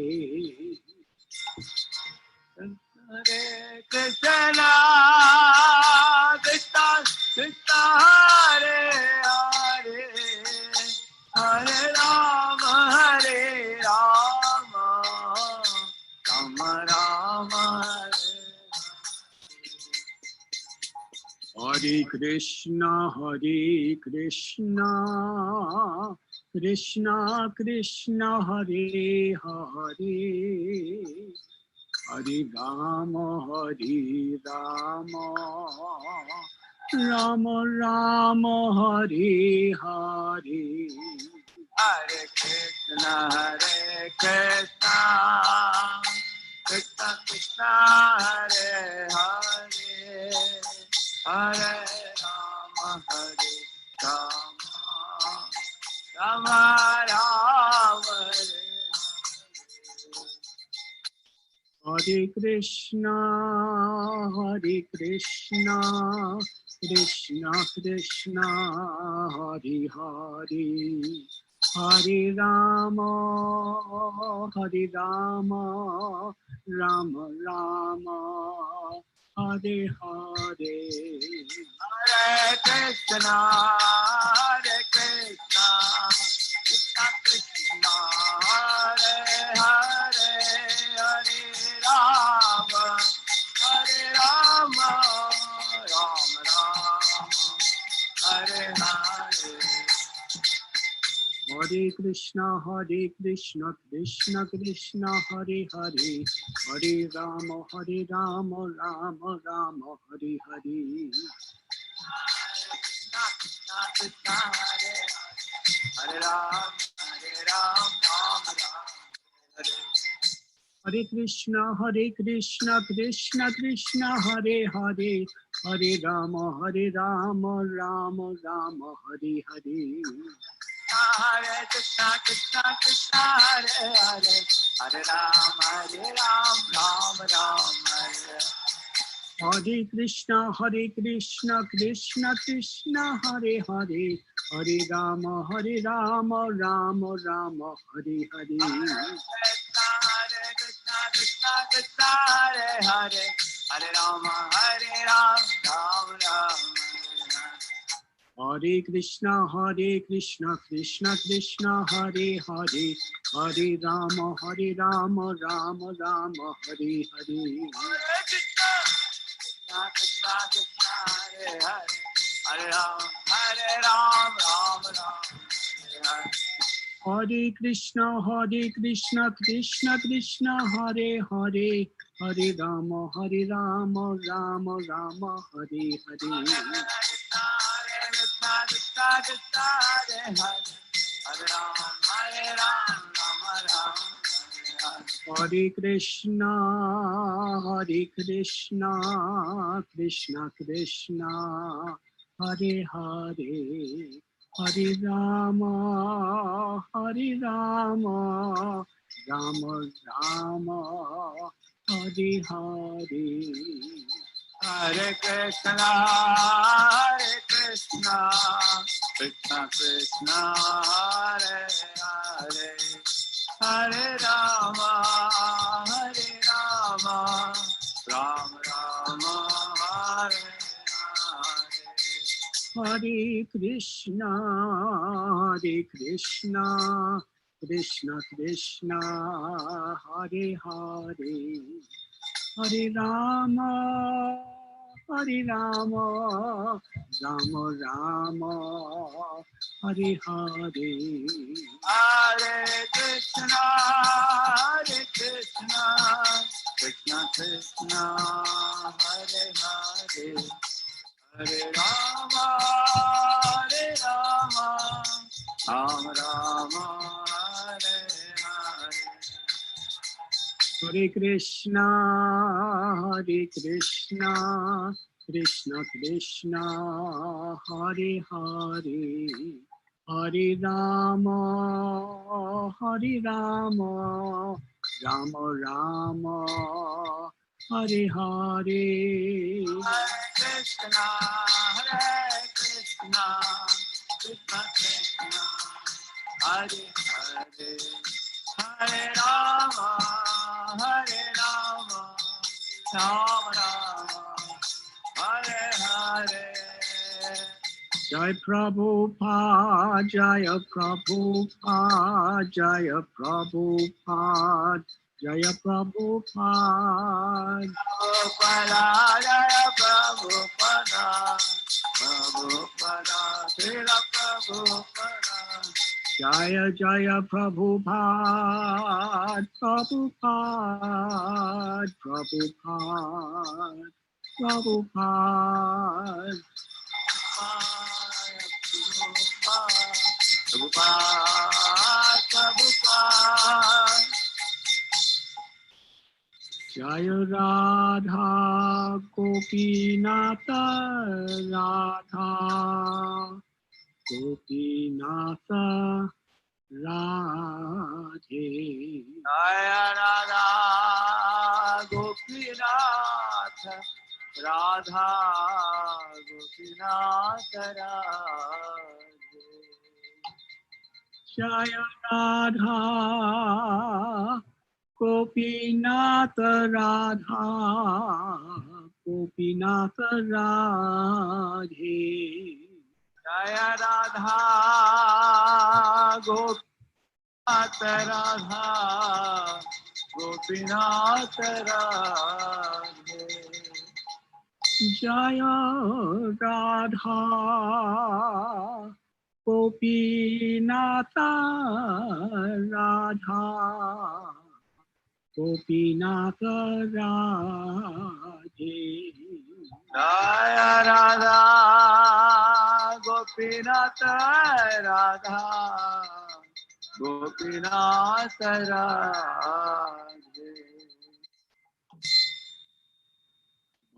Hare Krishna, Krishna Krishna Hare Hare, Hare Rama, Rama Rama, Hare Krishna, Krishna Krishna Hare Hare, Hare Rama, Rama Rama, Hare Hare. Hare Krishna, Krishna Krishna Hare Hare, Hare Rama, Rama Rama, Hare Krishna, Krishna Krishna Hare Hare, Hare Rama, Hare Rama, Rama Rama, Hare Hare. Hare Krishna, Hare Krishna, Krishna Krishna, Hare Hare, Hare Rama, Hare Rama, Rama Rama, Hare Hare. Hare Krishna, Krishna Krishna, Hare Hare, Hare Rama, Rama Rama, Hare Hare. Hare Ram, Rama Rama, Hare Krishna, Krishna Krishna, Hare Hare, Hare Rama, Rama Rama, Hare Hare. Hare Krishna, Krishna, Hare Hare, Hare Ram, Rama Rama, Hare. Hare Krishna, Krishna Krishna, Hare Hare, Hare Rama, Rama Rama, Hare Hare. Hare Krishna, Krishna, Hare Hare, Hare Rama, Rama Rama. Hare Krishna, Krishna Krishna, Hare Hare, Hare Rama, Rama Rama, Hare Hare. Krishna, Hare Hare, Hare Rama, Rama Rama, Hare Krishna, Krishna Krishna, Hare Hare, Hare Rama, Rama Rama, Hare Hare. Hare Krishna, Krishna Krishna, Hare Hare, Hare Rama, Rama Rama, Hare Hare. Hare Krishna, Krishna Krishna, Hare Hare, Hare Rama, Rama Rama, Hare Hare. Hare Krishna, Krishna Krishna, Hare Hare, Hare Rama, Rama Rama, Hare Hare. Hare Krishna, Krishna Krishna, Hare Hare, Hare Rama, Rama Rama, Hare Hare. Hare Krishna, Krishna Krishna, Hare Hare, Hare Rama, Rama Rama, Hare Hare. Hare Krishna, Krishna Krishna, Hare Hare, Hare Rama, Rama Rama, Hare Hare. Jai Prabhupada, Jaya Prabhupada, Jaya Prabhupada, Jaya Prabhupada. Prabhupada, Jaya Prabhupada, Prabhupada, Srila Prabhupada. Jaya Jaya Prabhupada, Prabhupada, Prabhupada, Prabhupada. Jaya Radha Gopinata, Radha Gopinata, Radhe. Jaya Radha Gopinata, Radha Gopinata, Radhe. Jaya Radha Gopinatha Radha Gopinatha Radhe Jaya Radha Gopinatha Radha Gopinatha Radhe Jaya Radha Gopinatha Radha Gopinatha Radhe Jaya Radha Gopinatha Radha Gopinatha Radhe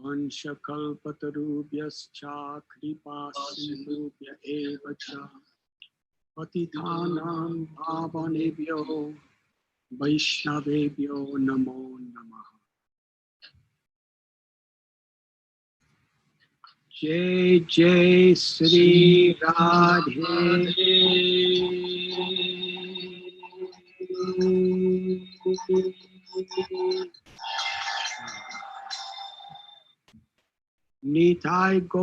Vanshakalpatarubhyascha kripasindhubhya eva cha patithanam pavanebhyo vaishnavebhyo namo namah. Jai Jai Sri Radhe Nitai Go